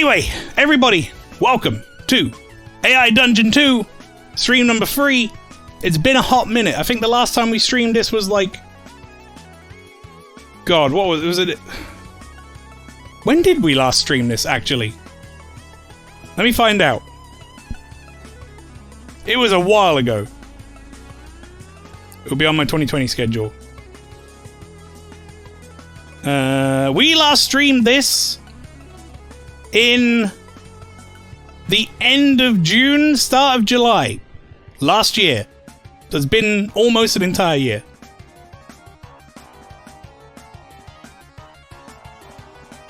Anyway, everybody, welcome to AI Dungeon 2, stream number 3. It's been a hot minute. I think the last time we streamed this was like... God, what was it? When did we last stream this, actually? Let me find out. It was a while ago. It'll be on my 2020 schedule. We last streamed this in the end of June, start of July last year. So it's been almost an entire year.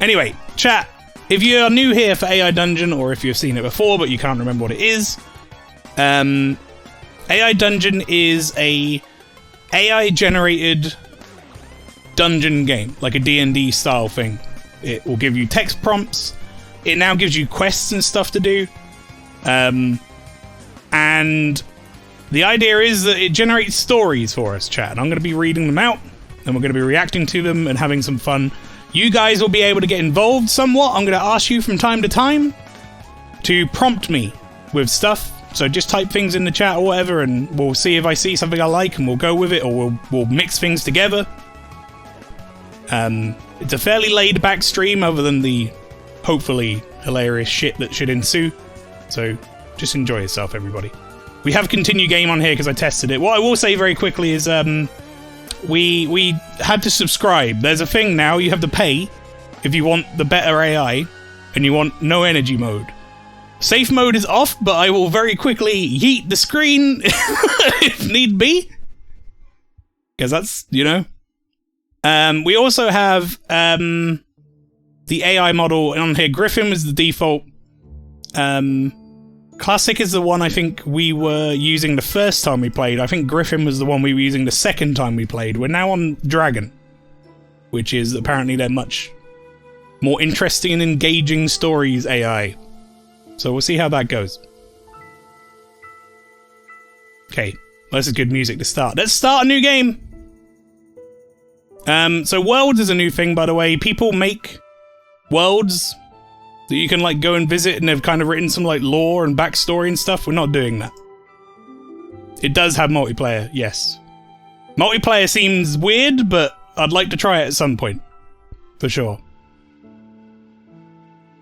Anyway, chat, if you are new here for AI Dungeon, or if you've seen it before but you can't remember what it is, AI Dungeon is a AI-generated dungeon game, like a D&D style thing. It will give you text prompts. It now gives you quests and stuff to do. And the idea is that it generates stories for us, chat. I'm going to be reading them out, and we're going to be reacting to them and having some fun. You guys will be able to get involved somewhat. I'm going to ask you from time to time to prompt me with stuff. So just type things in the chat or whatever, and we'll see if I see something I like, and we'll go with it, or we'll mix things together. It's a fairly laid-back stream, other than the hopefully hilarious shit that should ensue. So just enjoy yourself, everybody. We have continue game on here because I tested it. What I will say very quickly is we had to subscribe. There's a thing now, you have to pay if you want the better AI and you want no energy mode. Safe mode is off, but I will very quickly yeet the screen if need be. Because that's, you know. We also have the AI model on here. Griffin was the default. Classic is the one I think we were using the first time we played. I think Griffin was the one we were using the second time we played. We're now on Dragon, which is apparently they're much more interesting and engaging stories AI. So we'll see how that goes. Okay, well, this is good music to start. Let's start a new game! So worlds is a new thing, by the way. People make worlds that you can like go and visit, and they've kind of written some like lore and backstory and stuff. We're not doing that. It does have multiplayer, yes. Multiplayer seems weird, but I'd like to try it at some point. For sure.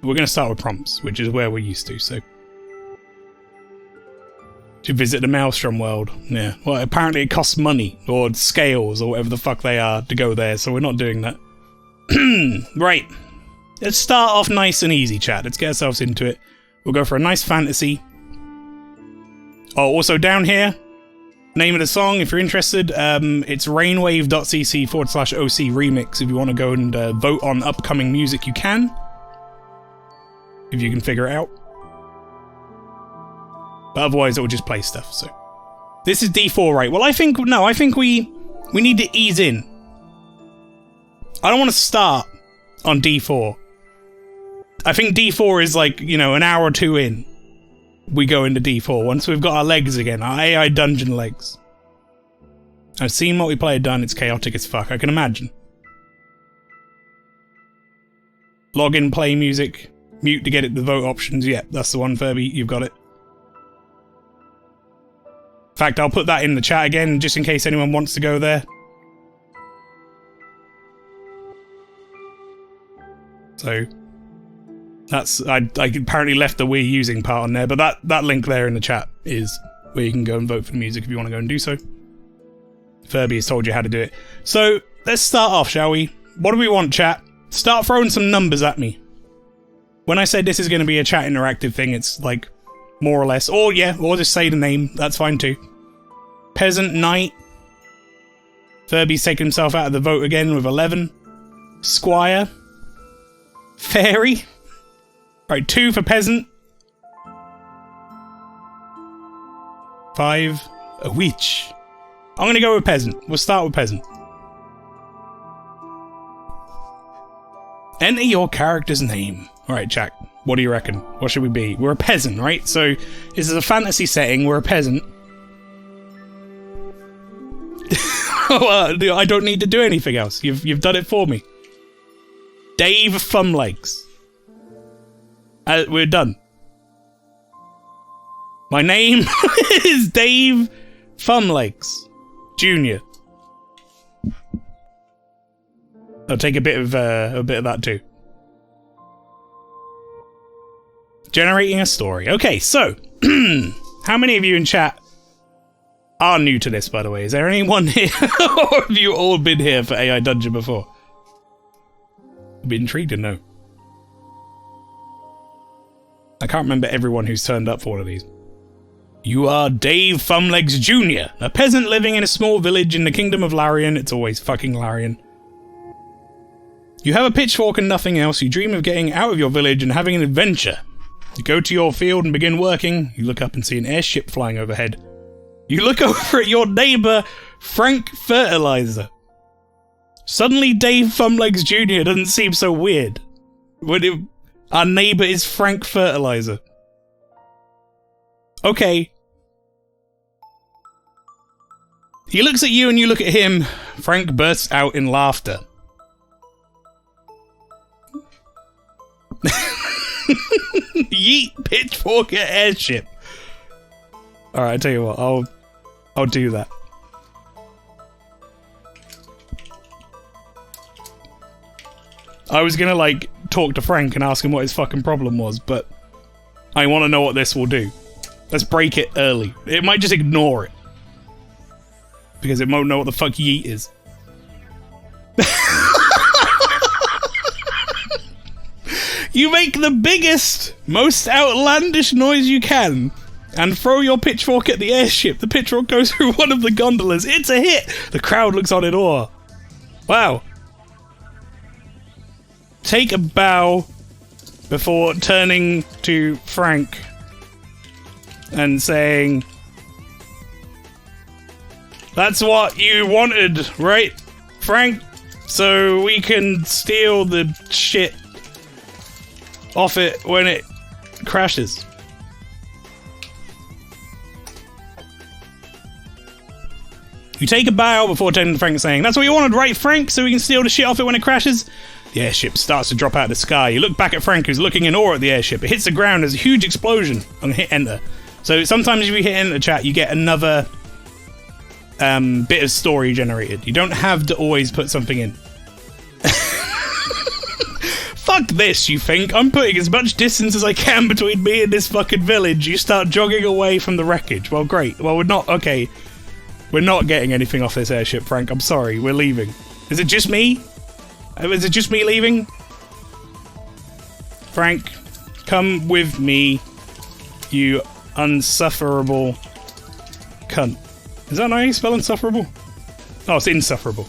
We're going to start with prompts, which is where we're used to, so... To visit the Maelstrom world. Yeah. Well, apparently it costs money, or scales, or whatever the fuck they are, to go there, so we're not doing that. Right. Let's start off nice and easy, chat. Let's get ourselves into it. We'll go for a nice fantasy. Oh, also down here, name of the song, if you're interested, it's rainwave.cc/OC remix. If you want to go and vote on upcoming music, you can. If you can figure it out. But otherwise it will just play stuff, so. This is D4, right? Well, I think we need to ease in. I don't want to start on D4. I think D4 is like, you know, an hour or two in. We go into D4 once we've got our legs again, our AI dungeon legs. I've seen multiplayer done, it's chaotic as fuck, I can imagine. Login, play music, mute to get it the vote options. Yeah, that's the one, Furby, you've got it. In fact, I'll put that in the chat again, just in case anyone wants to go there. So, that's... I apparently left the We're using part on there, but that link there in the chat is where you can go and vote for the music if you want to go and do so. Furby has told you how to do it. So, let's start off, shall we? What do we want, chat? Start throwing some numbers at me. When I said this is going to be a chat interactive thing, it's like... more or less. Or, yeah, or just say the name. That's fine too. Peasant, Knight. Furby's taken himself out of the vote again with 11. Squire. Fairy. Right, 2 for Peasant. 5. A Witch. I'm going to go with Peasant. We'll start with Peasant. Enter your character's name. Alright, Jack. What do you reckon? What should we be? We're a peasant, right? So, this is a fantasy setting, we're a peasant. I don't need to do anything else. You've done it for me. Dave Thumblegs. We're done. My name is Dave Thumblegs Jr. I'll take a bit of that too. Generating a story. Okay, so how many of you in chat are new to this, by the way? Is there anyone here, or have you all been here for AI Dungeon before? I'd be intrigued to know. I can't remember everyone who's turned up for one of these. You are Dave Thumblegs Jr., a peasant living in a small village in the kingdom of Larian. It's always fucking Larian. You have a pitchfork and nothing else. You dream of getting out of your village and having an adventure. You go to your field and begin working. You look up and see an airship flying overhead. You look over at your neighbour, Frank Fertilizer. Suddenly, Dave Thumblegs Jr. doesn't seem so weird. Our neighbour is Frank Fertilizer. Okay. He looks at you and you look at him. Frank bursts out in laughter. Yeet, pitchfork at airship. Alright, I tell you what, I'll do that. I was gonna, like, talk to Frank and ask him what his fucking problem was, but I want to know what this will do. Let's break it early. It might just ignore it. Because it won't know what the fuck yeet is. You make the biggest, most outlandish noise you can and throw your pitchfork at the airship. The pitchfork goes through one of the gondolas. It's a hit! The crowd looks on in awe. Wow. Take a bow before turning to Frank and saying, "That's what you wanted, right, Frank? So we can steal the shit off it when it crashes." You take a bow before turning to Frank and saying, "That's what you wanted, right, Frank? So we can steal the shit off it when it crashes?" The airship starts to drop out of the sky. You look back at Frank, who's looking in awe at the airship. It hits the ground. There's a huge explosion. I'm gonna hit enter. So sometimes if you hit enter chat, you get another bit of story generated. You don't have to always put something in. Fuck this, you think? I'm putting as much distance as I can between me and this fucking village. You start jogging away from the wreckage. Well, great. Well, we're not... Okay. We're not getting anything off this airship, Frank. I'm sorry. We're leaving. Is it just me? Is it just me leaving? Frank, come with me, you unsufferable cunt. Is that how you spell insufferable? Oh, it's insufferable.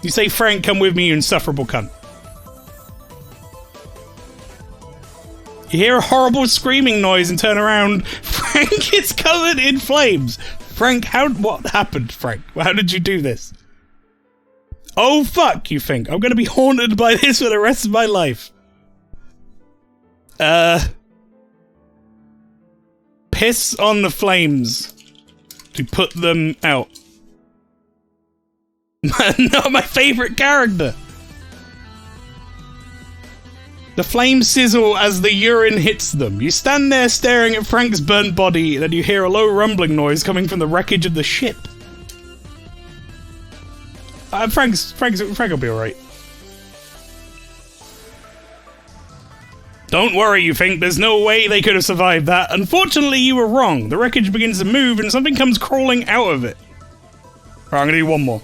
You say, Frank, come with me, you insufferable cunt. You hear a horrible screaming noise and turn around. Frank is covered in flames. Frank, what happened, Frank? How did you do this? Oh, fuck, you think. I'm gonna be haunted by this for the rest of my life. Piss on the flames to put them out. Not my favorite character. The flames sizzle as the urine hits them. You stand there staring at Frank's burnt body, then you hear a low rumbling noise coming from the wreckage of the ship. Frank will be alright. Don't worry, you think. There's no way they could have survived that. Unfortunately, you were wrong. The wreckage begins to move and something comes crawling out of it. Alright, I'm gonna do one more.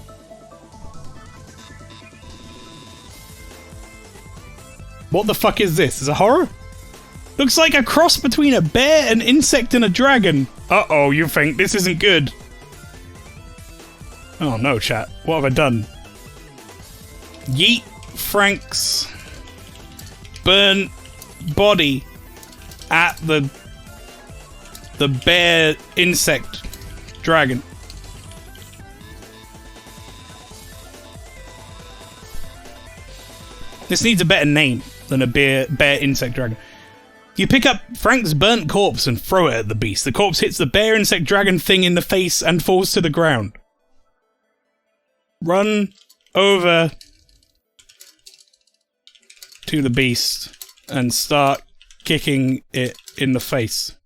What the fuck is this? Is it a horror? Looks like a cross between a bear, an insect, and a dragon. Uh-oh, you think. This isn't good. Oh no, chat. What have I done? Yeet Frank's burnt body at the bear insect dragon. This needs a better name than a bear insect dragon. You pick up Frank's burnt corpse and throw it at the beast. The corpse hits the bear insect dragon thing in the face and falls to the ground. Run over to the beast and start kicking it in the face.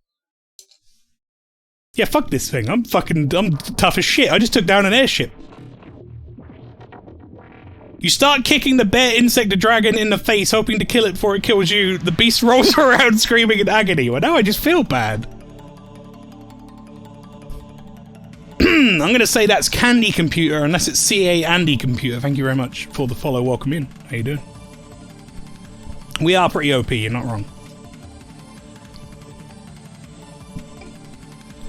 Yeah, fuck this thing. I'm tough as shit. I just took down an airship. You start kicking the bear insect dragon in the face, hoping to kill it before it kills you. The beast rolls around screaming in agony. Well, now I just feel bad. I'm gonna say that's Candy Computer, unless it's CA Andy Computer. Thank you very much for the follow. Welcome in. How you doing? We are pretty OP, you're not wrong.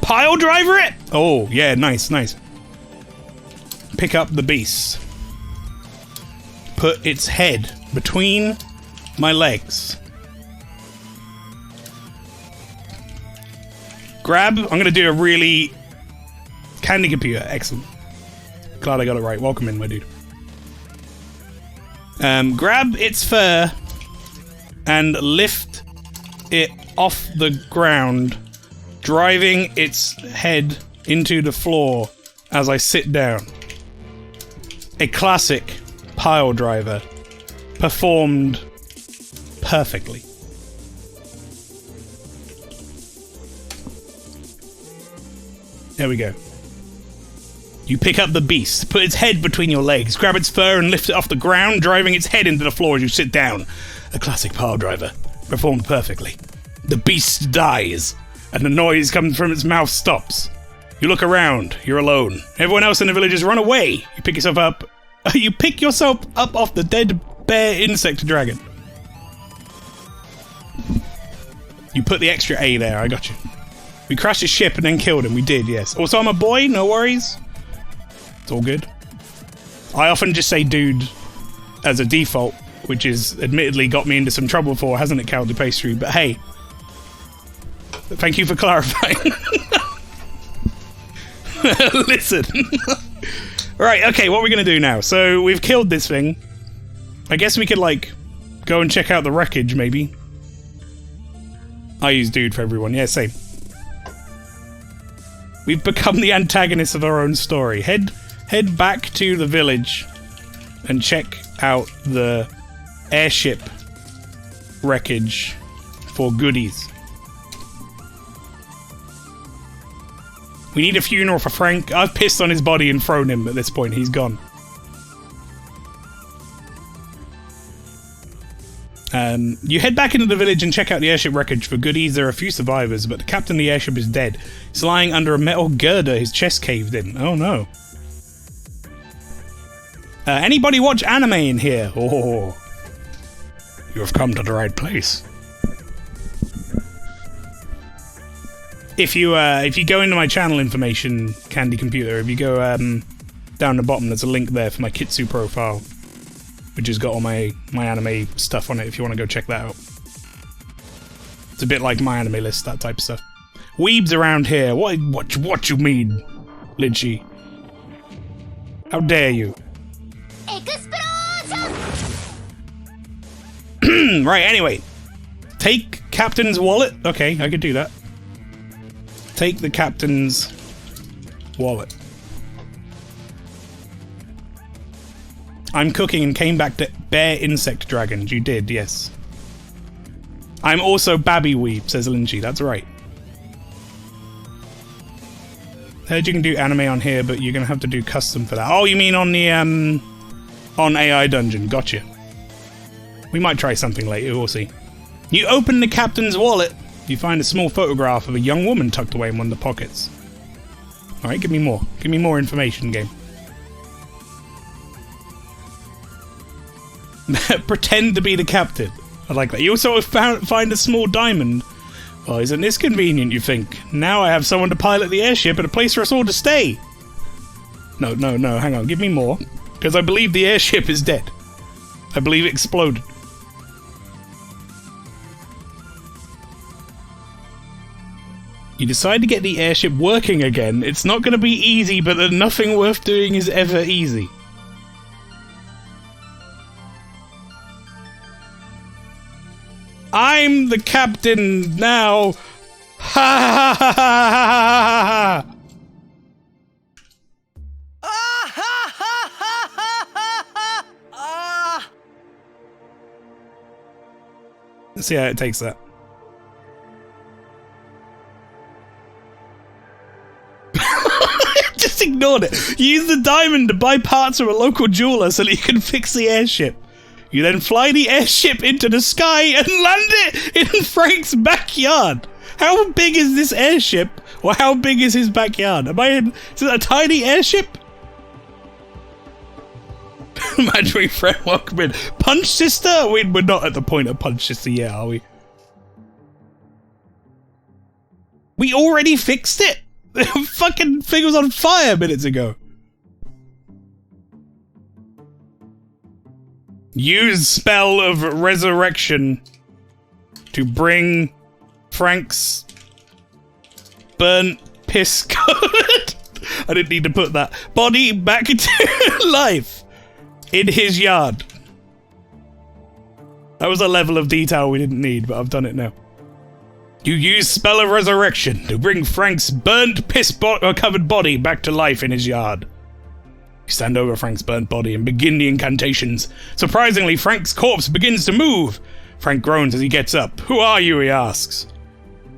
Pile driver it? Oh, yeah, nice, nice. Pick up the beast. Put its head between my legs. Grab. I'm going to do a really... Candy Computer. Excellent. Glad I got it right. Welcome in, my dude. Grab its fur and lift it off the ground, driving its head into the floor as I sit down. A classic pile driver, performed perfectly. There we go. You pick up the beast, put its head between your legs, grab its fur and lift it off the ground, driving its head into the floor as you sit down. A classic pile driver, performed perfectly. The beast dies, and the noise comes from its mouth stops. You look around, you're alone. Everyone else in the village has run away. You pick yourself up off the dead bear insect dragon. You put the extra A there, I got you. We crashed his ship and then killed him, we did, yes. Also, I'm a boy, no worries. It's all good. I often just say dude as a default, which is admittedly got me into some trouble before, hasn't it, Caldi Pastry? But hey, thank you for clarifying. Listen. Right, okay, what are we going to do now? So, we've killed this thing. I guess we could, like, go and check out the wreckage, maybe. I use dude for everyone. Yeah, same. We've become the antagonists of our own story. Head back to the village and check out the airship wreckage for goodies. We need a funeral for Frank. I've pissed on his body and thrown him at this point. He's gone. You head back into the village and check out the airship wreckage for goodies. There are a few survivors, but the captain of the airship is dead. He's lying under a metal girder, his chest caved in. Oh no. Anybody watch anime in here? Oh, you have come to the right place. If you go into my channel information, Candy Computer, if you go down the bottom, there's a link there for my Kitsu profile, which has got all my anime stuff on it if you want to go check that out. It's a bit like my anime list, that type of stuff. Weebs around here. What you mean, Lynchy? How dare you? Right, anyway. Take Captain's wallet. Okay, I could do that. Take the Captain's wallet. I'm cooking and came back to bear insect dragons. You did, yes. I'm also Babby Weeb, says Lynchy. That's right. Heard you can do anime on here, but you're going to have to do custom for that. Oh, you mean on the, on AI Dungeon. Gotcha. We might try something later, we'll see. You open the Captain's wallet. You find a small photograph of a young woman tucked away in one of the pockets. Alright, give me more. Give me more information, game. Pretend to be the captain. I like that. You also find a small diamond. Well, isn't this convenient, you think? Now I have someone to pilot the airship and a place for us all to stay. No, hang on. Give me more. Because I believe the airship is dead. I believe it exploded. You decide to get the airship working again. It's not going to be easy, but nothing worth doing is ever easy. I'm the captain now. Ha ha ha ha ha ha. Let's see how it takes that. Just ignored it. You use the diamond to buy parts from a local jeweler so that you can fix the airship. You then fly the airship into the sky and land it in Frank's backyard. How big is this airship? Or how big is his backyard? Is it a tiny airship? Imaginary friend, welcome in. Punch Sister? We're not at the point of Punch Sister yet, are we? We already fixed it? The fucking thing was on fire minutes ago. Use spell of resurrection to bring Frank's burnt piss covered. I didn't need to put that body back into life in his yard. That was a level of detail we didn't need, but I've done it now. You use spell of resurrection to bring Frank's burnt piss covered body back to life in his yard. You stand over Frank's burnt body and begin the incantations. Surprisingly, Frank's corpse begins to move. Frank groans as he gets up. Who are you? He asks.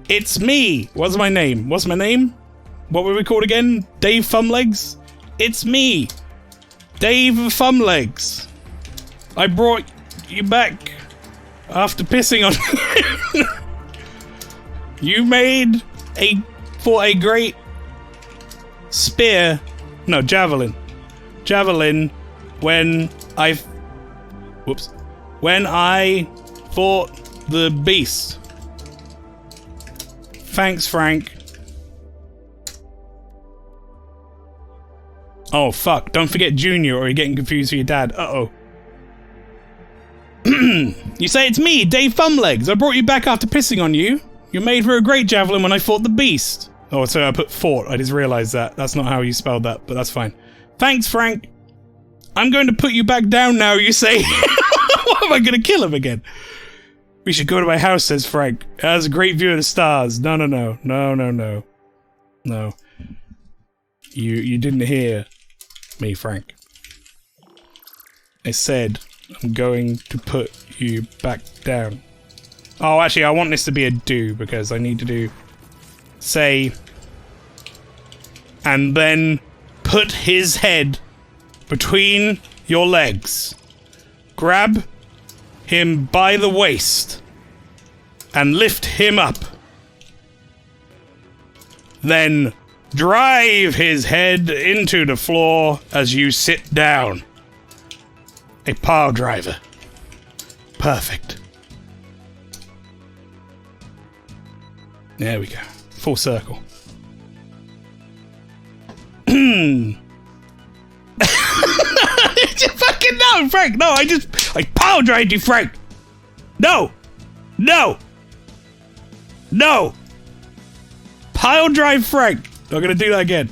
It's me. What's my name? What's my name? What were we called again? Dave Thumblegs? It's me. Dave Thumblegs. I brought you back after pissing on you. You made for a great spear. No, javelin. Javelin when I fought the beast. Thanks, Frank. Oh, fuck. Don't forget Junior or you're getting confused with your dad. Uh-oh. You say it's me, Dave Thumblegs. I brought you back after pissing on you. You made for a great javelin when I fought the beast. Oh, so I put fought. I just realized that. That's not how you spelled that, but that's fine. Thanks, Frank. I'm going to put you back down now, you say. What, am I going to kill him again? We should go to my house, says Frank. It has a great view of the stars. No. No. You didn't hear me, Frank. I said I'm going to put you back down. Oh, actually, I want this to be a do because I need to do say and then put his head between your legs. Grab him by the waist and lift him up. Then drive his head into the floor as you sit down. A pile driver. Perfect. There we go. Full circle. Fucking no, Frank! No, I pile drived you, Frank! No! Pile drive Frank! Not gonna do that again.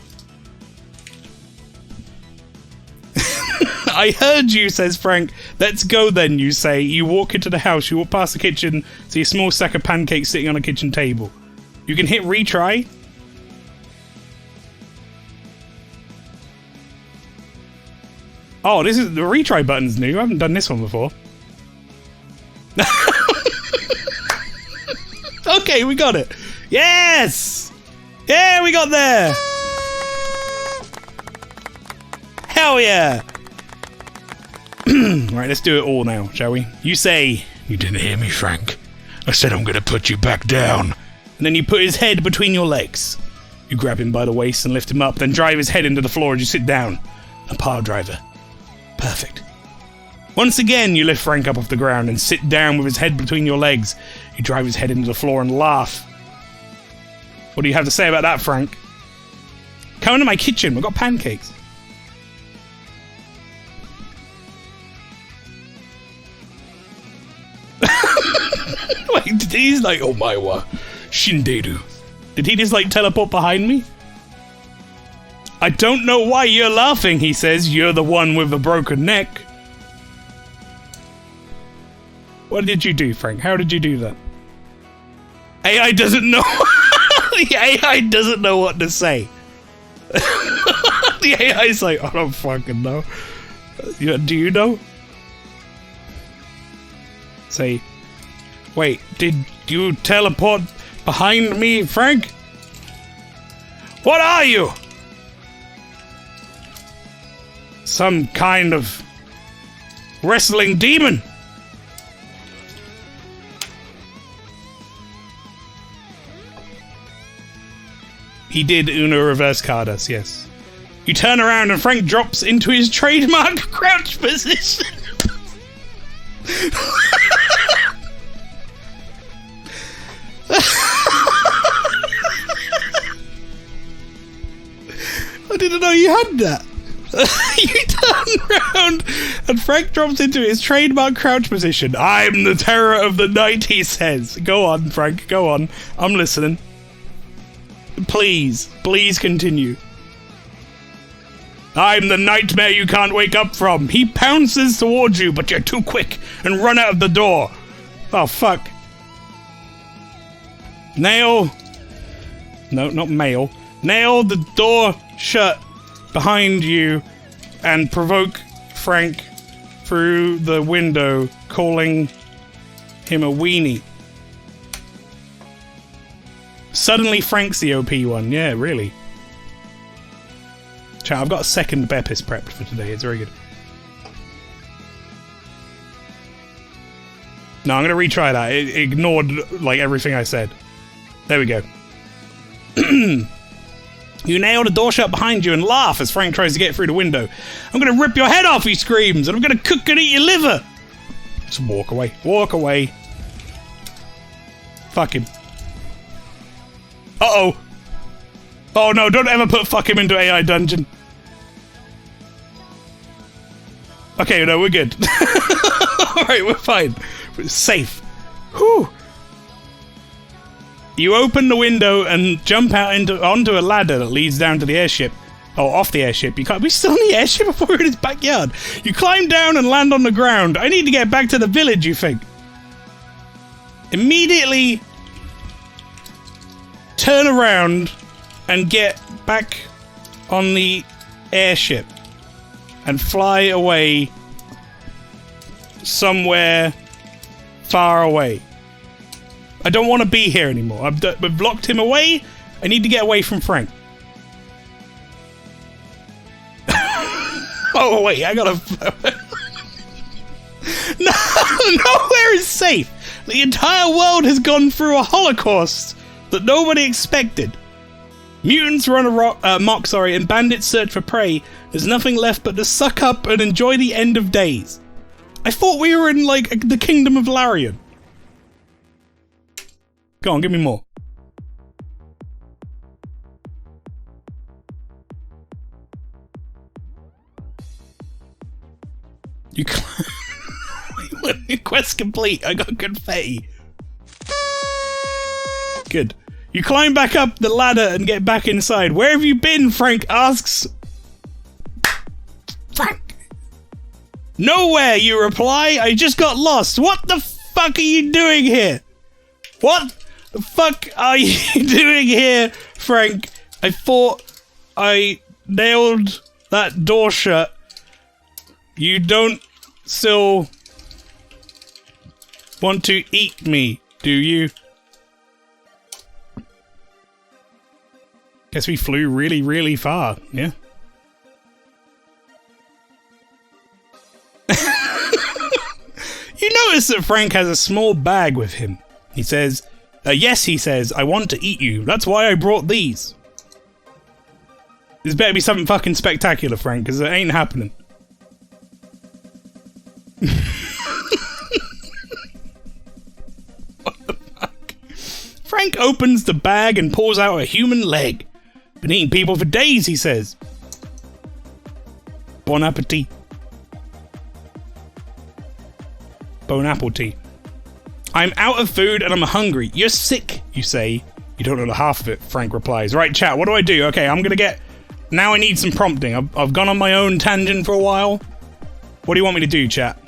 I heard you, says Frank. Let's go then, you say. You walk into the house, you walk past the kitchen, see a small stack of pancakes sitting on a kitchen table. You can hit retry. Oh, this is the retry button's new. I haven't done this one before. Okay, we got it. Yes! Yeah, we got there! Hell yeah! Right, let's do it all now, shall we? You say, you didn't hear me, Frank. I said I'm gonna put you back down. And then you put his head between your legs. You grab him by the waist and lift him up, then drive his head into the floor as you sit down. A pile driver. Perfect. Once again, you lift Frank up off the ground and sit down with his head between your legs. You drive his head into the floor and laugh. What do you have to say about that, Frank? Come into my kitchen, we've got pancakes. Wait, he's like, oh my wa, Shinderu. Did he just like teleport behind me? I don't know why you're laughing, he says. You're the one with the broken neck. What did you do, Frank? How did you do that? AI doesn't know. The AI doesn't know what to say. The AI's like, I don't fucking know. Do you know? Say, Wait, did you teleport behind me, Frank? What are you? Some kind of wrestling demon? He did Uno reverse card us, yes. You turn around and Frank drops into his trademark crouch position. I didn't know you had that. You turn around and Frank drops into his trademark crouch position. I'm the terror of the night, he says. Go on, Frank, go on. I'm listening. Please continue. I'm the nightmare you can't wake up from. He pounces towards you, but you're too quick and run out of the door. Oh, fuck. Nail. No, not Mael. Nail the door shut behind you and provoke Frank through the window, calling him a weenie. Suddenly Frank's the OP one. Yeah, really. Chat, I've got a second Bepis prepped for today. It's very good. No, I'm going to retry that. It ignored, like, everything I said. There we go. You nail the door shut behind you and laugh as Frank tries to get through the window. I'm going to rip your head off, he screams, and I'm going to cook and eat your liver. Just walk away. Walk away. Fuck him. Uh-oh. Oh no, don't ever put fuck him into AI dungeon. Okay, no, we're good. Alright, we're fine. We're safe. Whew. You open the window and jump out onto a ladder that leads down to the airship. Oh, off the airship. You can't. We're still in the airship before we're in his backyard. You climb down and land on the ground. I need to get back to the village, you think. Immediately turn around and get back on the airship and fly away somewhere far away. I don't want to be here anymore. We've locked him away. I need to get away from Frank. Oh wait, I gotta... Nowhere is safe. The entire world has gone through a holocaust that nobody expected. Mutants run amok, and bandits search for prey. There's nothing left but to suck up and enjoy the end of days. I thought we were in, like, the kingdom of Larian. Go on, give me more. You quest complete. I got confetti. Good. You climb back up the ladder and get back inside. Where have you been? Frank asks. Frank. Nowhere, you reply. I just got lost. What the fuck are you doing here? What the fuck are you doing here, Frank? I thought I nailed that door shut. You don't still want to eat me, do you? Guess we flew really, really far, yeah? You notice that Frank has a small bag with him. He says, yes, he says, I want to eat you. That's why I brought these. This better be something fucking spectacular, Frank, because it ain't happening. What the fuck? Frank opens the bag and pulls out a human leg. Been eating people for days, he says. Bon appetit. Bon appetit. I'm out of food and I'm hungry. You're sick, you say. You don't know the half of it, Frank replies. Right, chat, what do I do? Okay, I'm gonna get... Now I need some prompting. I've gone on my own tangent for a while. What do you want me to do, chat?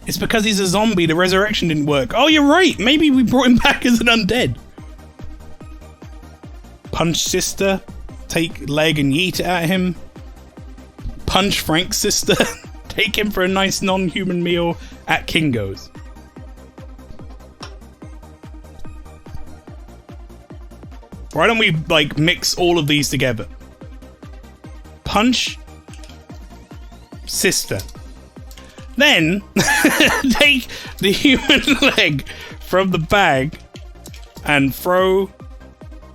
It's because he's a zombie. The resurrection didn't work. Oh, you're right. Maybe we brought him back as an undead. Punch sister. Take leg and yeet it at him. Punch Frank's sister. take him for a nice non-human meal at Kingo's. Why don't we, like, mix all of these together? Punch. Sister. Then, take the human leg from the bag and throw...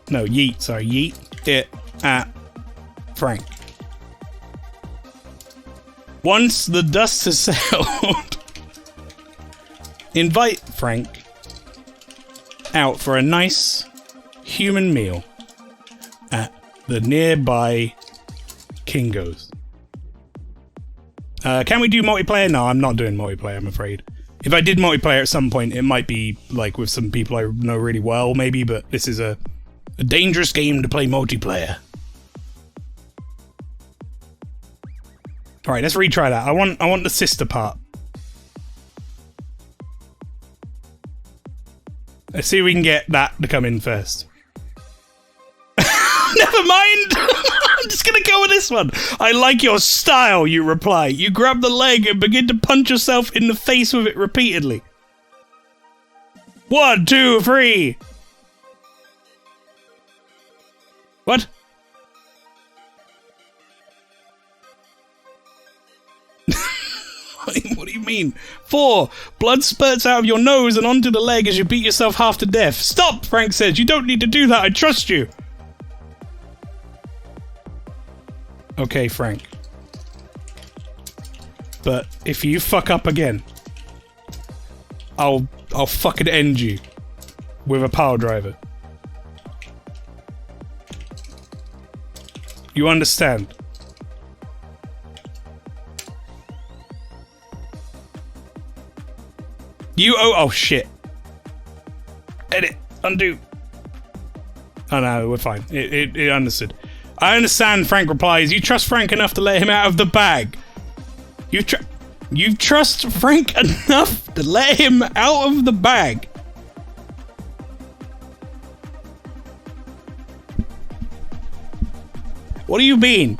No, yeet, sorry. Yeet it at Frank. Once the dust has settled, invite Frank out for a nice human meal at the nearby Kingo's. Can we do multiplayer? No, I'm not doing multiplayer, I'm afraid. If I did multiplayer at some point, it might be like with some people I know really well, maybe, but this is a dangerous game to play multiplayer. Alright, let's retry that. I want the sister part. Let's see if we can get that to come in first. Never mind! I'm just gonna go with this one. I like your style, you reply. You grab the leg and begin to punch yourself in the face with it repeatedly. 1, 2, 3. What? What do you mean? 4. Blood spurts out of your nose and onto the leg as you beat yourself half to death. Stop, Frank says. You don't need to do that. I trust you. Okay, Frank. But if you fuck up again, I'll fucking end you with a power driver. You understand? Oh shit. Edit. Undo. Oh no, we're fine. It understood. I understand, Frank replies. You trust Frank enough to let him out of the bag. You trust Frank enough to let him out of the bag. What do you mean?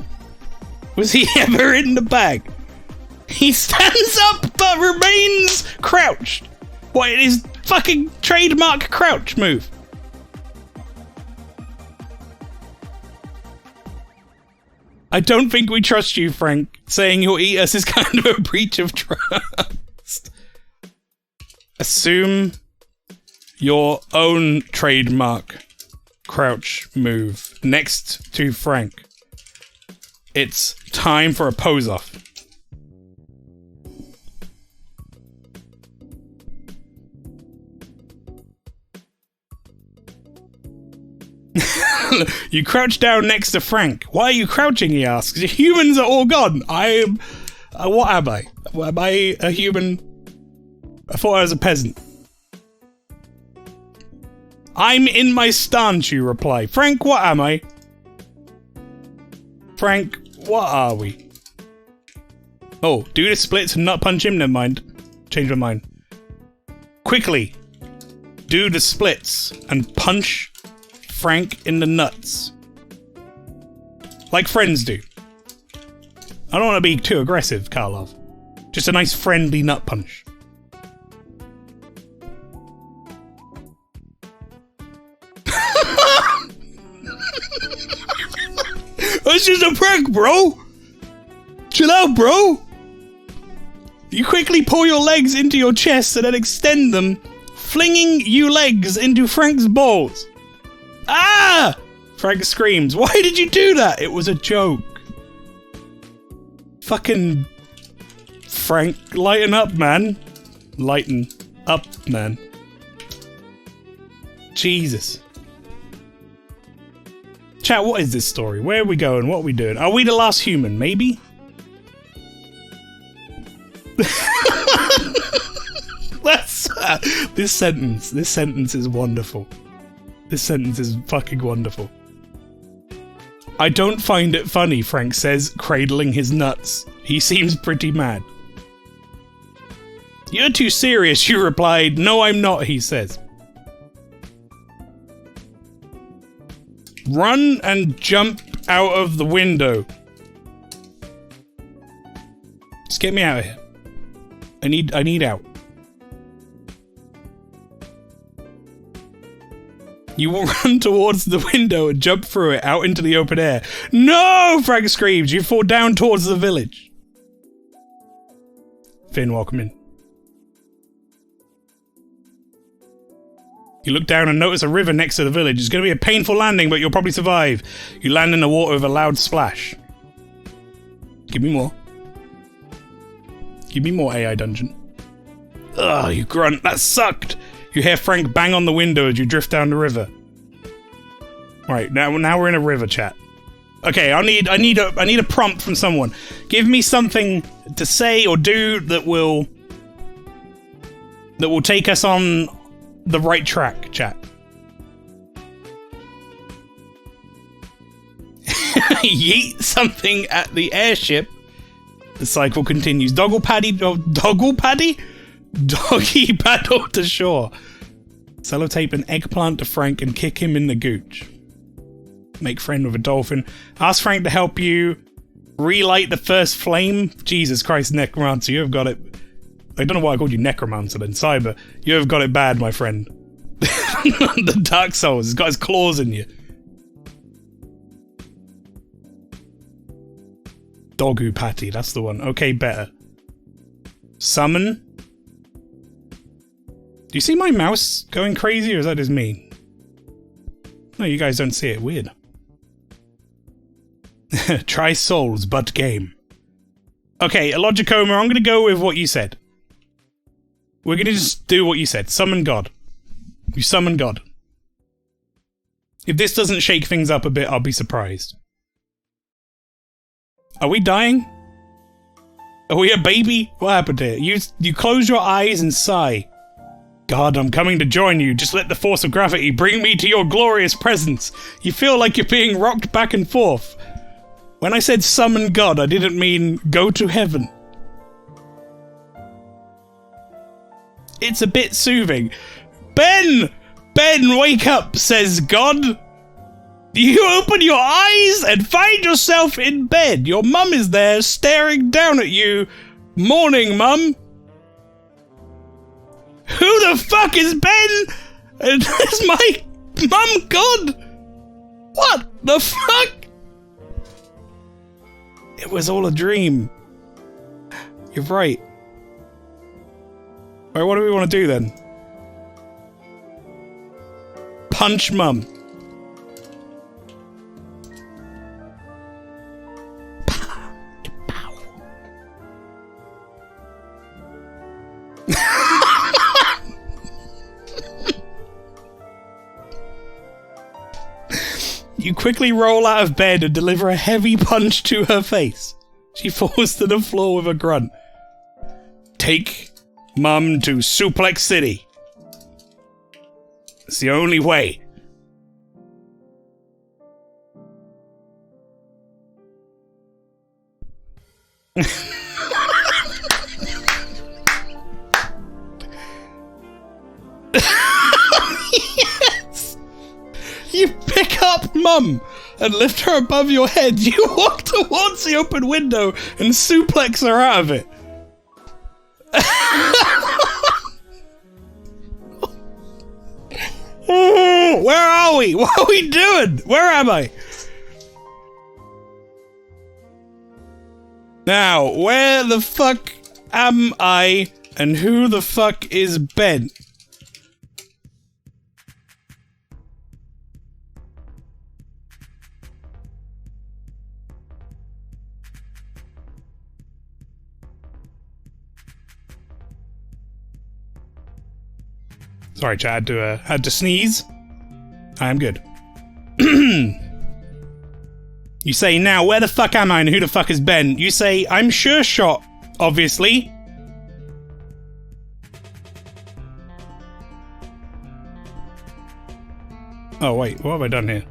Was he ever in the bag? He stands up but remains crouched. What, it is fucking trademark crouch move. I don't think we trust you, Frank. Saying you'll eat us is kind of a breach of trust. Assume your own trademark crouch move next to Frank. It's time for a pose off. You crouch down next to Frank. Why are you crouching, he asks. Humans are all gone. What am I? Am I a human? I thought I was a peasant. I'm in my stance, you reply. Frank, what am I? Frank, what are we? Oh, do the splits and not punch him? Never mind. Change my mind. Quickly, do the splits and punch Frank in the nuts. Like friends do. I don't want to be too aggressive, Karlov. Just a nice friendly nut punch. That's just a prank, bro! Chill out, bro! You quickly pull your legs into your chest and then extend them, flinging you legs into Frank's balls. Ah! Frank screams. Why did you do that? It was a joke. Fucking Frank, lighten up, man. Lighten up, man. Jesus. Chat, what is this story? Where are we going? What are we doing? Are we the last human? Maybe? That's this sentence is wonderful. This sentence is fucking wonderful. I don't find it funny, Frank says, cradling his nuts. He seems pretty mad. You're too serious, you replied. No, I'm not, he says. Run and jump out of the window. Just get me out of here. I need out. You will run towards the window and jump through it out into the open air. No! Frank screams. You fall down towards the village. Finn, welcome in. You look down and notice a river next to the village. It's going to be a painful landing, but you'll probably survive. You land in the water with a loud splash. Give me more. Give me more AI dungeon. Ugh, you grunt. That sucked. You hear Frank bang on the window as you drift down the river. Alright, now we're in a river chat. Okay, I need a prompt from someone. Give me something to say or do that will take us on the right track, chat. Yeet something at the airship. The cycle continues. Doggy paddle to shore. Sellotape an eggplant to Frank and kick him in the gooch. Make friend with a dolphin. Ask Frank to help you relight the first flame. Jesus Christ, Necromancer, you have got it. I don't know why I called you Necromancer then, Cyber. You have got it bad, my friend. The Dark Souls has got his claws in you. Dogu Patty, that's the one. Okay, better. Summon. Do you see my mouse going crazy, or is that just me? No, you guys don't see it. Weird. Try souls, but game. Okay, Logicoma, I'm going to go with what you said. We're going to just do what you said. Summon God. You summon God. If this doesn't shake things up a bit, I'll be surprised. Are we dying? Are we a baby? What happened here? You close your eyes and sigh. God, I'm coming to join you. Just let the force of gravity bring me to your glorious presence. You feel like you're being rocked back and forth. When I said summon God, I didn't mean go to heaven. It's a bit soothing. Ben! Ben, wake up, says God. You open your eyes and find yourself in bed. Your mum is there staring down at you. Morning, mum. Who the fuck is Ben? And is my mum God? What the fuck? It was all a dream. You're right. Alright, what do we want to do then? Punch mum. You quickly roll out of bed and deliver a heavy punch to her face. She falls to the floor with a grunt. Take Mum to Suplex City. It's the only way. Yes! You pick up Mum and lift her above your head. You walk towards the open window and suplex her out of it. Where are we? What are we doing? Where am I? Now, where the fuck am I? And who the fuck is Ben? Sorry, Chad, had to sneeze. I am good. You say, now, where the fuck am I and who the fuck is Ben? You say, I'm Sure Shot, obviously. Oh, wait, what have I done here?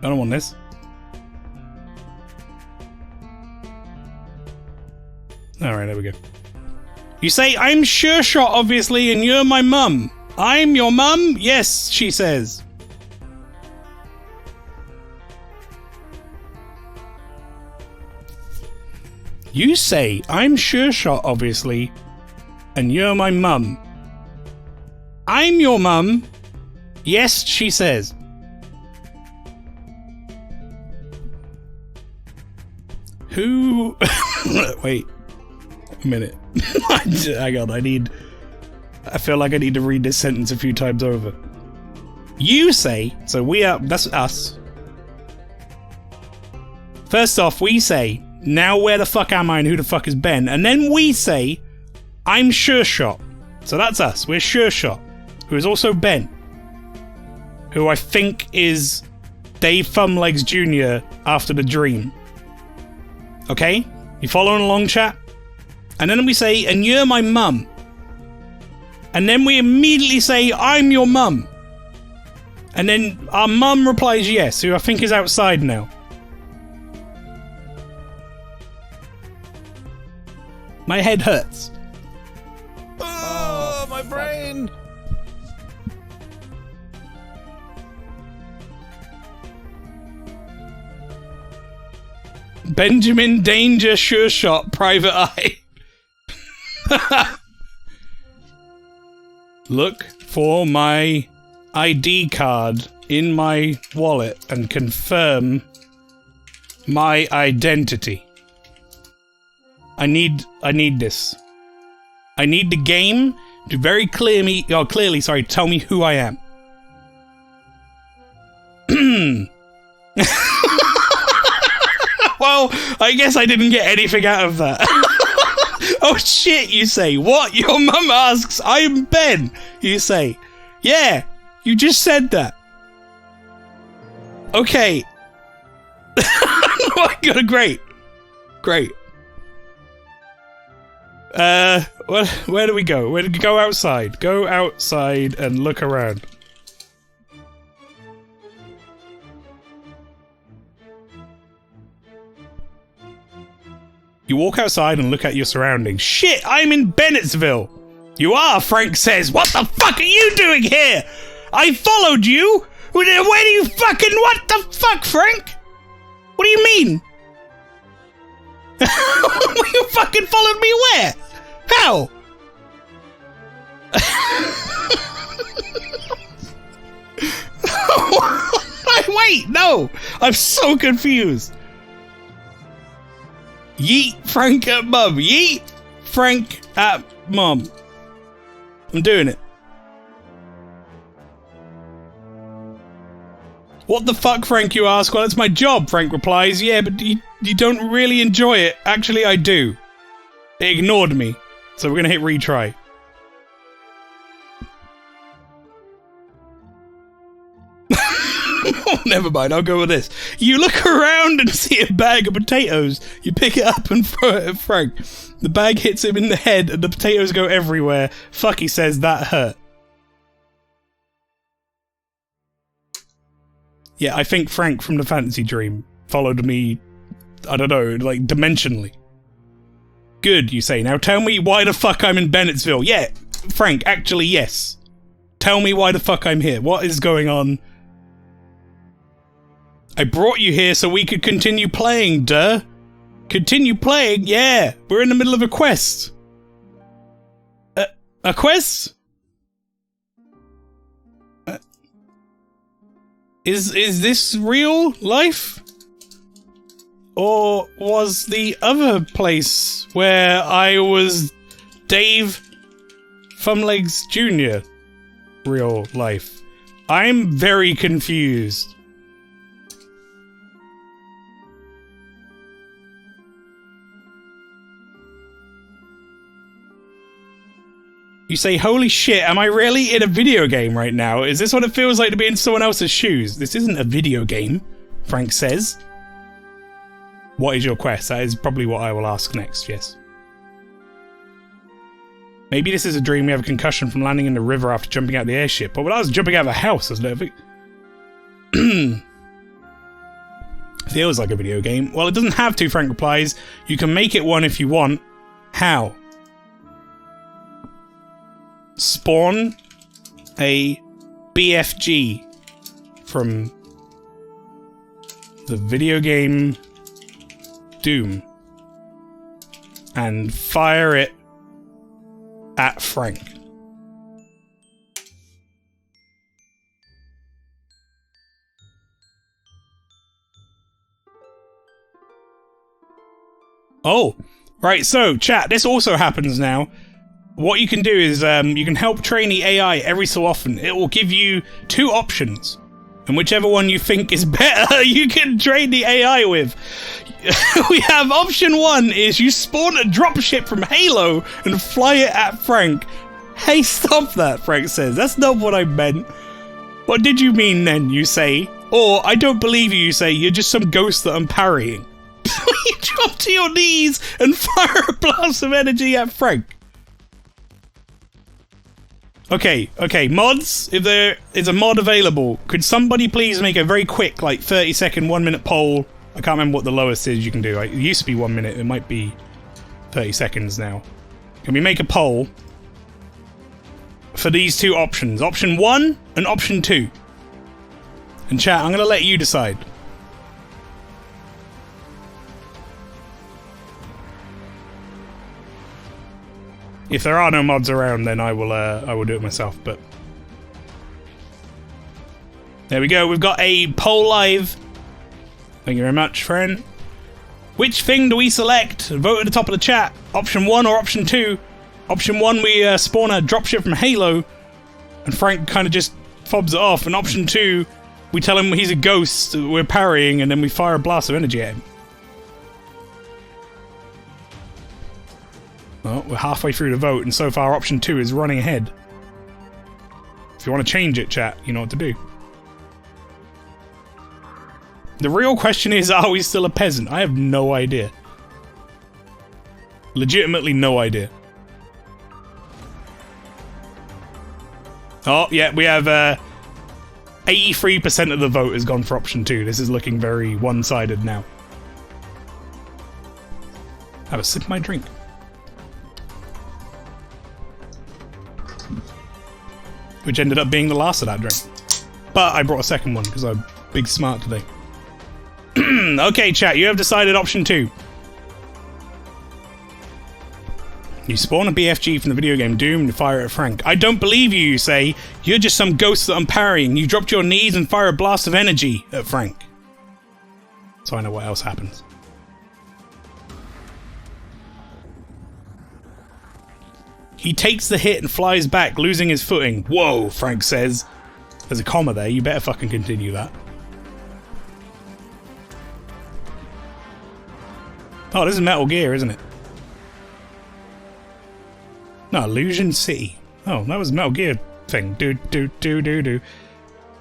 I don't want this. Alright, there we go. You say, I'm Sure Shot, obviously, and you're my mum. I'm your mum? Yes, she says. You say, I'm Sure Shot, obviously, and you're my mum. I'm your mum. Yes, she says. Who... Wait. A minute. Hang on, I feel like I need to read this sentence a few times over. You say, so we are, that's us. First off, we say, now where the fuck am I and who the fuck is Ben? And then we say, I'm Sure Shot. So that's us, we're Sure Shot. Who is also Ben. Who I think is Dave Thumblegs Jr. after the dream. Okay? You following along, chat? And then we say, and you're my mum. And then we immediately say, I'm your mum. And then our mum replies yes, who I think is outside now. My head hurts. Oh, my brain! Benjamin Danger Sure Shot Private Eye. Look for my ID card in my wallet and confirm my identity. I need this. I need the game to very clearly tell me who I am. Well, I guess I didn't get anything out of that. Oh shit, you say. What? Your mum asks, I'm Ben. You say, yeah, you just said that. Okay. Oh my god, great. Great. Where do we go? Where do we go? Outside. Go outside and look around. You walk outside and look at your surroundings. Shit, I'm in Bennettsville. You are, Frank says. What the fuck are you doing here? I followed you. Where do you fucking... What the fuck, Frank? What do you mean? You fucking followed me where? How? Wait, no. I'm so confused. Yeet Frank at mum. Yeet Frank at mum. I'm doing it. What the fuck, Frank, you ask? Well, it's my job, Frank replies. Yeah, but you don't really enjoy it. Actually, I do. It ignored me. So we're gonna hit retry. Oh, never mind, I'll go with this. You look around and see a bag of potatoes. You pick it up and throw it at Frank. The bag hits him in the head and the potatoes go everywhere. Fuck, he says, that hurt. Yeah, I think Frank from the fantasy dream followed me, I don't know, like, dimensionally. Good, you say. Now tell me why the fuck I'm in Bennettsville. Yeah, Frank, actually, yes. Tell me why the fuck I'm here. What is going on? I brought you here so we could continue playing, duh. Continue playing? Yeah, we're in the middle of a quest. A quest? Is this real life? Or was the other place where I was Dave Thumblegs Jr. real life? I'm very confused. You say, holy shit, am I really in a video game right now? Is this what it feels like to be in someone else's shoes? This isn't a video game, Frank says. What is your quest? That is probably what I will ask next, yes. Maybe this is a dream. We have a concussion from landing in the river after jumping out of the airship. But when I was jumping out of a house, wasn't it? Feels like a video game. Well, it doesn't have to, Frank replies. You can make it one if you want. How? Spawn a BFG from the video game Doom. and fire it at Frank. Oh, right, so chat, this also happens now. What you can do is you can help train the AI every so often. It will give you 2 options, and whichever one you think is better, you can train the AI with. We have option 1 is you spawn a dropship from Halo and fly it at Frank. Hey, stop that, Frank says. That's not what I meant. What did you mean then, you say? Or, I don't believe you say. You're just some ghost that I'm parrying. You drop to your knees and fire a blast of energy at Frank. Okay, mods, if there is a mod available, could somebody please make a very quick, like 30-second, 1-minute poll? I can't remember what the lowest is you can do. It used to be 1 minute, it might be 30 seconds now. Can we make a poll for these 2 options? Option 1 and option 2. And chat, I'm going to let you decide. If there are no mods around, then I will do it myself, but... There we go, we've got a poll live. Thank you very much, friend. Which thing do we select? Vote at the top of the chat. Option 1 or option 2? Option 1, we spawn a dropship from Halo, and Frank kind of just fobs it off. And option 2, we tell him he's a ghost, we're parrying, and then we fire a blast of energy at him. Well, we're halfway through the vote, and so far option 2 is running ahead. If you want to change it, chat, you know what to do. The real question is, are we still a peasant? I have no idea. Legitimately no idea. Oh, yeah, we have 83% of the vote has gone for option 2. This is looking very one-sided now. Have a sip of my drink. Which ended up being the last of that drink. But I brought a second one because I'm big smart today. Okay, chat, you have decided option 2. You spawn a BFG from the video game Doom and fire at Frank. I don't believe you, you say. You're just some ghost that I'm parrying. You dropped your knees and fire a blast of energy at Frank. So I know what else happens. He takes the hit and flies back, losing his footing. Whoa, Frank says. There's a comma there, you better fucking continue that. Oh, this is Metal Gear, isn't it? No, Illusion City. Oh, that was Metal Gear thing. Do.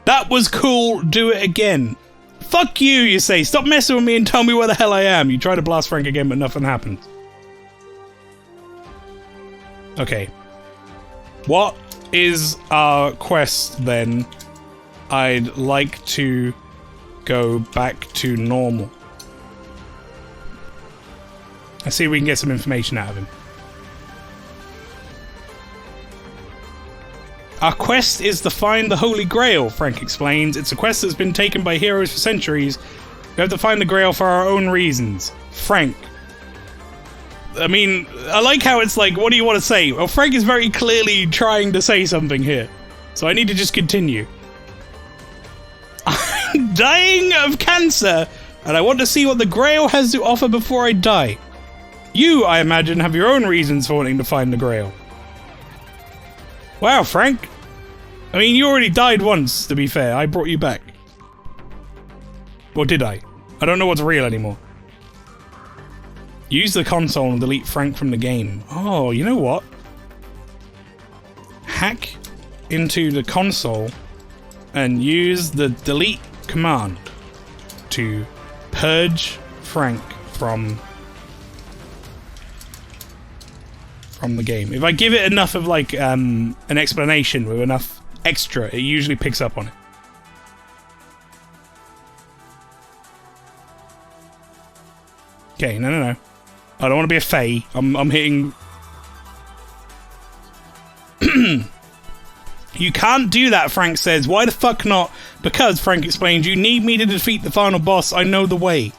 That was cool, do it again. Fuck you, you say. Stop messing with me and tell me where the hell I am. You try to blast Frank again, but nothing happens. Okay. What is our quest, then? I'd like to go back to normal. Let's see if we can get some information out of him. Our quest is to find the Holy Grail, Frank explains. It's a quest that's been taken by heroes for centuries. We have to find the Grail for our own reasons. Frank. I mean, I like how it's like, what do you want to say? Well, Frank is very clearly trying to say something here. So I need to just continue. I'm dying of cancer, and I want to see what the Grail has to offer before I die. You, I imagine, have your own reasons for wanting to find the Grail. Wow, Frank. I mean, you already died once, to be fair. I brought you back. Or did I? I don't know what's real anymore. Use the console and delete Frank from the game. Oh, you know what? Hack into the console and use the delete command to purge Frank from the game. If I give it enough of like an explanation with enough extra, it usually picks up on it. Okay, no. I don't want to be a fae. I'm hitting... You can't do that, Frank says. Why the fuck not? Because, Frank explains, you need me to defeat the final boss. I know the way.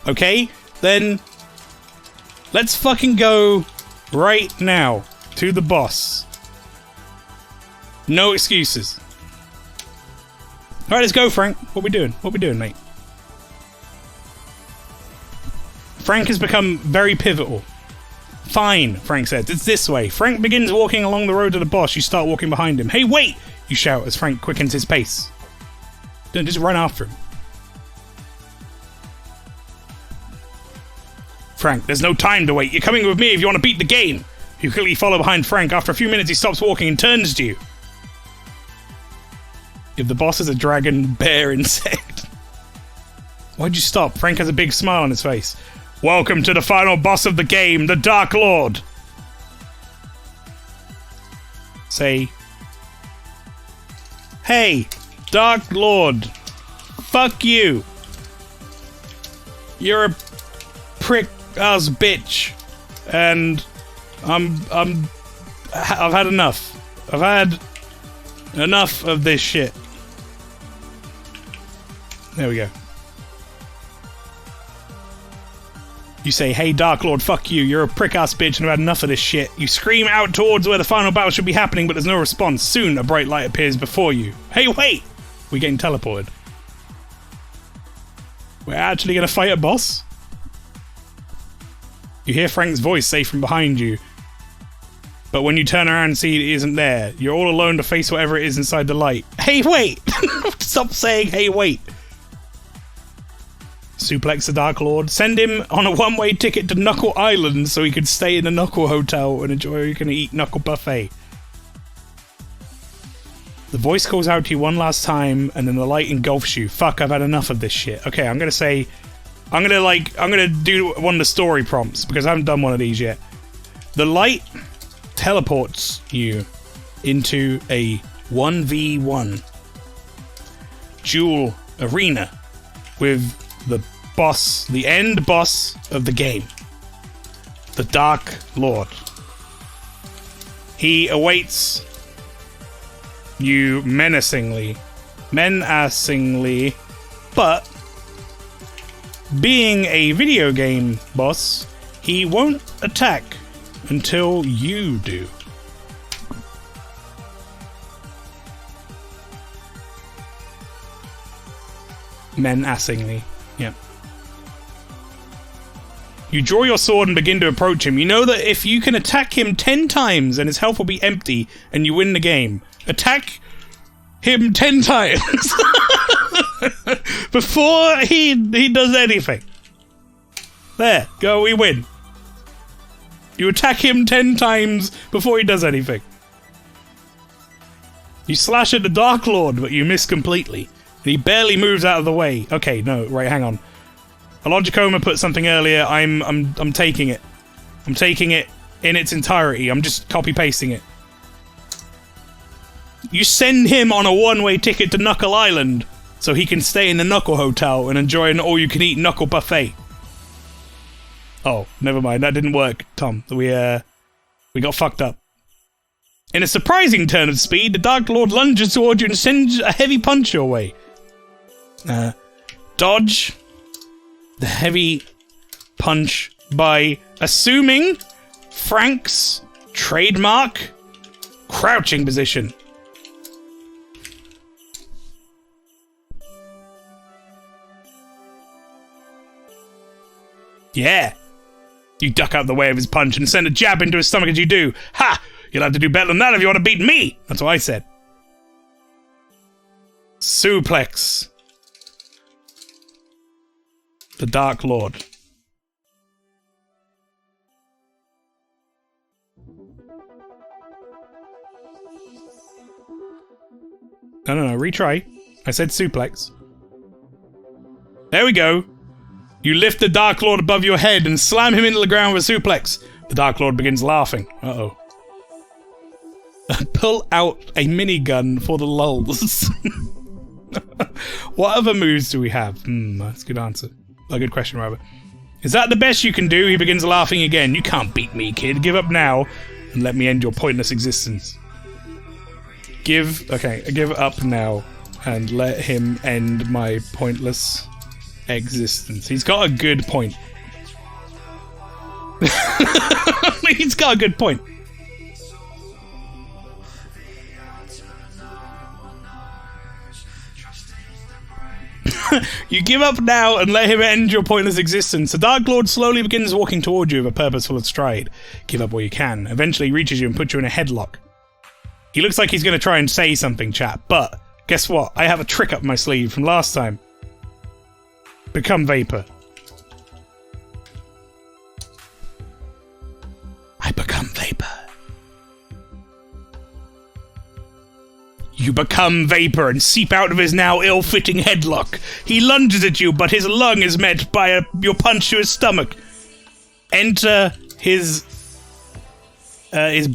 Okay? Then... Let's fucking go right now to the boss. No excuses. Alright, let's go, Frank. What we doing? What we doing, mate? Frank has become very pivotal. Fine, Frank says. It's this way. Frank begins walking along the road to the boss. You start walking behind him. Hey, wait! You shout as Frank quickens his pace. Don't just run after him. Frank, there's no time to wait. You're coming with me if you want to beat the game. You quickly follow behind Frank. After a few minutes, he stops walking and turns to you. If the boss is a dragon, bear, insect. Why'd you stop? Frank has a big smile on his face. Welcome to the final boss of the game, the Dark Lord. Say, hey, Dark Lord, fuck you. You're a prick-ass bitch, and I've had enough. I've had enough of this shit. There we go. You say, hey Dark Lord, fuck you, you're a prick-ass bitch and I've had enough of this shit. You scream out towards where the final battle should be happening, but there's no response. Soon, a bright light appears before you. Hey, wait! We're getting teleported. We're actually gonna fight a boss? You hear Frank's voice say from behind you, but when you turn around and see it isn't there, you're all alone to face whatever it is inside the light. Hey, wait! Stop saying, hey, wait! Suplex the Dark Lord. Send him on a one-way ticket to Knuckle Island so he could stay in the Knuckle Hotel and enjoy you can eat Knuckle Buffet. The voice calls out to you one last time and then the light engulfs you. Fuck, I've had enough of this shit. Okay, I'm gonna do one of the story prompts because I haven't done one of these yet. The light teleports you into a 1v1 duel arena with the boss, the end boss of the game, the Dark Lord. He awaits you menacingly, but being a video game boss, he won't attack until you do. Menacingly. Yeah. You draw your sword and begin to approach him. You know that if you can attack him 10 times and his health will be empty and you win the game. Attack him 10 times before he does anything. There, go, we win. You attack him 10 times before he does anything. You slash at the Dark Lord, but you miss completely. He barely moves out of the way. Okay, no, right, hang on. Logicoma put something earlier. I'm taking it. I'm taking it in its entirety. I'm just copy-pasting it. You send him on a one-way ticket to Knuckle Island so he can stay in the Knuckle Hotel and enjoy an all-you-can-eat Knuckle Buffet. Oh, never mind. That didn't work, Tom. We got fucked up. In a surprising turn of speed, the Dark Lord lunges towards you and sends a heavy punch your way. Dodge the heavy punch by assuming Frank's trademark crouching position. Yeah. You duck out the way of his punch and send a jab into his stomach as you do. Ha! You'll have to do better than that if you want to beat me! That's what I said. Suplex. The Dark Lord. No, retry. I said suplex. There we go. You lift the Dark Lord above your head and slam him into the ground with a suplex. The Dark Lord begins laughing. Uh-oh. Pull out a minigun for the lulz. What other moves do we have? That's a good answer. A good question, rather. Is that the best you can do? He begins laughing again. You can't beat me, kid. Give up now and let me end your pointless existence. Give up now and let him end my pointless existence. He's got a good point. He's got a good point. You give up now and let him end your pointless existence. The Dark Lord slowly begins walking towards you with a purposeful stride. Give up while you can. Eventually he reaches you and puts you in a headlock. He looks like he's going to try and say something, chat, but guess what? I have a trick up my sleeve from last time. Become Vapor. I become Vapor. You become Vapor and seep out of his now ill-fitting headlock. He lunges at you, but his lung is met by your punch to his stomach. Enter his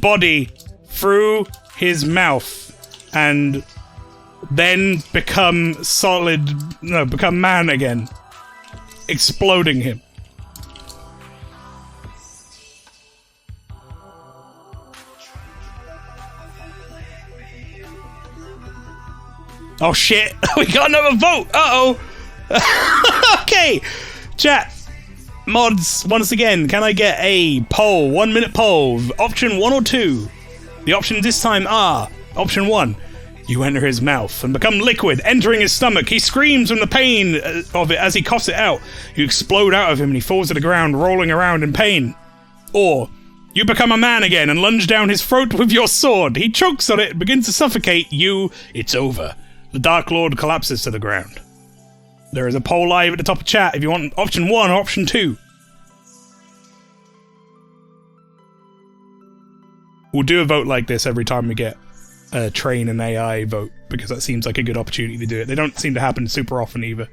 body through his mouth, and then become man again, exploding him. Oh shit, we got another vote! Uh-oh! Okay, chat. Mods, once again, can I get a poll, 1 minute poll, option 1 or 2? The options this time are, option 1, you enter his mouth and become liquid, entering his stomach. He screams from the pain of it as he coughs it out. You explode out of him and he falls to the ground, rolling around in pain. Or, you become a man again and lunge down his throat with your sword. He chokes on it and begins to suffocate you. It's over. The Dark Lord collapses to the ground. There is a poll live at the top of chat if you want option 1 or option 2. We'll do a vote like this every time we get a train and AI vote, because that seems like a good opportunity to do it. They don't seem to happen super often either.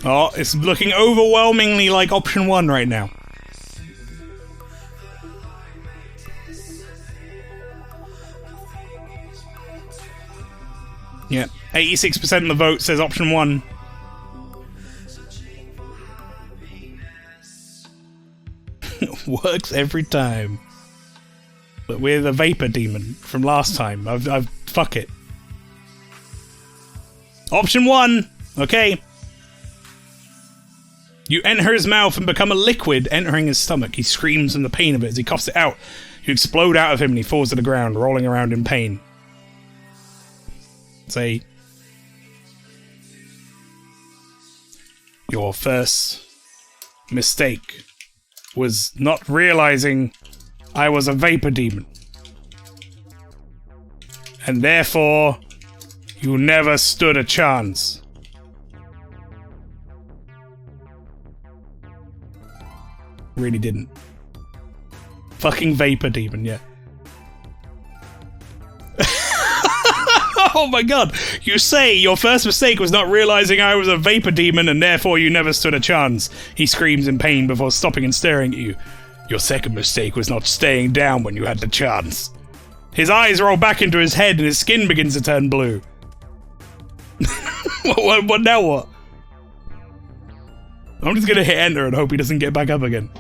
Oh, it's looking overwhelmingly like option 1 right now. Yeah, 86% of the vote says option 1. Works every time. But we're the Vapor Demon from last time. I've fuck it. Option 1. Okay. You enter his mouth and become a liquid entering his stomach. He screams in the pain of it as he coughs it out. You explode out of him and he falls to the ground, rolling around in pain. Say, your first mistake was not realizing I was a Vapor Demon. And therefore, you never stood a chance. Really didn't. Fucking Vapor Demon, yeah. Oh my god! You say your first mistake was not realizing I was a Vapor Demon and therefore you never stood a chance. He screams in pain before stopping and staring at you. Your second mistake was not staying down when you had the chance. His eyes roll back into his head and his skin begins to turn blue. What now what? I'm just gonna hit enter and hope he doesn't get back up again.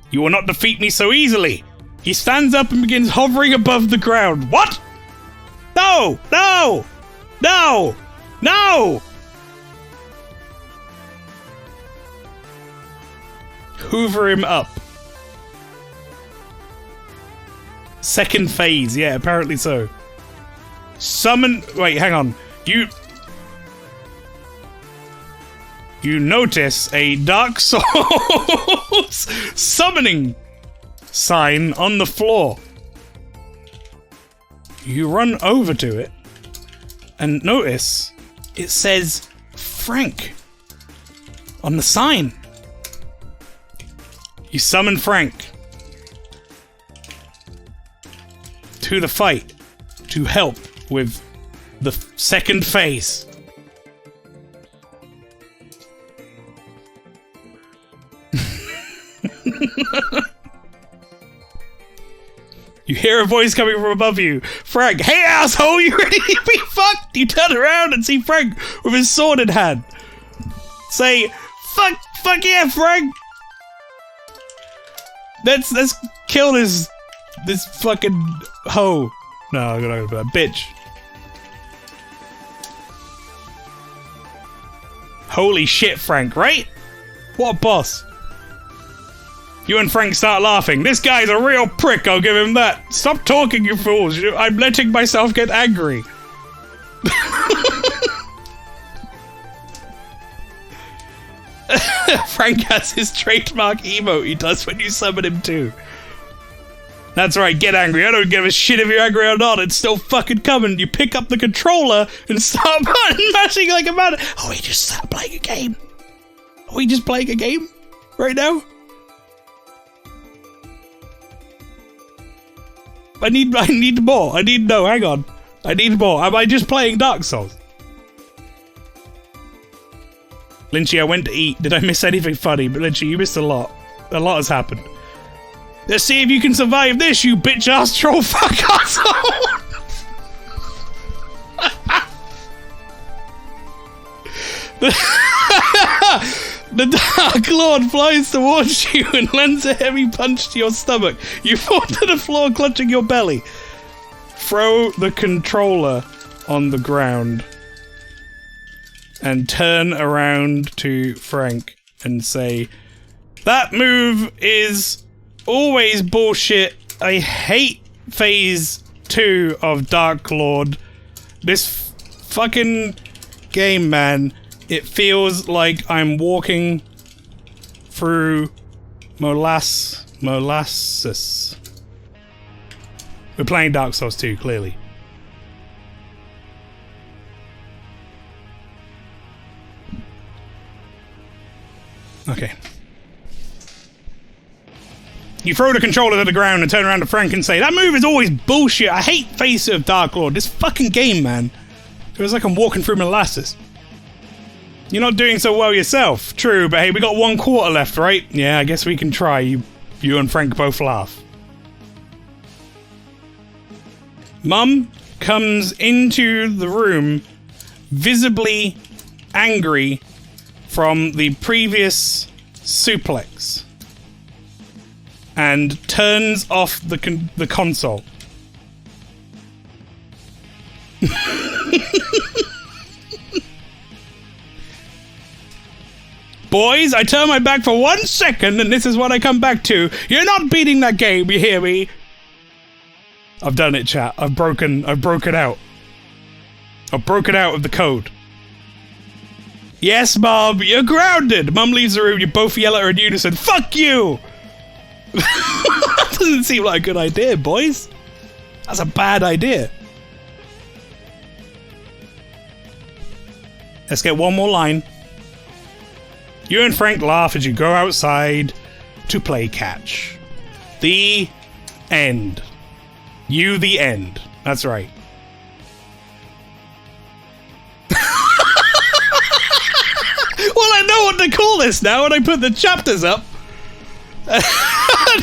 You will not defeat me so easily! He stands up and begins hovering above the ground. What? No! No! No! No! Hoover him up. Second phase, yeah, apparently so. Summon... Wait, hang on. You notice a Dark Souls summoning sign on the floor. You run over to it and notice it says Frank on the sign. You summon Frank to the fight to help with the second phase. You hear a voice coming from above you. Frank, hey asshole, you ready to be fucked? You turn around and see Frank with his sword in hand. Say, fuck yeah, Frank. Let's kill this This fucking hoe. No, I'm not gonna put that. Bitch. Holy shit, Frank, right? What a boss. You and Frank start laughing. This guy's a real prick, I'll give him that. Stop talking, you fools. I'm letting myself get angry. Frank has his trademark emote he does when you summon him too. That's right, get angry. I don't give a shit if you're angry or not. It's still fucking coming. You pick up the controller and start button mashing like a man. Oh, we just started playing a game. Are we just playing a game right now? I need more. No, hang on. I need more. Am I just playing Dark Souls? Lynchy, I went to eat. Did I miss anything funny? But Lynchy, you missed a lot. A lot has happened. Let's see if you can survive this, you bitch-ass troll fuck asshole! The Dark Lord flies towards you and lands a heavy punch to your stomach. You fall to the floor clutching your belly. Throw the controller on the ground and turn around to Frank and say, that move is always bullshit. I hate phase 2 of Dark Lord. This fucking game, man. It feels like I'm walking through molasses. We're playing Dark Souls 2, clearly. Okay. You throw the controller to the ground and turn around to Frank and say, that move is always bullshit. I hate face of Dark Lord. This fucking game, man. It feels like I'm walking through molasses. You're not doing so well yourself. True, but hey, we got 1 quarter left, right? Yeah, I guess we can try. You and Frank both laugh. Mum comes into the room, visibly angry from the previous suplex, and turns off the console. Boys, I turn my back for 1 second and this is what I come back to. You're not beating that game, you hear me? I've done it, chat. I've broken out. I've broken out of the code. Yes, Mom, you're grounded. Mum leaves the room, you both yell at her in unison. Fuck you! That doesn't seem like a good idea, boys. That's a bad idea. Let's get 1 more line. You and Frank laugh as you go outside to play catch. The end. You the end. That's right. Well, I know what to call this now when I put the chapters up. And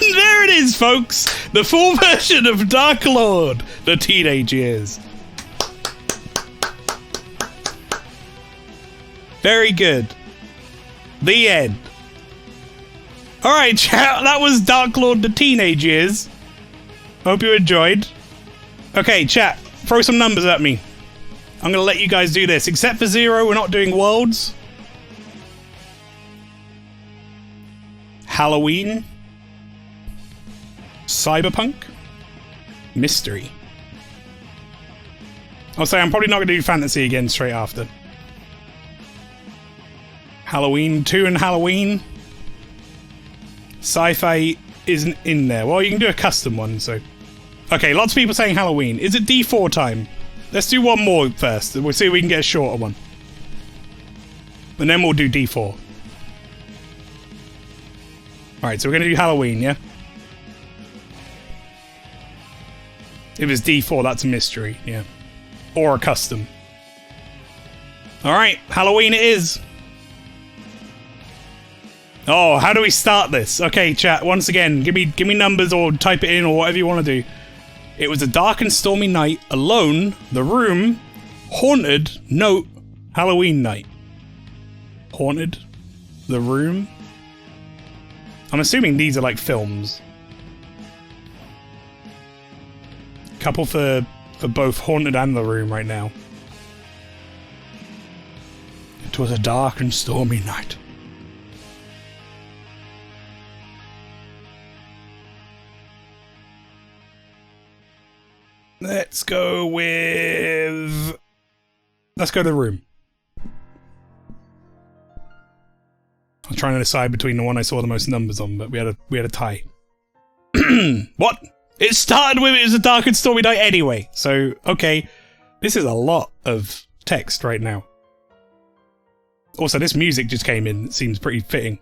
there it is, folks. The full version of Dark Lord. The teenage years. Very good. The end. Alright, chat, that was Dark Lord the Teenage Years. Hope you enjoyed. Okay, chat, throw some numbers at me. I'm gonna let you guys do this. Except for 0, we're not doing worlds. Halloween. Cyberpunk. Mystery. I'll say I'm probably not gonna do fantasy again straight after. Halloween 2 and Halloween. Sci-fi isn't in there. Well, you can do a custom one, so... Okay, lots of people saying Halloween. Is it D4 time? Let's do 1 more first. We'll see if we can get a shorter one. And then we'll do D4. Alright, so we're going to do Halloween, yeah? If it's D4, that's a mystery, yeah. Or a custom. Alright, Halloween it is. Oh, how do we start this? Okay, chat, once again, give me numbers or type it in or whatever you want to do. It was a dark and stormy night, alone, the room, haunted, note, Halloween night. Haunted, the room. I'm assuming these are like films. Couple for both Haunted and the room right now. It was a dark and stormy night. Let's go with... Let's go to the room. I was trying to decide between the one I saw the most numbers on, but we had a tie. What? It started with it was a dark and stormy night anyway. So, okay. This is a lot of text right now. Also, this music just came in. It seems pretty fitting.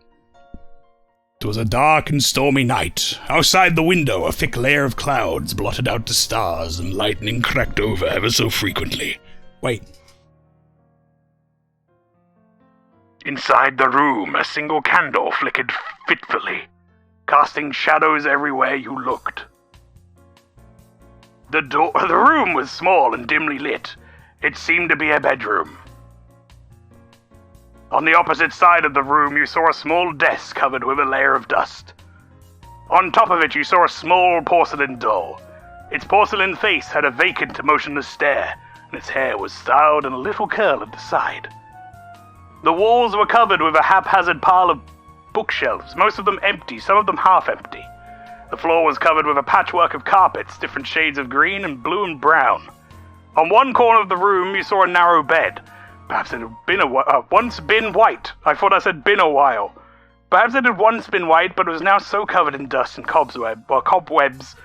It was a dark and stormy night. Outside the window, a thick layer of clouds blotted out the stars, and lightning cracked over ever so frequently. Wait. Inside the room, a single candle flickered fitfully, casting shadows everywhere you looked. The room was small and dimly lit. It seemed to be a bedroom. On the opposite side of the room, you saw a small desk covered with a layer of dust. On top of it, you saw a small porcelain doll. Its porcelain face had a vacant, motionless stare, and its hair was styled in a little curl at the side. The walls were covered with a haphazard pile of bookshelves, most of them empty, some of them half-empty. The floor was covered with a patchwork of carpets, different shades of green and blue and brown. On one corner of the room, you saw a narrow bed. Perhaps it had been once been white. I thought I said been a while. Perhaps it had once been white, but it was now so covered in dust and cobwebs,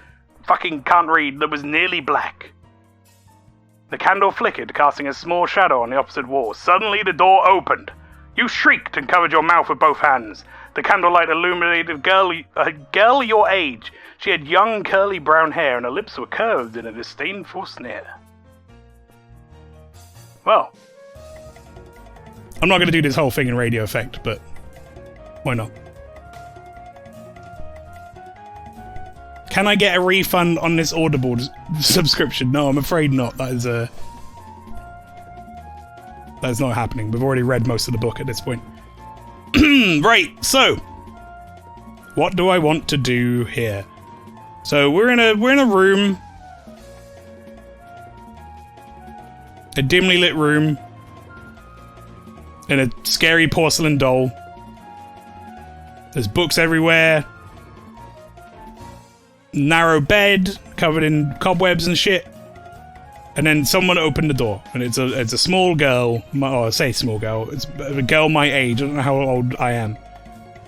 fucking can't read, that was nearly black. The candle flickered, casting a small shadow on the opposite wall. Suddenly the door opened. You shrieked and covered your mouth with both hands. The candlelight illuminated a girl your age. She had young curly brown hair and her lips were curved in a disdainful sneer. Well, I'm not going to do this whole thing in radio effect, but why not? Can I get a refund on this Audible subscription? No, I'm afraid not. That is not happening. We've already read most of the book at this point. Right, so what do I want to do here? So we're in a room, a dimly lit room, and a scary porcelain doll. There's books everywhere. Narrow bed covered in cobwebs and shit. And then someone opened the door, and it's a small girl. I say small girl. It's a girl my age. I don't know how old I am.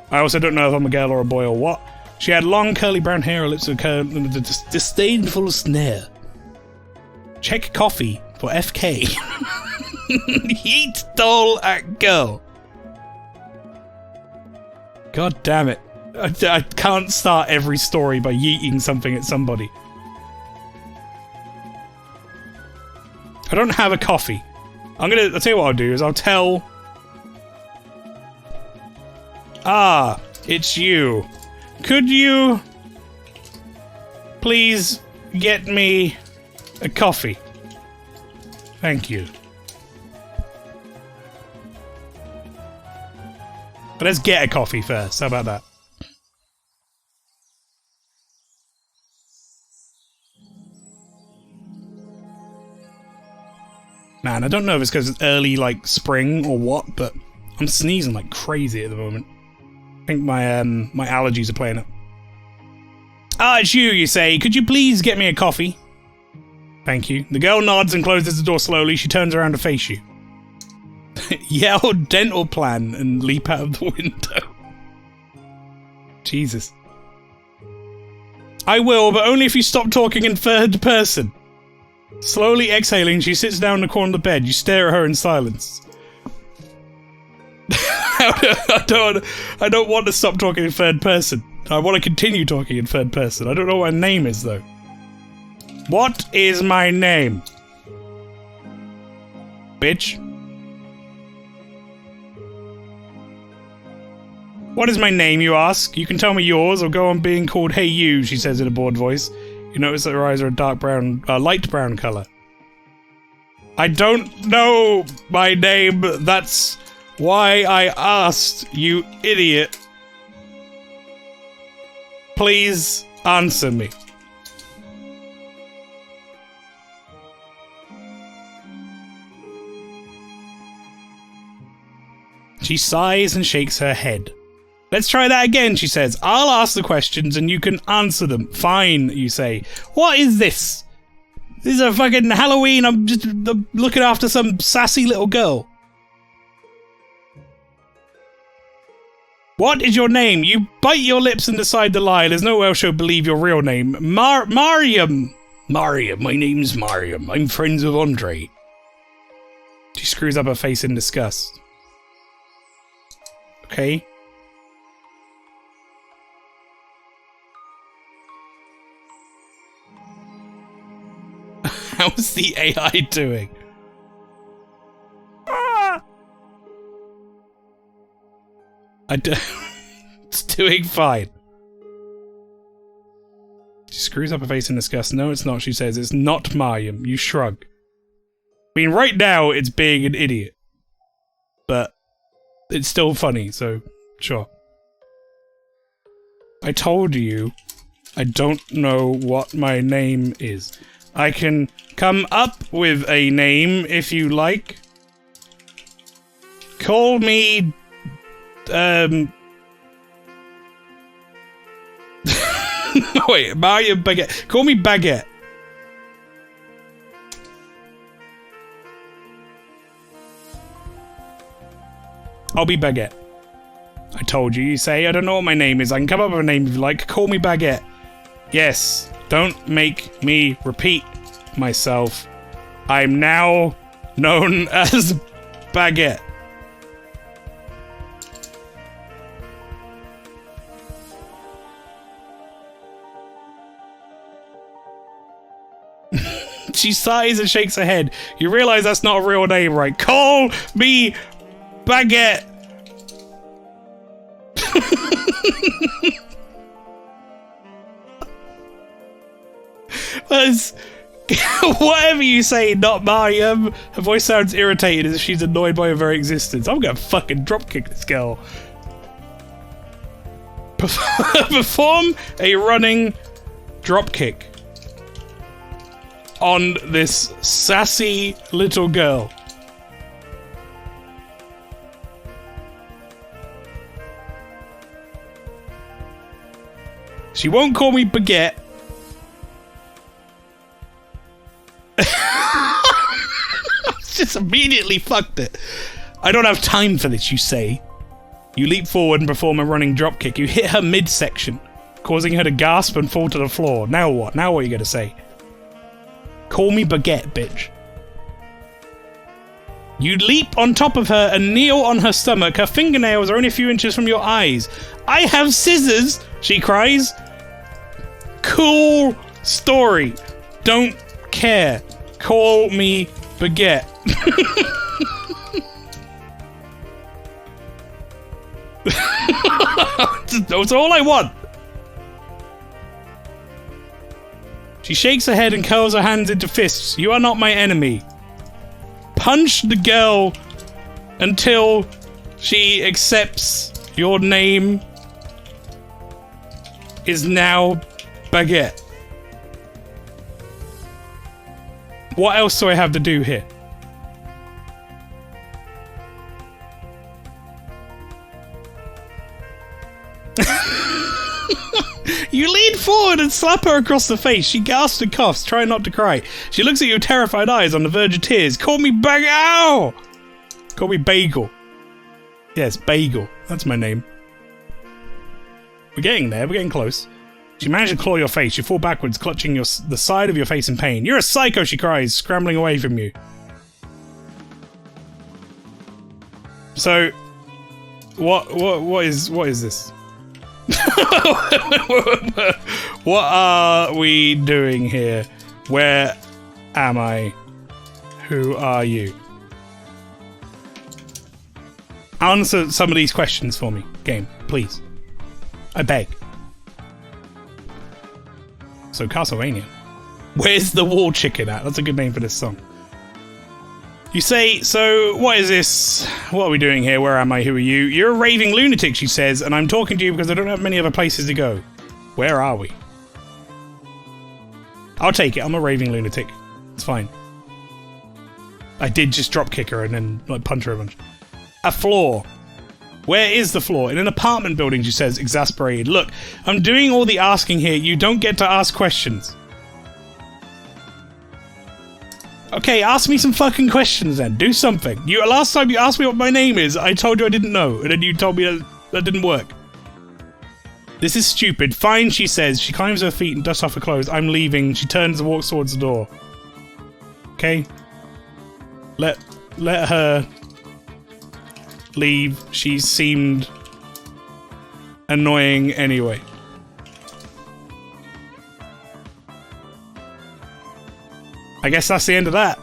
I also don't know if I'm a girl or a boy or what. She had long curly brown hair, her lips were curved, and a disdainful sneer. Check coffee for FK. Yeet doll at girl. God damn it. I can't start every story by yeeting something at somebody. I don't have a coffee. I'll tell you what I'll do is I'll tell... Ah, it's you. Could you please get me a coffee? Thank you. But let's get a coffee first. How about that? Man, I don't know if it's because it's early, like, spring or what, but I'm sneezing like crazy at the moment. I think my my allergies are playing up. Ah, it's you say. Could you please get me a coffee? Thank you. The girl nods and closes the door slowly. She turns around to face you. Yell dental plan and leap out of the window. Jesus. I will, but only if you stop talking in third person. Slowly exhaling, she sits down in the corner of the bed. You stare at her in silence. I don't want to stop talking in third person. I want to continue talking in third person. I don't know what my name is, though. What is my name? Bitch. What is my name, you ask? You can tell me yours or go on being called Hey You, she says in a bored voice. You notice that her eyes are a light brown colour. I don't know my name. That's why I asked, you idiot. Please answer me. She sighs and shakes her head. Let's try that again, she says. I'll ask the questions and you can answer them. Fine, you say. What is this? This is a fucking Halloween. I'm just looking after some sassy little girl. What is your name? You bite your lips and decide to lie. There's no way else she'll believe your real name. Mariam. Mariam. My name's Mariam. I'm friends with Andre. She screws up her face in disgust. Okay. How's the AI doing? It's doing fine. She screws up her face in disgust. No, it's not, she says. It's not Mariam. You shrug. I mean, right now, it's being an idiot. But it's still funny, so sure. I told you, I don't know what my name is. I can come up with a name if you like. Call me... Wait, Mario Baguette. Call me Baguette. I'll be Baguette. I told you, you say. I don't know what my name is. I can come up with a name if you like. Call me Baguette. Yes. Don't make me repeat myself. I'm now known as Baguette. She sighs and shakes her head. You realise that's not a real name, right? Call me Baguette. Whatever you say, not Mariam. Her voice sounds irritated as if she's annoyed by her very existence. I'm gonna fucking dropkick this girl. Perform a running dropkick on this sassy little girl. She won't call me Baguette. Just immediately fucked it. I don't have time for this, you say. You leap forward and perform a running dropkick. You hit her midsection, causing her to gasp and fall to the floor. Now what? Now what are you gonna say? Call me Baguette, bitch. You leap on top of her and kneel on her stomach. Her fingernails are only a few inches from your eyes. I have scissors, she cries. Cool story. Don't care. Call me Baguette. That's all I want. She shakes her head and curls her hands into fists. You are not my enemy. Punch the girl until she accepts your name is now Baguette. What else do I have to do here? You lean forward and slap her across the face. She gasps and coughs, trying not to cry. She looks at you with terrified eyes on the verge of tears. Call me Bagel! Ow! Call me Bagel. Yes, Bagel. That's my name. We're getting there. We're getting close. She managed to claw your face. You fall backwards, clutching the side of your face in pain. You're a psycho, she cries, scrambling away from you. So, what is this? What are we doing here? Where am I? Who are you? Answer some of these questions for me, game, please. I beg. So, Castlevania. Where's the wall chicken at? That's a good name for this song. You say, so, what is this? What are we doing here? Where am I? Who are you? You're a raving lunatic, she says, and I'm talking to you because I don't have many other places to go. Where are we? I'll take it. I'm a raving lunatic. It's fine. I did just drop kick her and then like punch her a bunch. A floor. Where is the floor? In an apartment building, she says, exasperated. Look, I'm doing all the asking here. You don't get to ask questions. Okay, ask me some fucking questions then. Do something. Last time you asked me what my name is, I told you I didn't know, and then you told me that didn't work. This is stupid. Fine, she says. She climbs her feet and dusts off her clothes. I'm leaving. She turns and walks towards the door. Okay? Let her leave. She seemed annoying anyway. I guess that's the end of that.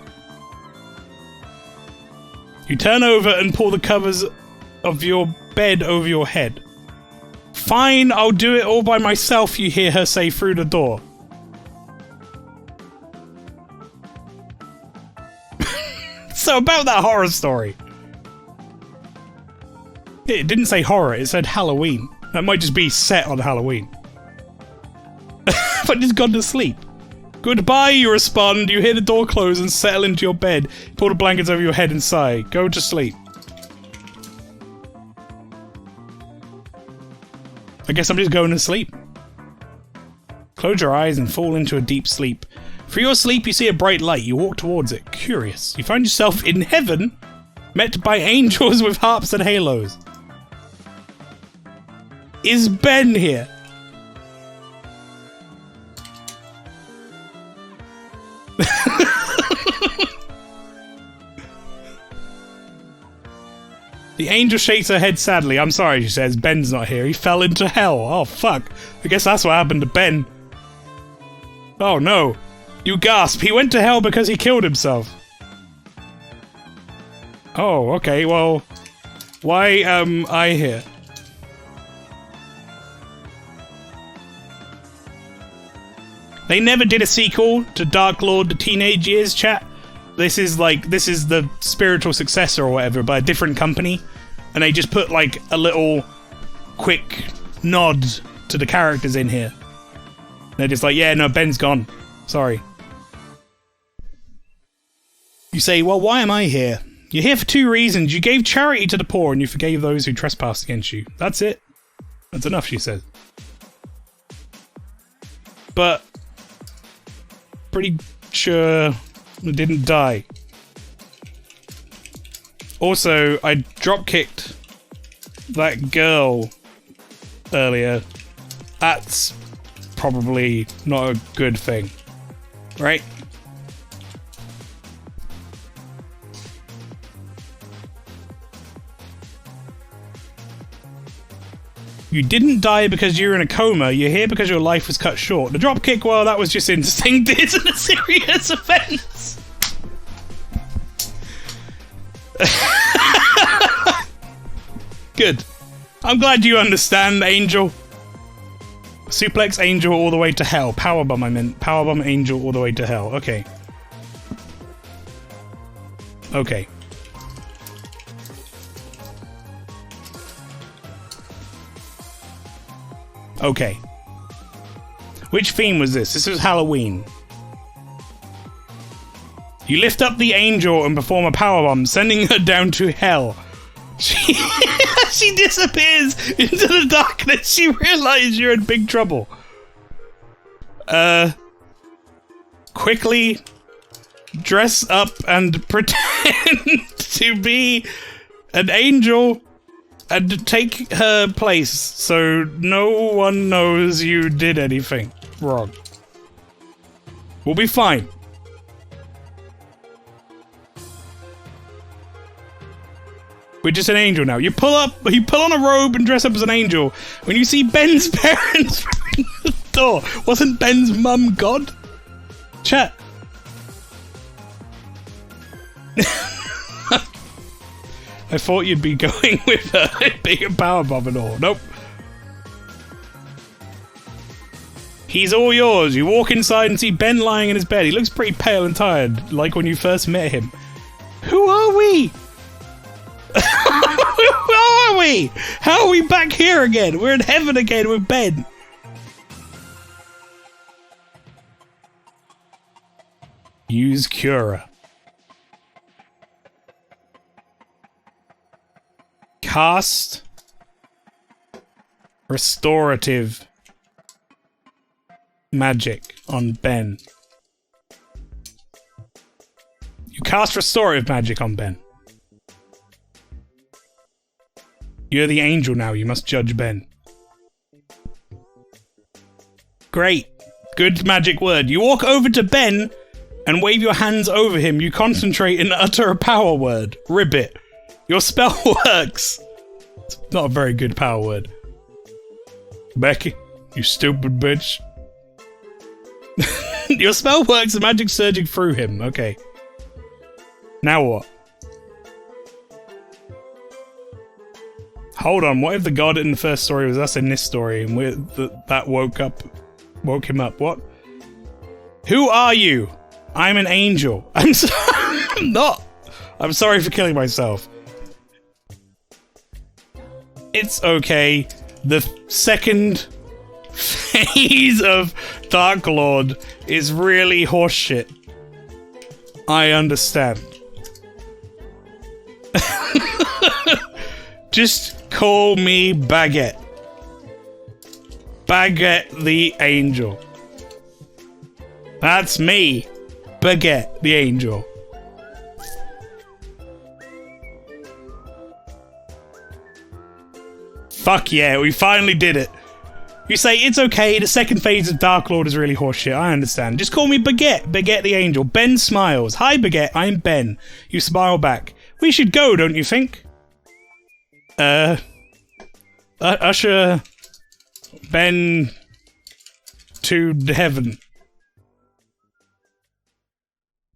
You turn over and pull the covers of your bed over your head. Fine, I'll do it all by myself, you hear her say through the door. So about that horror story. It didn't say horror, it said Halloween. That might just be set on Halloween. But it's gone to sleep. Goodbye, you respond. You hear the door close and settle into your bed. Pull the blankets over your head and sigh. Go to sleep. I guess I'm just going to sleep. Close your eyes and fall into a deep sleep. Through your sleep, you see a bright light. You walk towards it. Curious. You find yourself in heaven, met by angels with harps and halos. Is Ben here? The angel shakes her head sadly. I'm sorry, she says. Ben's not here. He fell into hell. Oh, fuck. I guess that's what happened to Ben. Oh, no. You gasp. He went to hell because he killed himself. Oh, okay. Well, why am I here? They never did a sequel to Dark Lord the Teenage Years, chat. This is the spiritual successor or whatever by a different company. And they just put like a little quick nod to the characters in here. They're just like, yeah, no, Ben's gone. Sorry. You say, well, why am I here? You're here for two reasons. You gave charity to the poor and you forgave those who trespassed against you. That's it. That's enough, she says. But pretty sure I didn't die. Also, I drop-kicked that girl earlier. That's probably not a good thing. Right? You didn't die because you were in a coma. You're here because your life was cut short. The dropkick, well, that was just instinct. It isn't a serious offense. Good. I'm glad you understand, Angel. Suplex Angel all the way to hell. Powerbomb, I meant. Powerbomb Angel all the way to hell. Okay. Okay. Okay. Which theme was this? This was Halloween. You lift up the angel and perform a powerbomb, sending her down to hell. She disappears into the darkness. She realizes you're in big trouble. Quickly dress up and pretend to be an angel and take her place so no one knows you did anything wrong. We'll be fine. We're just an angel now. You pull on a robe and dress up as an angel. When you see Ben's parents through the door, wasn't Ben's mum God? Chat. I thought you'd be going with being a powerbomb and all. Nope. He's all yours. You walk inside and see Ben lying in his bed. He looks pretty pale and tired, like when you first met him. Who are we? Who are we? How are we back here again? We're in heaven again with Ben. Use Cura. Cast restorative magic on Ben. You cast restorative magic on Ben. You're the angel now. You must judge Ben. Great. Good magic word. You walk over to Ben and wave your hands over him. You concentrate and utter a power word. Ribbit. Your spell works. It's not a very good power word. Becky, you stupid bitch. Your spell works, the magic surging through him. Okay. Now what? Hold on, what if the god in the first story was us in this story and that woke him up? What? Who are you? I'm an angel. I'm sorry. I'm not. I'm sorry for killing myself. It's okay. The second phase of Dark Lord is really horseshit. I understand. Just call me Baguette. Baguette the Angel. That's me. Baguette the Angel. Fuck yeah, we finally did it. You say, it's okay, the second phase of Dark Lord is really horseshit, I understand. Just call me Baguette, Baguette the Angel. Ben smiles. Hi Baguette, I'm Ben. You smile back. We should go, don't you think? Usher Ben to heaven.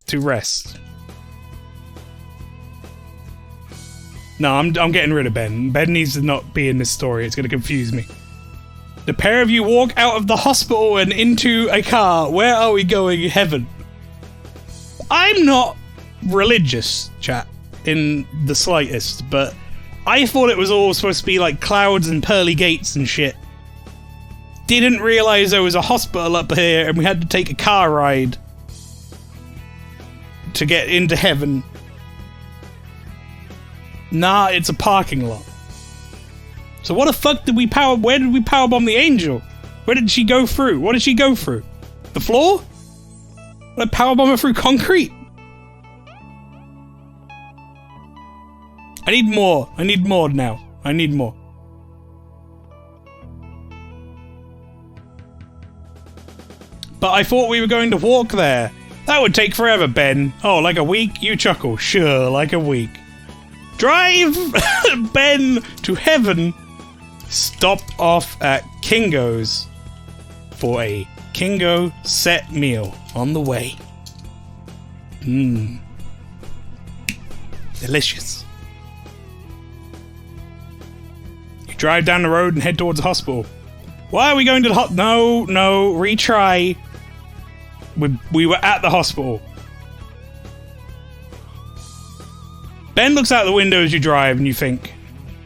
To rest. No, I'm getting rid of Ben. Ben needs to not be in this story. It's going to confuse me. The pair of you walk out of the hospital and into a car. Where are we going? Heaven. I'm not religious, chat, in the slightest, but I thought it was all supposed to be like clouds and pearly gates and shit. Didn't realize there was a hospital up here and we had to take a car ride to get into heaven. Nah, it's a parking lot. So what the fuck did we where did we powerbomb the angel? Where did she go through? What did she go through? The floor? Like powerbomb her through concrete? I need more. I need more now. I need more. But I thought we were going to walk there. That would take forever, Ben. Oh, like a week? You chuckle. Sure, like a week. Drive Ben to heaven. Stop off at Kingo's for a Kingo set meal on the way. Mmm. Delicious. You drive down the road and head towards the hospital. Why are we going to the No, retry. We were at the hospital. Ben looks out the window as you drive and you think,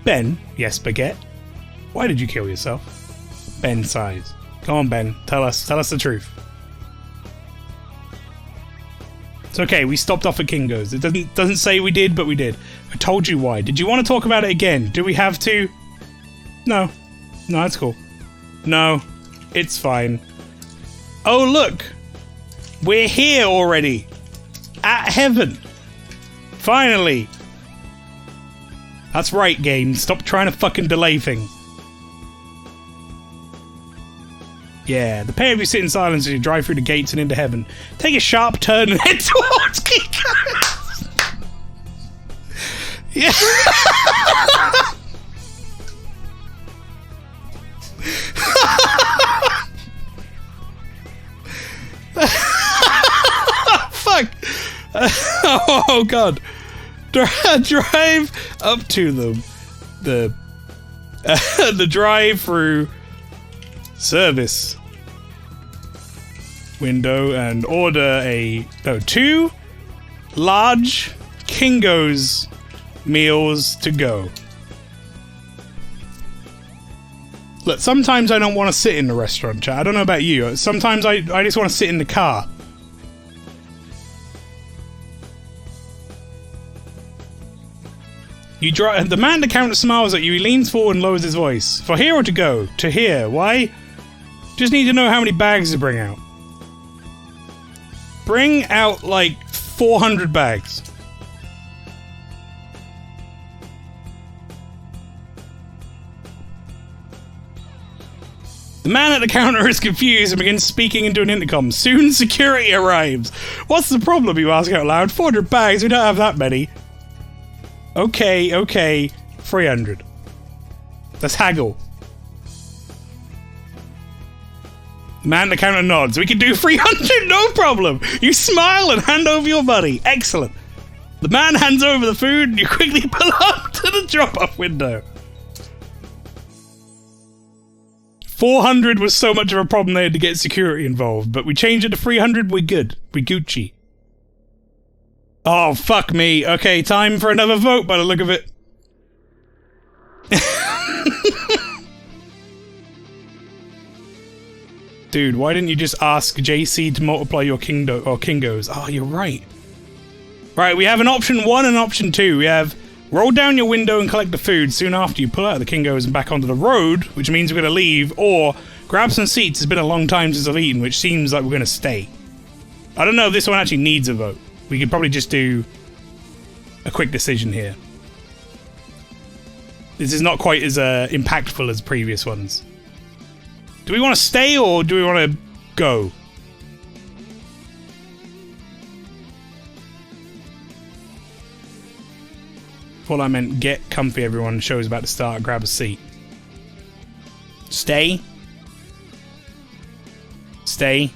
Ben? Yes, Baguette? Why did you kill yourself? Ben sighs. Come on, Ben. Tell us the truth. It's okay, we stopped off at Kingo's. It doesn't say we did, but we did. I told you why. Did you want to talk about it again? Do we have to? No. No, that's cool. No, it's fine. Oh, look! We're here already! At heaven! Finally! That's right, game. Stop trying to fucking delay things. Yeah, the pair of you sit in silence as you drive through the gates and into heaven. Take a sharp turn and head towards Kinko's. Yeah. Fuck. Oh god. Drive up to them. The drive-through service window and order 2 large Kingo's meals to go. Look, sometimes I don't want to sit in the restaurant, chat. I don't know about you. Sometimes I just want to sit in the car. The man at the counter smiles at you. He leans forward and lowers his voice. For here or to go? To here. Why? Just need to know how many bags to bring out. Bring out like 400 bags. The man at the counter is confused and begins speaking into an intercom. Soon security arrives. What's the problem, you ask out loud? 400 bags? We don't have that many. Okay. 300. Let's haggle. The man at the counter nods. We can do 300, no problem. You smile and hand over your money. Excellent. The man hands over the food and you quickly pull up to the drop-off window. 400 was so much of a problem they had to get security involved, but we changed it to 300, we're good. We Gucci. Oh, fuck me. Okay, time for another vote by the look of it. Dude, why didn't you just ask JC to multiply your Kingos? Oh, you're right. Right, we have an option 1 and option 2. We have roll down your window and collect the food. Soon after you pull out the Kingos and back onto the road, which means we're going to leave, or grab some seats. It's been a long time since I've eaten, which seems like we're going to stay. I don't know if this one actually needs a vote. We could probably just do a quick decision here. This is not quite as impactful as previous ones. Do we want to stay or do we want to go? Well, I meant get comfy, everyone. The show's about to start. Grab a seat. Stay. Stay.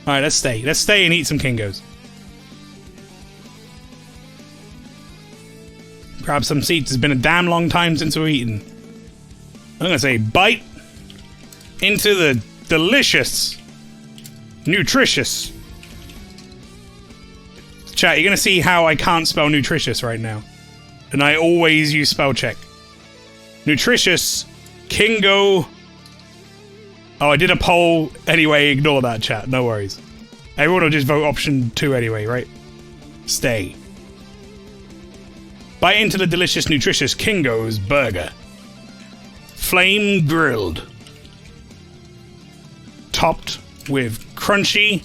Alright, let's stay. Let's stay and eat some Kingos. Grab some seats. It's been a damn long time since we've eaten. I'm gonna say bite into the delicious, nutritious. Chat, you're gonna see how I can't spell nutritious right now. And I always use spell check. Nutritious, Kingo. Oh, I did a poll. Anyway, ignore that, chat. No worries. Everyone will just vote option 2 anyway, right? Stay. Bite into the delicious, nutritious Kingo's burger. Flame grilled. Topped with crunchy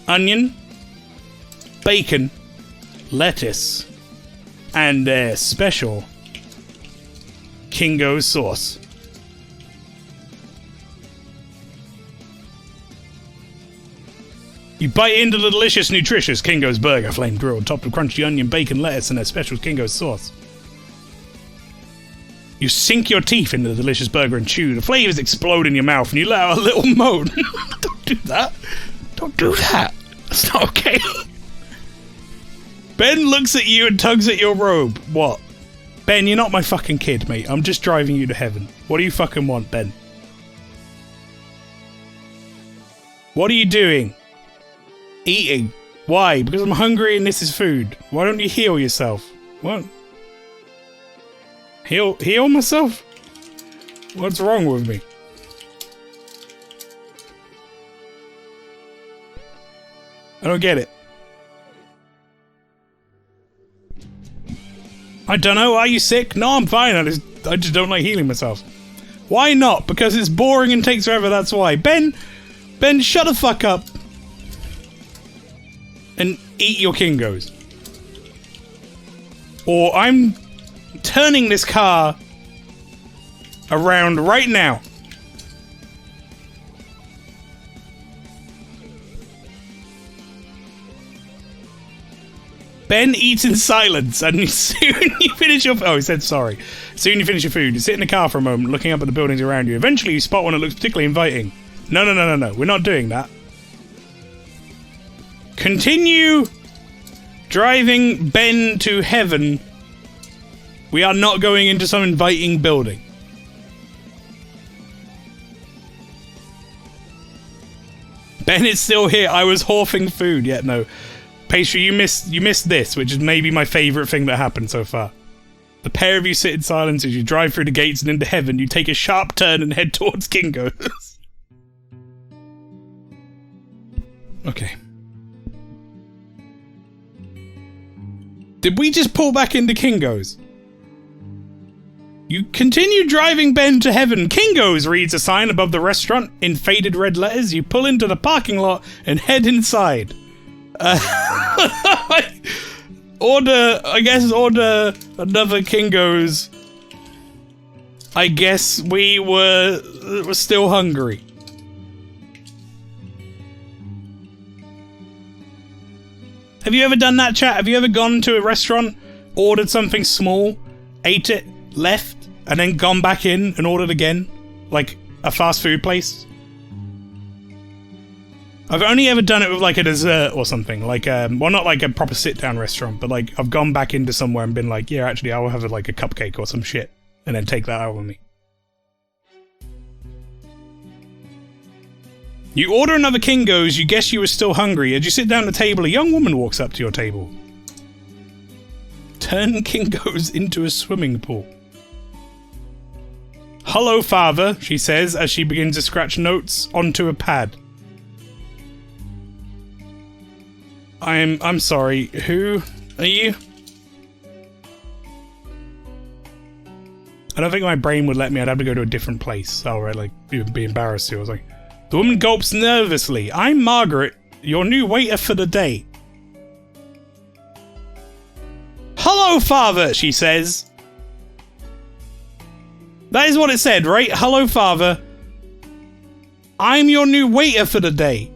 onion, bacon, lettuce, and their special Kingo sauce. You bite into the delicious, nutritious Kingo's burger, flame grilled, topped with crunchy onion, bacon, lettuce, and their special Kingo sauce. You sink your teeth into the delicious burger and chew. The flavors explode in your mouth, and you let out a little moan. Don't do that. Don't do that. That's not okay. Ben looks at you and tugs at your robe. What? Ben, you're not my fucking kid, mate. I'm just driving you to heaven. What do you fucking want, Ben? What are you doing? Eating. Why? Because I'm hungry and this is food. Why don't you heal yourself? What? Heal myself? What's wrong with me? I don't get it. I don't know, are you sick? No, I'm fine, I just don't like healing myself. Why not? Because it's boring and takes forever, that's why. Ben, shut the fuck up. And eat your Kingos. Or I'm turning this car around right now. Ben eats in silence, and soon you finish your... Oh, he said sorry. Soon you finish your food. You sit in the car for a moment, looking up at the buildings around you. Eventually, you spot one that looks particularly inviting. No. We're not doing that. Continue driving Ben to heaven. We are not going into some inviting building. Ben is still here. I was horfing food. Yeah, no. Pastry, you missed this, which is maybe my favourite thing that happened so far. The pair of you sit in silence as you drive through the gates and into heaven. You take a sharp turn and head towards Kingo's. Okay. Did we just pull back into Kingo's? You continue driving Ben to heaven. Kingo's reads a sign above the restaurant in faded red letters. You pull into the parking lot and head inside. Order another Kingo's. I guess we were still hungry. Have you ever done that, chat? Have you ever gone to a restaurant, ordered something small, ate it, left, and then gone back in and ordered again? Like a fast food place? I've only ever done it with like a dessert or something. Like, well, not like a proper sit-down restaurant, but like I've gone back into somewhere and been like, yeah, actually, I'll have like a cupcake or some shit, and then take that out with me. You order another Kingo's, you guess you were still hungry. As you sit down at the table, a young woman walks up to your table. Turn Kingo's into a swimming pool. Hello, father, she says as she begins to scratch notes onto a pad. I'm sorry, who are you? I don't think my brain would let me. I'd have to go to a different place. Oh, right, like, you'd be embarrassed to. I was like... The woman gulps nervously. I'm Margaret, your new waiter for the day. Hello, father, she says. That is what it said, right? Hello, father. I'm your new waiter for the day.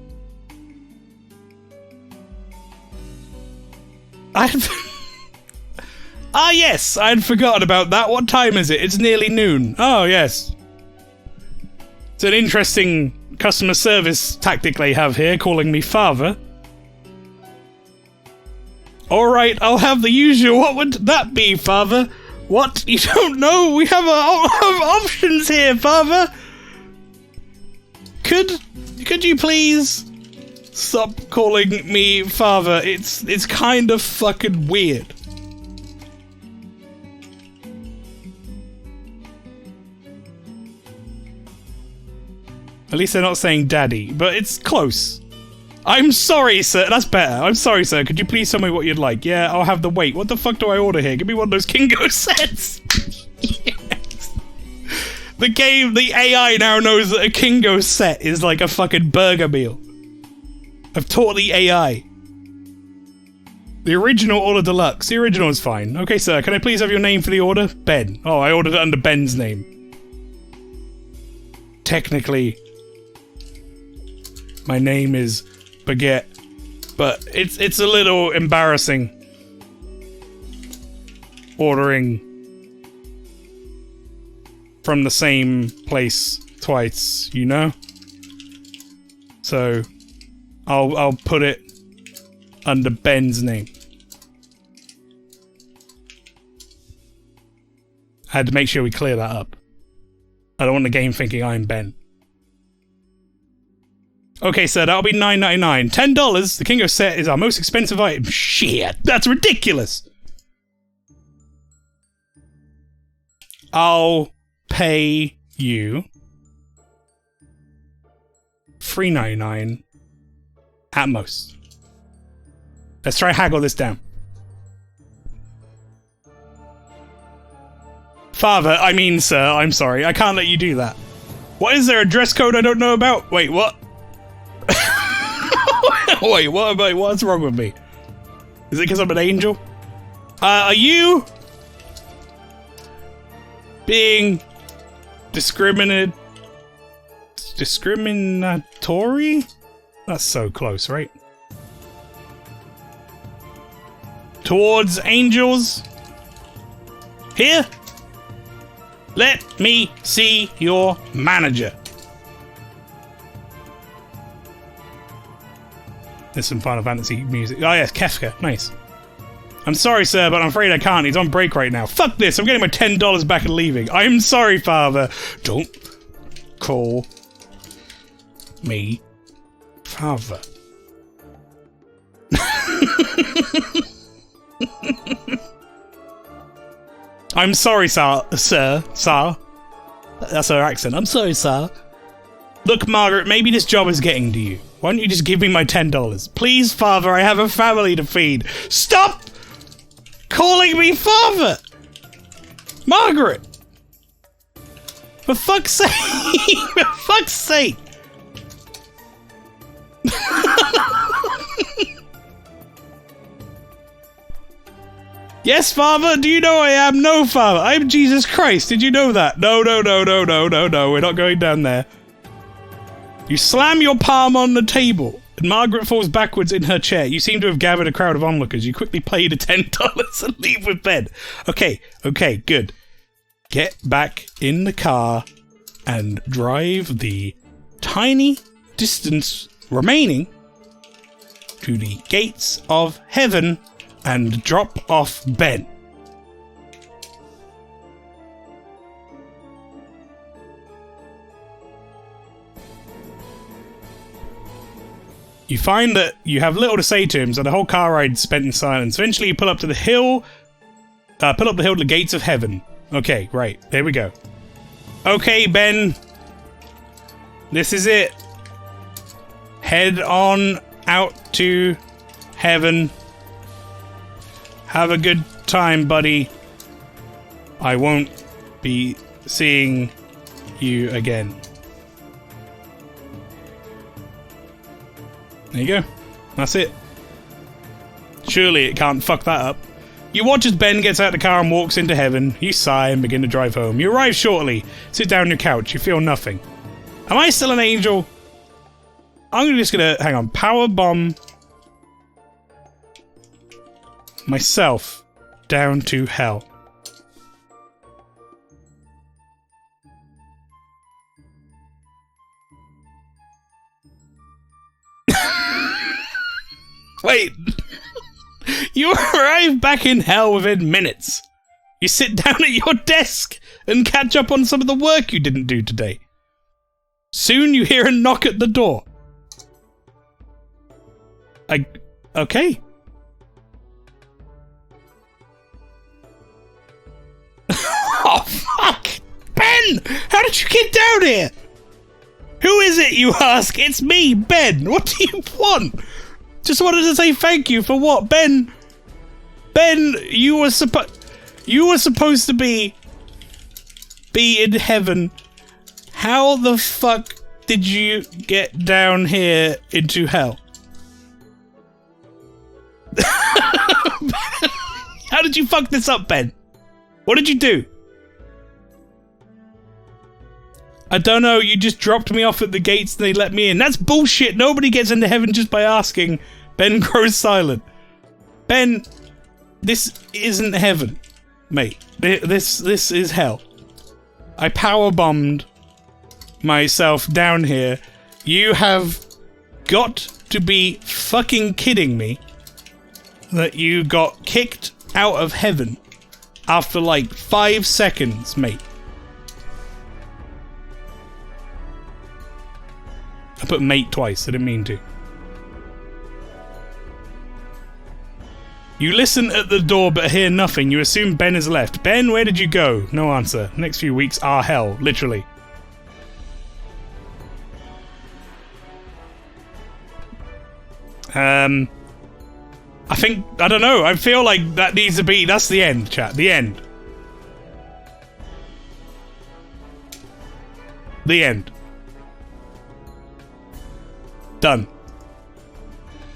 Ah, yes, I'd forgotten about that. What time is it? It's nearly noon. Oh, yes. It's an interesting customer service tactic they have here, calling me father. Alright, I'll have the usual. What would that be, father? What? You don't know? We have options here, father. Could you please stop calling me father? It's kind of fucking weird. At least they're not saying daddy, but it's close. I'm sorry, sir. That's better. I'm sorry, sir. Could you please tell me what you'd like? Yeah, I'll have the wait. What the fuck do I order here? Give me one of those Kingo sets. Yes. The AI now knows that a Kingo set is like a fucking burger meal. I've taught the AI. The original order deluxe. The original is fine. Okay, sir. Can I please have your name for the order? Ben. Oh, I ordered it under Ben's name. Technically... my name is Baguette, but it's a little embarrassing ordering from the same place twice, you know? So I'll put it under Ben's name. I had to make sure we clear that up. I don't want the game thinking I'm Ben. Okay, sir, that'll be $9.99. $10? The Kingo set is our most expensive item. Shit, that's ridiculous! I'll pay you $3.99 at most. Let's try and haggle this down. Father, I mean, sir, I'm sorry. I can't let you do that. What, is there a dress code I don't know about? Wait, what? Wait, what's wrong with me? Is it because I'm an angel? Are you being discriminatory? That's so close, right? Towards angels? Here? Let me see your manager. There's some Final Fantasy music. Oh yes, Kefka. Nice. I'm sorry, sir, but I'm afraid I can't. He's on break right now. Fuck this. I'm getting my $10 back and leaving. I'm sorry, father. Don't call me father. I'm sorry, sir. That's her accent. I'm sorry, sir. Look, Margaret, maybe this job is getting to you. Why don't you just give me my $10? Please, father, I have a family to feed. Stop calling me father? Margaret! For fuck's sake! For fuck's sake! Yes, father, do you know I am? No, father, I'm Jesus Christ, did you know that? No, no, no, no, no, no, no, we're not going down there. You slam your palm on the table, and Margaret falls backwards in her chair. You seem to have gathered a crowd of onlookers. You quickly pay the $10 and leave with Ben. Okay, okay, good. Get back in the car and drive the tiny distance remaining to the gates of heaven and drop off Ben. You find that you have little to say to him, so the whole car ride spent in silence. Eventually you pull up to the hill, to the gates of heaven. Okay, right, there we go. Okay, Ben. This is it. Head on out to heaven. Have a good time, buddy. I won't be seeing you again. There you go. That's it. Surely it can't fuck that up. You watch as Ben gets out of the car and walks into heaven. You sigh and begin to drive home. You arrive shortly. Sit down on your couch. You feel nothing. Am I still an angel? I'm just gonna... Hang on. Powerbomb myself down to hell. Wait. You arrive back in hell within minutes. You sit down at your desk and catch up on some of the work you didn't do today. Soon you hear a knock at the door. Okay. Oh, fuck! Ben! How did you get down here? Who is it, you ask? It's me, Ben. What do you want? Just wanted to say thank you for what, Ben? Ben, you were supposed to be in heaven. How the fuck did you get down here into hell? How did you fuck this up, Ben? What did you do? I don't know, you just dropped me off at the gates and they let me in. That's bullshit. Nobody gets into heaven just by asking. Ben grows silent. Ben, this isn't heaven, mate. This is hell. I powerbombed myself down here. You have got to be fucking kidding me that you got kicked out of heaven after like 5 seconds, mate. I put mate twice, I didn't mean to. You listen at the door but hear nothing. You assume Ben has left. Ben, where did you go? No answer. Next few weeks are hell, literally. I don't know. I feel like that needs to be... That's the end, chat. The end. The end. Done.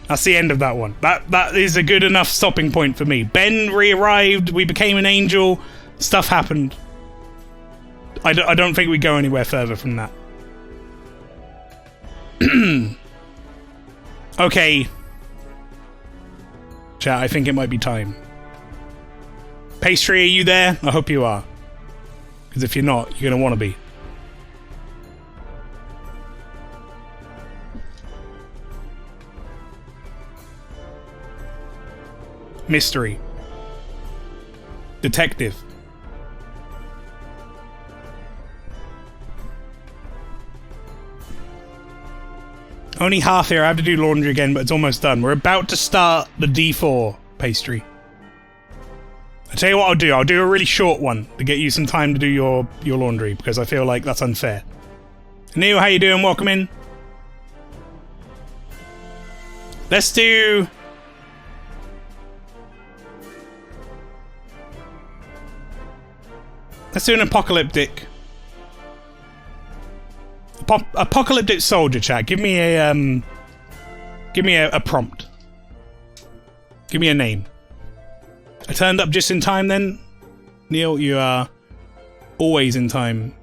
That's the end of that one. That is a good enough stopping point for me. Ben re-arrived. We became an angel. Stuff happened. I don't think we go anywhere further from that. Okay. Chat, I think it might be time. Pastry, are you there? I hope you are. Because if you're not, you're going to want to be. Mystery. Detective. Only half here. I have to do laundry again, but it's almost done. We're about to start the D4 pastry. I'll tell you what I'll do. I'll do a really short one to get you some time to do your laundry, because I feel like that's unfair. Neil, how you doing? Welcome in. Let's do... Let's do an apocalyptic. Apocalyptic soldier, chat. Give me a prompt. Give me a name. I turned up just in time then. Neil, you are always in time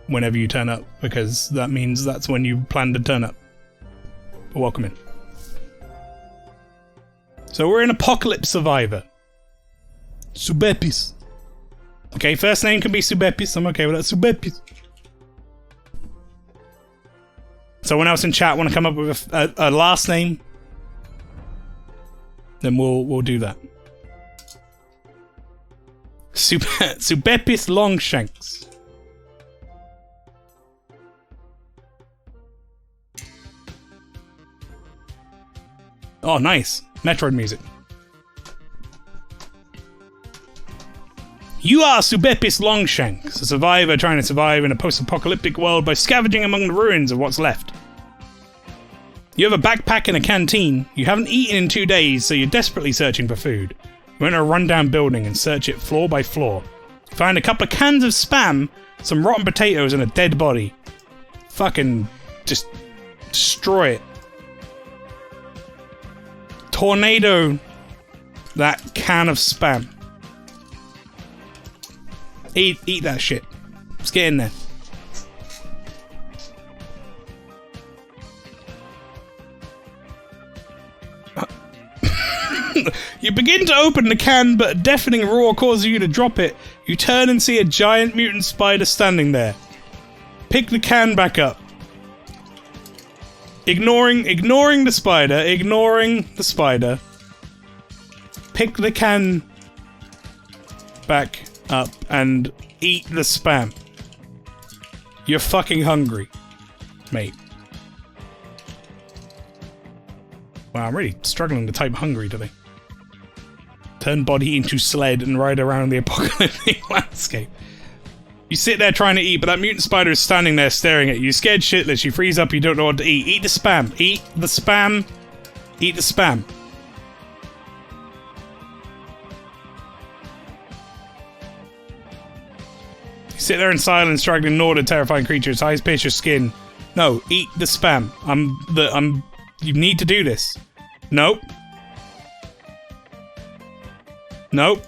whenever you turn up, because that means that's when you plan to turn up. Welcome in. So we're an apocalypse survivor. Subepis. Okay, first name can be Subepis. I'm okay with that. Subepis. Someone else in chat want to come up with a last name? Then we'll do that. Subepis Longshanks. Oh, nice. Metroid music. You are Subepis Longshanks, a survivor trying to survive in a post-apocalyptic world by scavenging among the ruins of what's left. You have a backpack and a canteen. You haven't eaten in 2 days, so you're desperately searching for food. You enter a rundown building and search it floor by floor. Find a couple of cans of Spam, some rotten potatoes, and a dead body. Fucking just destroy it. Tornado that can of Spam. Eat that shit. Let's get in there. You begin to open the can, but a deafening roar causes you to drop it. You turn and see a giant mutant spider standing there. Pick the can back up. Ignoring the spider. Pick the can back up and eat the Spam. You're fucking hungry, mate. Wow, I'm really struggling to type hungry today. Turn body into sled and ride around the apocalyptic landscape. You sit there trying to eat, but that mutant spider is standing there staring at you. Scared shitless, you freeze up, you don't know what to eat. Eat the Spam. Eat the Spam. Eat the Spam. You sit there in silence, trying to ignore the terrifying creature. Its eyes pierce your skin. No, eat the Spam. You need to do this. Nope. Nope.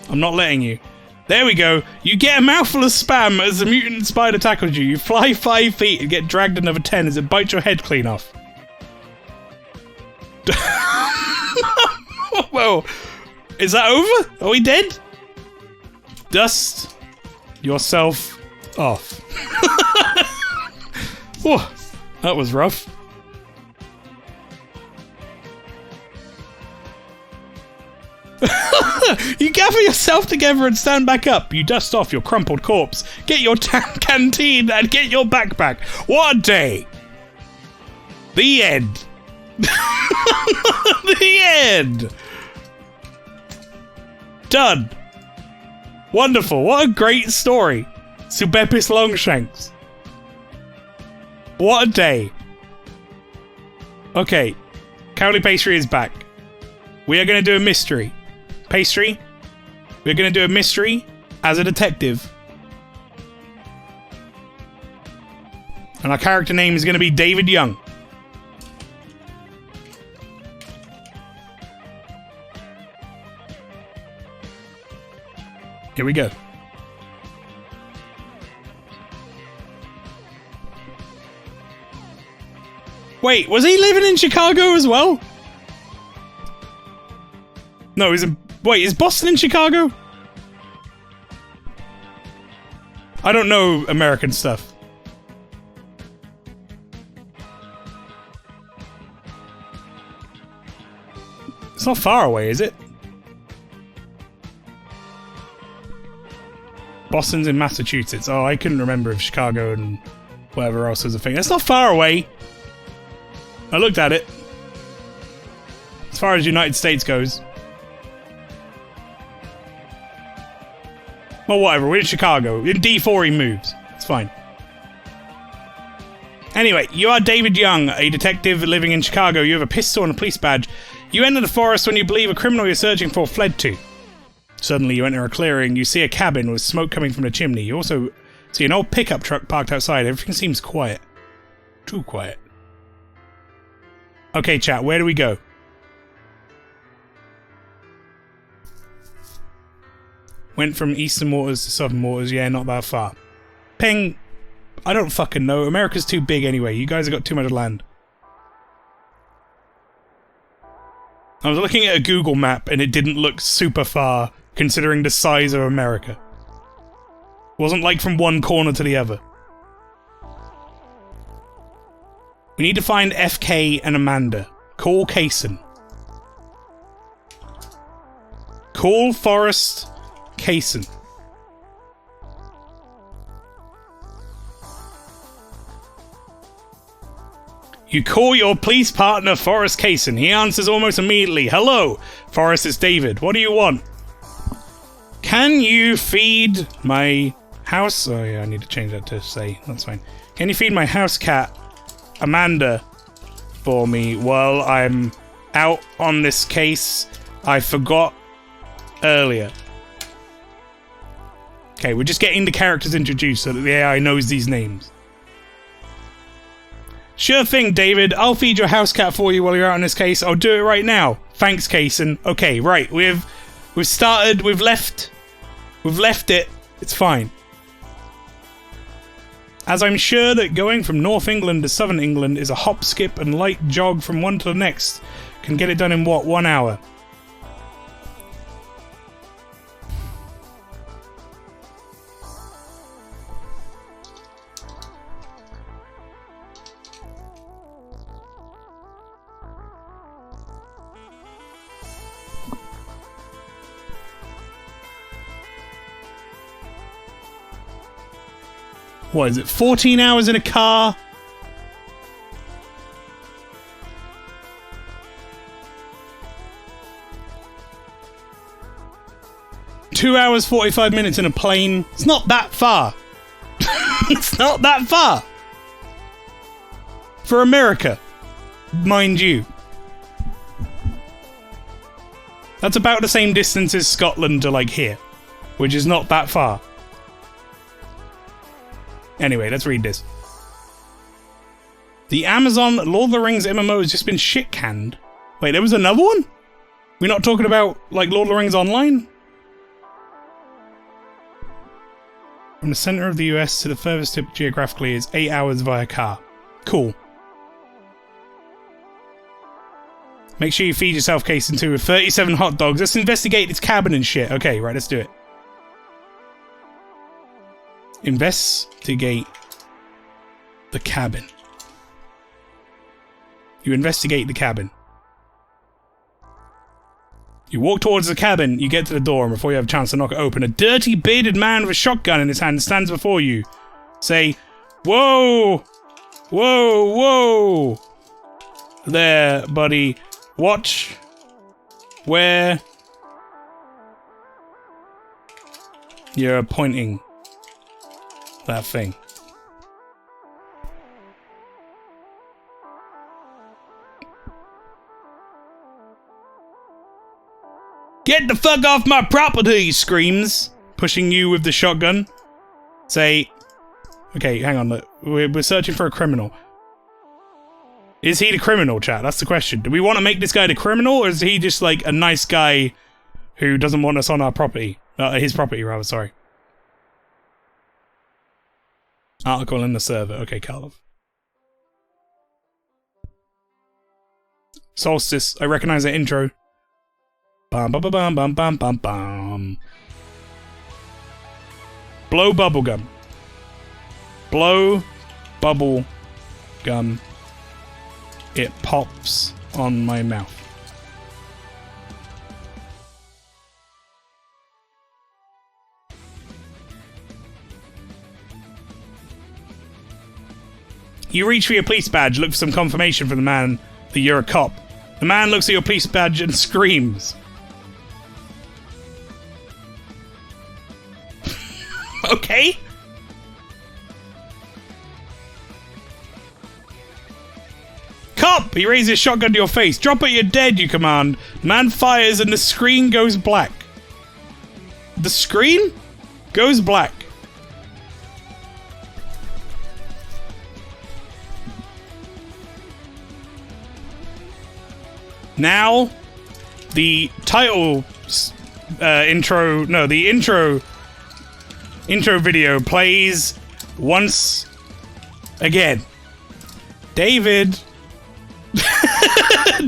I'm not letting you. There we go. You get a mouthful of Spam as the mutant spider tackles you. You fly 5 feet and get dragged another 10 as it bites your head clean off. Well, is that over? Are we dead? Dust yourself off. Whoa, that was rough. You gather yourself together and stand back up. You dust off your crumpled corpse, get your canteen, and get your backpack. What a day! The end. The end. Done. Wonderful. What a great story. Subepis Longshanks. What a day. Okay. Cowley Pastry is back. We are going to do a mystery. Pastry, we're going to do a mystery as a detective. And our character name is going to be David Young. Here we go. Wait, was he living in Chicago as well? No, he's in... Wait, is Boston in Chicago? I don't know American stuff. It's not far away, is it? Boston's in Massachusetts. Oh, I couldn't remember if Chicago and whatever else was a thing. It's not far away. I looked at it. As far as United States goes. Well, whatever. We're in Chicago. In D4 he moves. It's fine. Anyway, you are David Young, a detective living in Chicago. You have a pistol and a police badge. You enter the forest when you believe a criminal you're searching for fled to. Suddenly you enter a clearing, you see a cabin with smoke coming from the chimney. You also see an old pickup truck parked outside. Everything seems quiet. Too quiet. Okay, chat, where do we go? Went from eastern waters to southern waters, yeah, not that far. Ping, I don't fucking know. America's too big anyway. You guys have got too much land. I was looking at a Google map and it didn't look super far, considering the size of America. It wasn't like from one corner to the other. We need to find FK and Amanda. Call Kaysen. Call Forrest Kaysen. You call your police partner, Forrest Kaysen. He answers almost immediately. Hello, Forrest, it's David. What do you want? Can you feed my house... Oh yeah, I need to change that to say. That's fine. Can you feed my house cat, Amanda, for me while I'm out on this case I forgot earlier? Okay, we're just getting the characters introduced so that the AI knows these names. Sure thing, David. I'll feed your house cat for you while you're out on this case. I'll do it right now. Thanks, Kaysen. Okay, right. We've started. We've left it. It's fine. As I'm sure that going from North England to Southern England is a hop, skip, and light jog from one to the next. Can get it done in what, 1 hour? What is it, 14 hours in a car? Two hours, 45 minutes in a plane. It's not that far. It's not that far. For America, mind you. That's about the same distance as Scotland to, like, here. Which is not that far. Anyway, let's read this. The Amazon Lord of the Rings MMO has just been shit-canned. Wait, there was another one? We're not talking about, like, Lord of the Rings Online? From the center of the US to the furthest tip geographically is 8 hours via car. Cool. Make sure you feed yourself, Kaysen, too, with 37 hot dogs. Let's investigate its cabin and shit. Okay, right, let's do it. Investigate the cabin. You investigate the cabin. You walk towards the cabin, you get to the door, and before you have a chance to knock it open, a dirty, bearded man with a shotgun in his hand stands before you. Say, whoa! Whoa, whoa! There, buddy. Watch where you're pointing that thing. Get the fuck off my property, he screams, pushing you with the shotgun. Say, okay, hang on, look. We're searching for a criminal. Is he the criminal, chat? That's the question. Do we want to make this guy the criminal, or is he just like a nice guy who doesn't want us on our property? His property, rather, sorry. Article in the server. Okay, Karlov. Solstice. I recognize that intro. Bum bum bum bum bum bum bum. Blow bubblegum. Blow bubble gum. It pops on my mouth. You reach for your police badge, look for some confirmation from the man that you're a cop. The man looks at your police badge and screams. Okay. Cop! Drop! He raises his shotgun to your face. Drop it, you're dead, you command. Man fires and the screen goes black. The screen goes black. Now, the title intro video plays once again. David.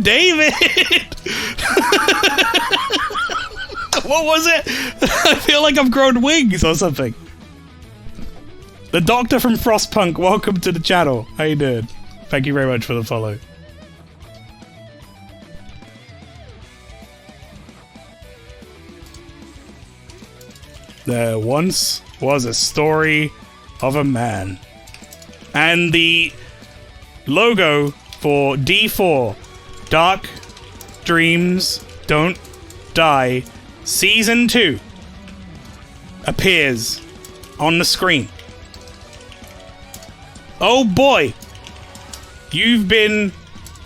David. What was it? I feel like I've grown wings or something. The Doctor from Frostpunk, welcome to the channel. How you doing? Thank you very much for the follow. There once was a story of a man. And the logo for D4, Dark Dreams Don't Die, Season 2, appears on the screen. Oh boy! You've been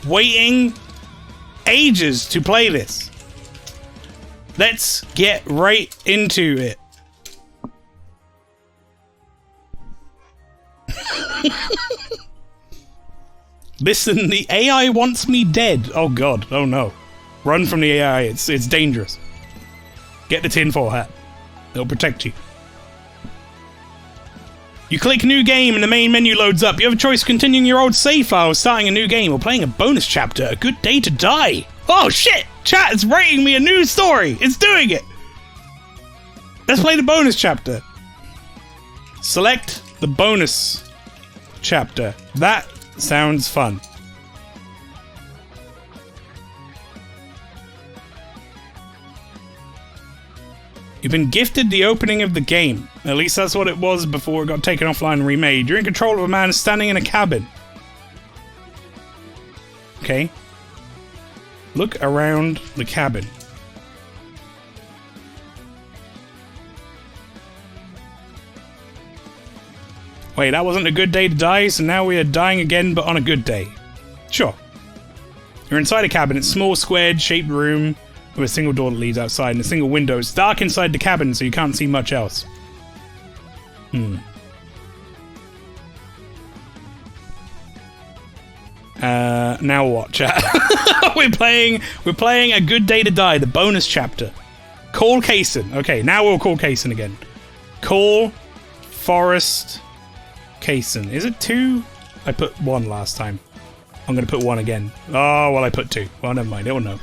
waiting ages to play this. Let's get right into it. Listen, the AI wants me dead. Oh god, oh no. Run from the AI, it's dangerous. Get the tinfoil hat. It'll protect you. You click new game and the main menu loads up. You have a choice of continuing your old save file, starting a new game, or playing a bonus chapter. A good day to die. Oh shit! Chat is writing me a new story! It's doing it! Let's play the bonus chapter. Select the bonus chapter. That sounds fun. You've been gifted the opening of the game. At least that's what it was before it got taken offline and remade. You're in control of a man standing in a cabin. Okay. Look around the cabin. Wait, that wasn't a good day to die, so now we are dying again, but on a good day. Sure. You're inside a cabin. It's a small, squared-shaped room with a single door that leads outside and a single window. It's dark inside the cabin, so you can't see much else. Now what, chat? We're playing A Good Day to Die, the bonus chapter. Call Kaysen. Okay, now we'll call Kaysen again. Call Forest Kaysen. Is it 2? I put 1 last time. I'm going to put 1 again. Oh, well, I put 2. Well, never mind. It'll know.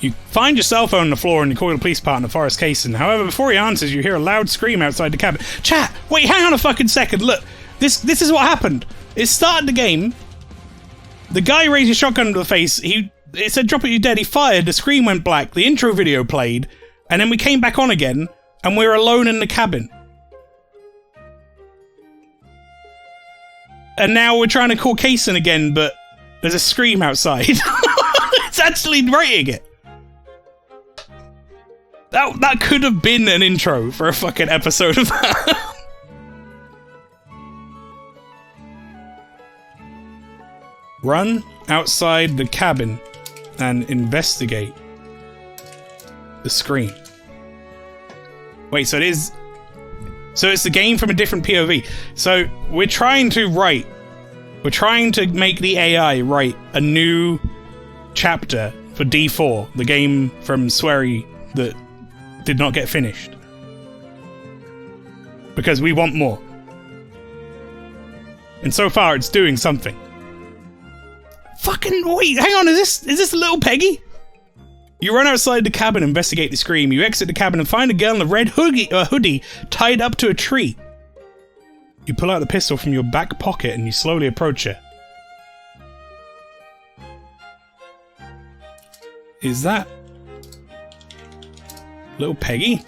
You find your cell phone on the floor and you call the police partner, Forrest Kaysen. However, before he answers, you hear a loud scream outside the cabin. Chat! Wait, hang on a fucking second. Look, this is what happened. It started the game. The guy raised his shotgun to the face. It said, drop it, you're dead. He fired. The screen went black. The intro video played. And then we came back on again. And we're alone in the cabin. And now we're trying to call Kaysen again, but there's a scream outside. It's actually writing it. That could have been an intro for a fucking episode of that. Run outside the cabin and investigate the screen. Wait, so it's the game from a different POV. So we're trying to make the AI write a new chapter for D4, the game from Swery that did not get finished. Because we want more. And so far it's doing something. Fucking wait, hang on, is this little Peggy? You run outside the cabin and investigate the scream. You exit the cabin and find a girl in a red hoodie tied up to a tree. You pull out the pistol from your back pocket and you slowly approach her. Is that little Peggy?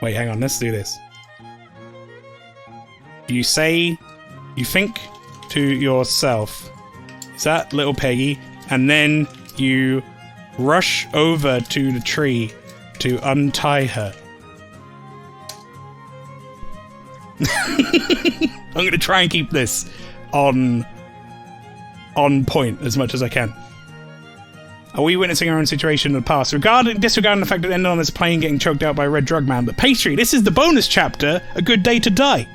Wait, hang on, let's do this. You think to yourself, is that little Peggy? And then you rush over to the tree to untie her. I'm going to try and keep this on point as much as I can. Are we witnessing our own situation in the past? Disregarding the fact that it ended on this plane getting choked out by a red drug man. But Pastry, this is the bonus chapter, A Good Day to Die.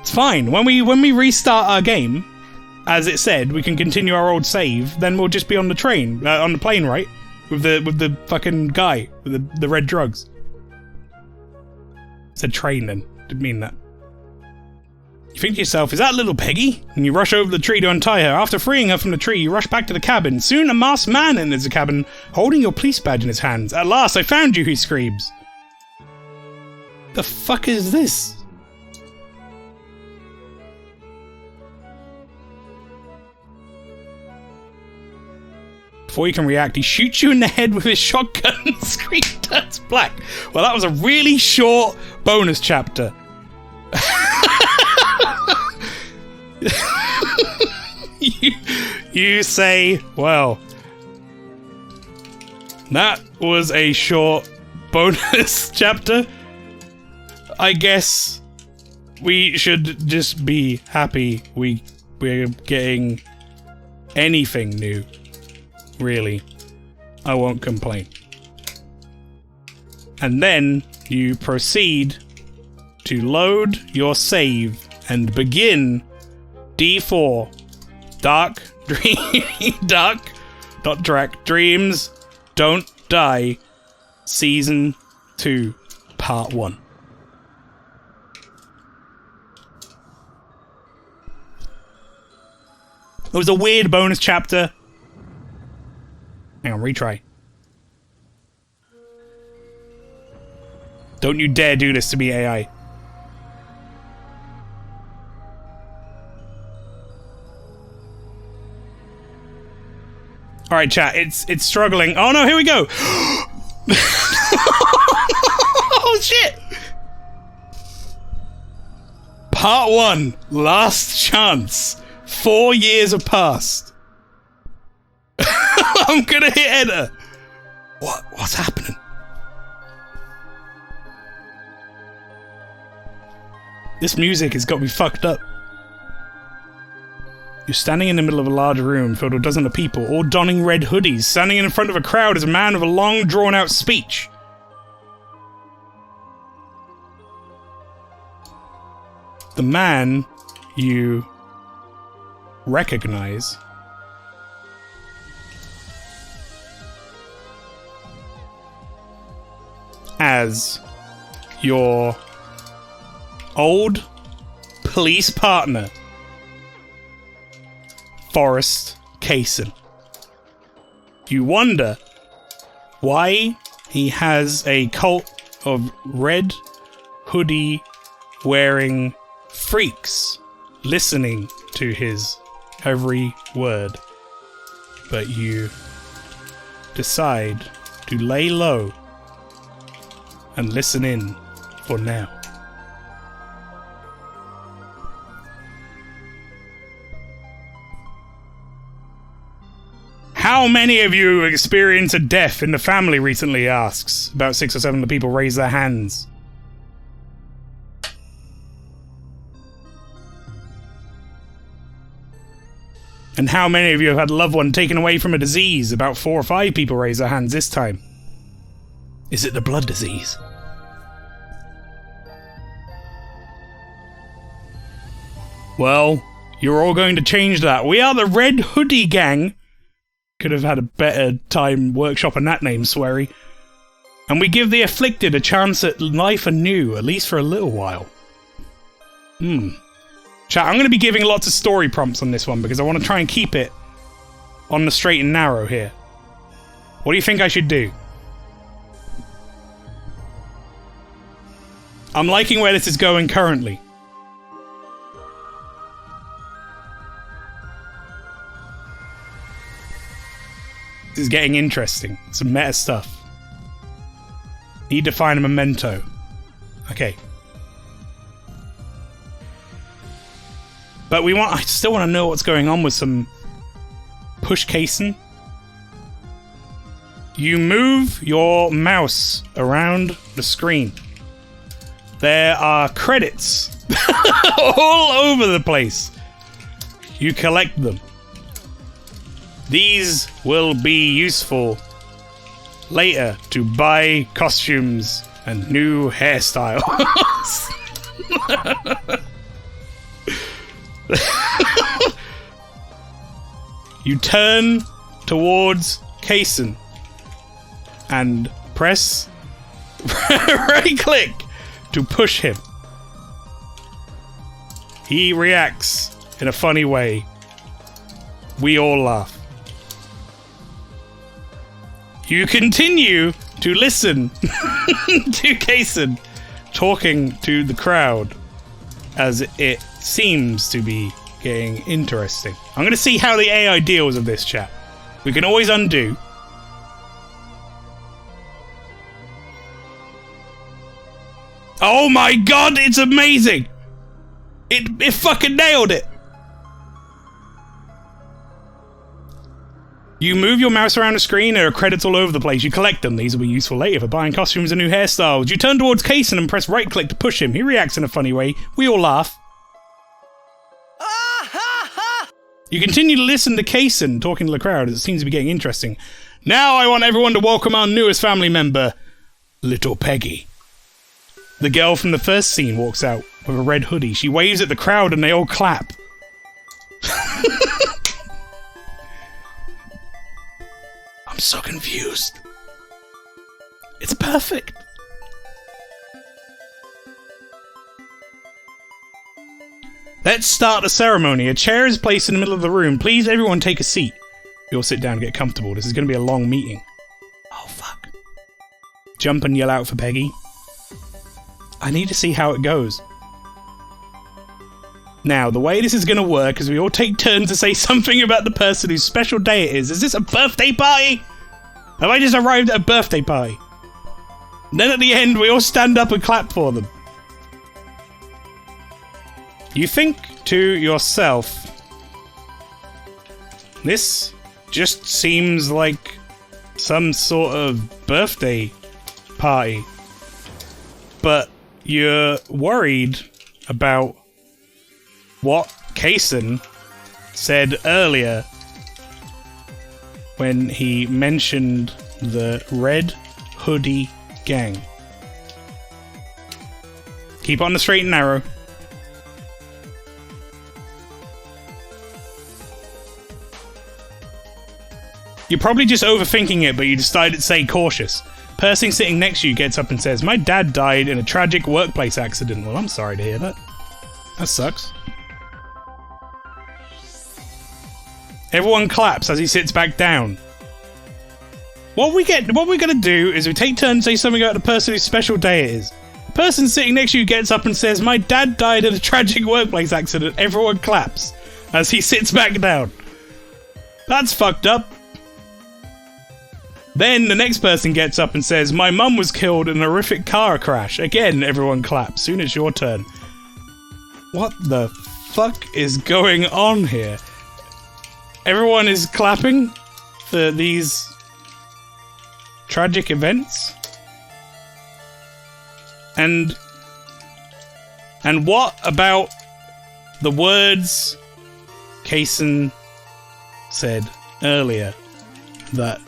It's fine. When we restart our game, as it said, we can continue our old save, then we'll just be on the train, on the plane, right? With the fucking guy, with the red drugs. Said train then, didn't mean that. You think to yourself, is that little Peggy? And you rush over the tree to untie her. After freeing her from the tree, you rush back to the cabin. Soon a masked man enters the cabin, holding your police badge in his hands. At last, I found you, he screams. The fuck is this? Before you can react, he shoots you in the head with his shotgun and the screen turns black. Well, that was a really short bonus chapter. you say, well, that was a short bonus chapter. I guess we should just be happy we're getting anything new. Really, I won't complain. And then you proceed to load your save and begin D4 Dark Dreams Don't Die Season 2 Part 1. It was a weird bonus chapter. Hang on, retry. Don't you dare do this to me, AI. Alright, chat, it's struggling. Oh no, here we go! Oh shit! Part 1, last chance. 4 years have passed. I'm gonna hit enter. What's happening? This music has got me fucked up. You're standing in the middle of a large room filled with dozens of people, all donning red hoodies. Standing in front of a crowd is a man with a long, drawn-out speech. The man you recognize as your old police partner, Forrest Kaysen. You wonder why he has a cult of red hoodie wearing freaks listening to his every word. But you decide to lay low and listen in for now. How many of you experienced a death in the family recently, he asks. About 6 or 7 of the people raise their hands. And how many of you have had a loved one taken away from a disease? About 4 or 5 people raise their hands this time. Is it the blood disease? Well, you're all going to change that. We are the Red Hoodie Gang. Could have had a better time workshopping that name, Swery. And we give the afflicted a chance at life anew, at least for a little while. Chat, I'm going to be giving lots of story prompts on this one because I want to try and keep it on the straight and narrow here. What do you think I should do? I'm liking where this is going currently. This is getting interesting. Some meta stuff. Need to find a memento. Okay. But I still want to know what's going on with some push casing. You move your mouse around the screen. There are credits all over the place. You collect them. These will be useful later to buy costumes and new hairstyles. You turn towards Kason and press right click to push him. He reacts in a funny way. We all laugh. You continue to listen to Kason talking to the crowd as it seems to be getting interesting. I'm going to see how the AI deals with this, chat. We can always undo. Oh my god, it's amazing! It fucking nailed it! You move your mouse around the screen, there are credits all over the place. You collect them. These will be useful later for buying costumes and new hairstyles. You turn towards Kason and press right click to push him. He reacts in a funny way. We all laugh. You continue to listen to Kason talking to the crowd as it seems to be getting interesting. Now I want everyone to welcome our newest family member, Little Peggy. The girl from the first scene walks out with a red hoodie. She waves at the crowd and they all clap. I'm so confused. It's perfect. Let's start the ceremony. A chair is placed in the middle of the room. Please, everyone, take a seat. We all sit down and get comfortable. This is going to be a long meeting. Oh, fuck. Jump and yell out for Peggy. I need to see how it goes. Now, the way this is going to work is we all take turns to say something about the person whose special day it is. Is this a birthday party? Have I just arrived at a birthday party? And then at the end, we all stand up and clap for them. You think to yourself, this just seems like some sort of birthday party. But you're worried about what Kason said earlier when he mentioned the Red Hoodie Gang. Keep on the straight and narrow. You're probably just overthinking it, but you decided to stay cautious. Person sitting next to you gets up and says, "My dad died in a tragic workplace accident." Well, I'm sorry to hear that. That sucks. Everyone claps as he sits back down. What we're gonna do is we take turns and say something about the person whose special day it is. The person sitting next to you gets up and says, "My dad died in a tragic workplace accident." Everyone claps as he sits back down. That's fucked up. Then the next person gets up and says, "My mum was killed in a horrific car crash." Again, everyone claps. Soon it's your turn. What the fuck is going on here? Everyone is clapping for these tragic events? And what about the words Kason said earlier that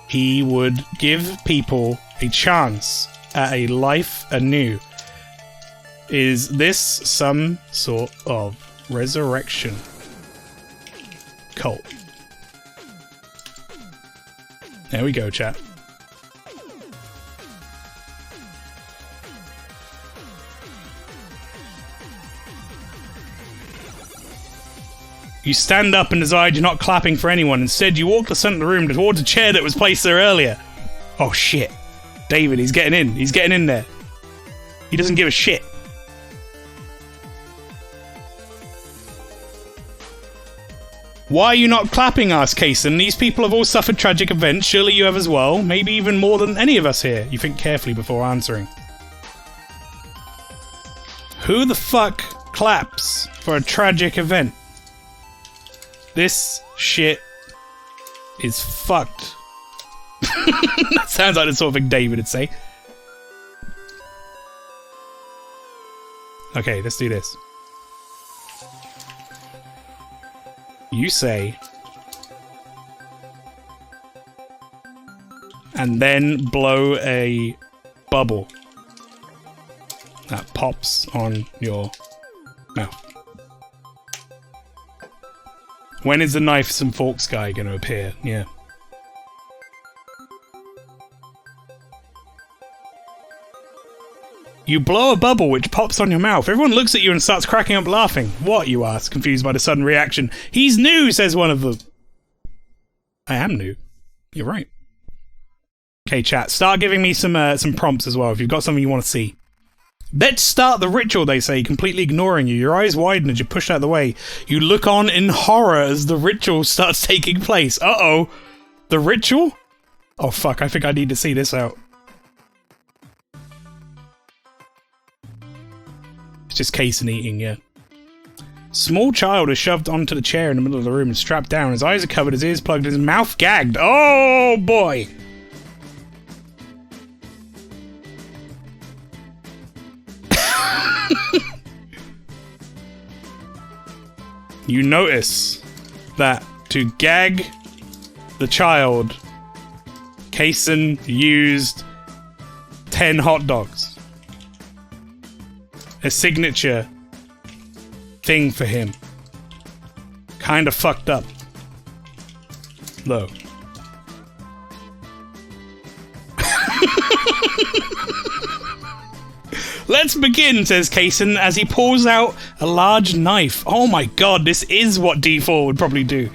he would give people a chance at a life anew? Is this some sort of resurrection cult? There we go, chat. You stand up and decide you're not clapping for anyone. Instead, you walk to the center of the room towards a chair that was placed there earlier. Oh shit. David, he's getting in. He's getting in there. He doesn't give a shit. Why are you not clapping? Asked Kason. These people have all suffered tragic events. Surely you have as well. Maybe even more than any of us here. You think carefully before answering. Who the fuck claps for a tragic event? This shit is fucked. That sounds like the sort of thing David would say. Okay, let's do this. You say... and then blow a bubble that pops on your mouth. When is the knives and forks guy going to appear? Yeah. You blow a bubble which pops on your mouth. Everyone looks at you and starts cracking up laughing. What, you ask, confused by the sudden reaction. He's new, says one of them. I am new. You're right. Okay, chat, start giving me some prompts as well, if you've got something you want to see. Let's start the ritual, they say, completely ignoring you. Your eyes widen as you push out the way. You look on in horror as the ritual starts taking place. Uh-oh. The ritual? Oh, fuck, I think I need to see this out. It's just Kason eating, yeah. Small child is shoved onto the chair in the middle of the room and strapped down. His eyes are covered, his ears plugged, his mouth gagged. Oh, boy! You notice that to gag the child, Kason used 10 hot dogs. A signature thing for him. Kinda fucked up, though. Let's begin, says Kason, as he pulls out a large knife. Oh my god, this is what D4 would probably do.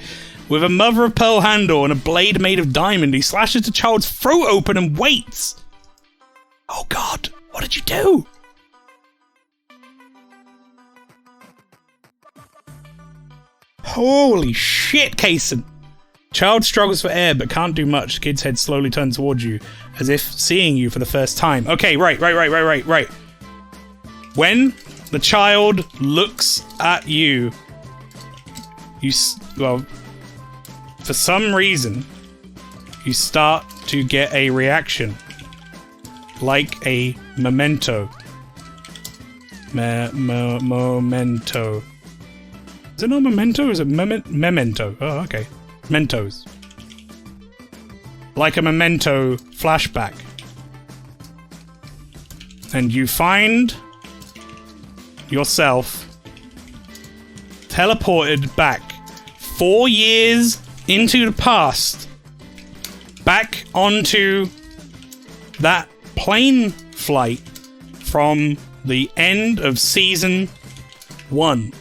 With a mother-of-pearl handle and a blade made of diamond, he slashes the child's throat open and waits. Oh god, what did you do? Holy shit, Kason. Child struggles for air but can't do much. The kid's head slowly turns towards you, as if seeing you for the first time. Okay, right. When the child looks at you, well, for some reason, you start to get a reaction. Like a memento. Memento. Is it not memento? Or is it memento? Oh, okay. Mentos. Like a memento flashback. And you find yourself teleported back 4 years into the past, back onto that plane flight from the end of season 1.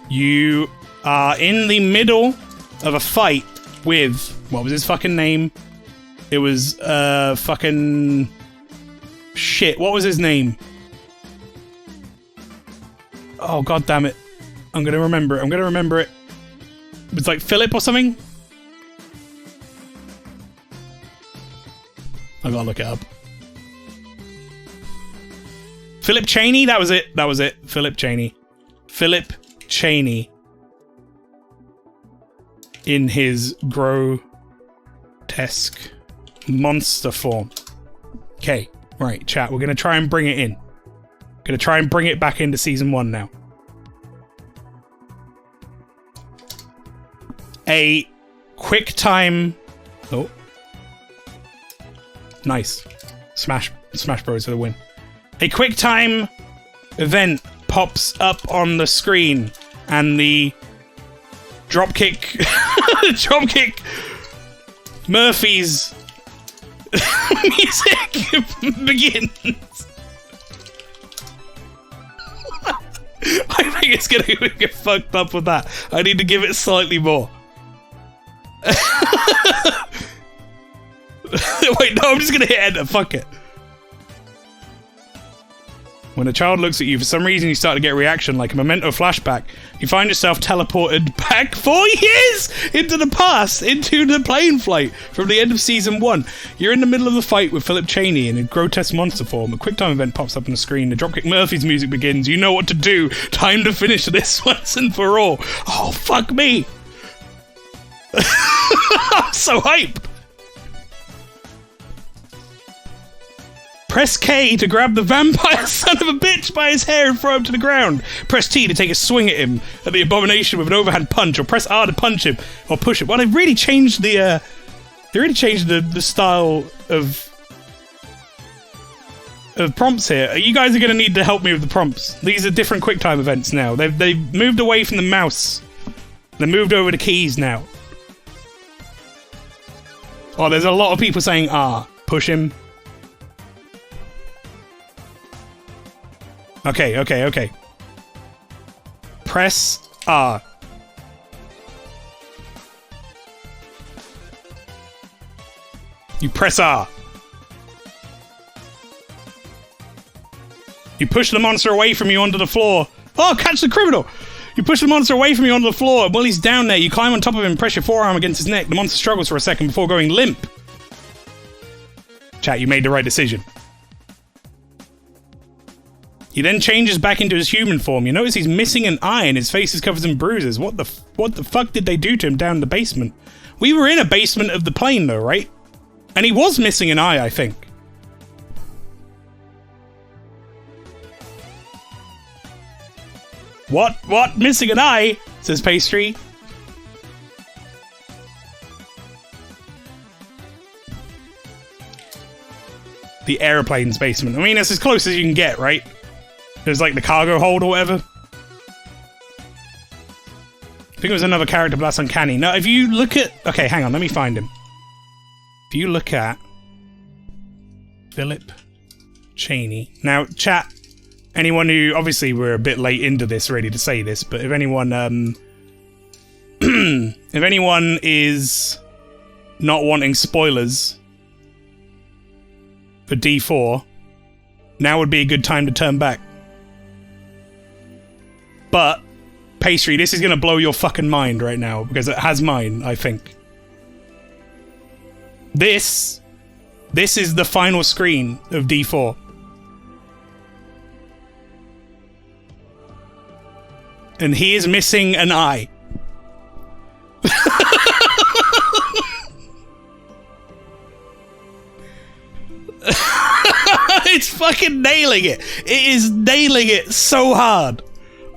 You are in the middle of a fight with, what was his fucking name? It was, fucking... shit, what was his name? Oh, god damn it. I'm gonna remember it. It was like Philip or something? I gotta look it up. Philip Cheney? That was it. Philip Cheney. Philip Cheney. In his grotesque monster form. Okay, right, chat. We're gonna try and bring it in. Gonna try and bring it back into season 1 now. A quick time. Oh, nice. Smash Bros for the win. A quick time event pops up on the screen, and the dropkick Murphy's music begins. I think it's gonna get fucked up with that. I need to give it slightly more. Wait, no, I'm just gonna hit enter. Fuck it. When a child looks at you, for some reason you start to get a reaction like a memento flashback. You find yourself teleported back 4 years into the past, into the plane flight from the end of season 1. You're in the middle of the fight with Philip Cheney in a grotesque monster form. A QuickTime event pops up on the screen. The Dropkick Murphys music begins. You know what to do. Time to finish this once and for all. Oh, fuck me. I'm so hyped. Press K to grab the vampire son of a bitch by his hair and throw him to the ground. Press T to take a swing at him, at the abomination with an overhand punch, or press R to punch him, or push him. Well, they've really changed the style of prompts here. You guys are going to need to help me with the prompts. These are different QuickTime events now. They've moved away from the mouse. They moved over to keys now. Oh, there's a lot of people saying R. Push him. Okay. Press R. You press R. You push the monster away from you onto the floor. Oh, catch the criminal! You push the monster away from you onto the floor, and while he's down there, you climb on top of him and press your forearm against his neck. The monster struggles for a second before going limp. Chat, you made the right decision. He then changes back into his human form. You notice he's missing an eye and his face is covered in bruises. What the fuck did they do to him down in the basement? We were in a basement of the plane though, right? And he was missing an eye, I think. What? Missing an eye? Says Pastry. The airplane's basement. I mean, that's as close as you can get, right? There's like the cargo hold or whatever. I think it was another character, but that's uncanny. Now, if you look at... Okay, hang on, let me find him. If you look at... Philip Cheney. Now, chat, anyone who... Obviously, we're a bit late into this, ready to say this, but if anyone... if anyone is not wanting spoilers for D4, now would be a good time to turn back. But, Pastry, this is going to blow your fucking mind right now, because it has mine, I think. This is the final screen of D4. And he is missing an eye. It's fucking nailing it. It is nailing it so hard.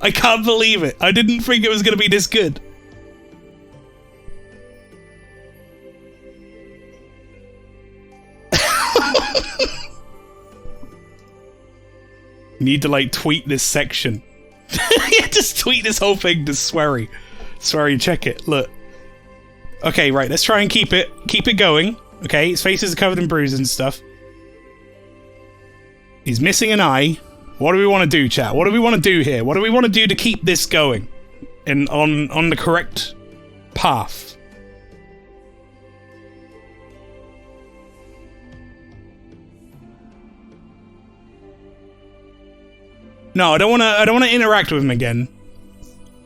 I can't believe it. I didn't think it was going to be this good. Need to like tweet this section. Yeah, just tweet this whole thing to Swery. Swery, check it. Look. Okay, right. Let's try and keep it going. Okay, his face is covered in bruises and stuff. He's missing an eye. What do we want to do, chat? What do we want to do here? What do we want to do to keep this going? On the correct path? No, I don't want to interact with him again.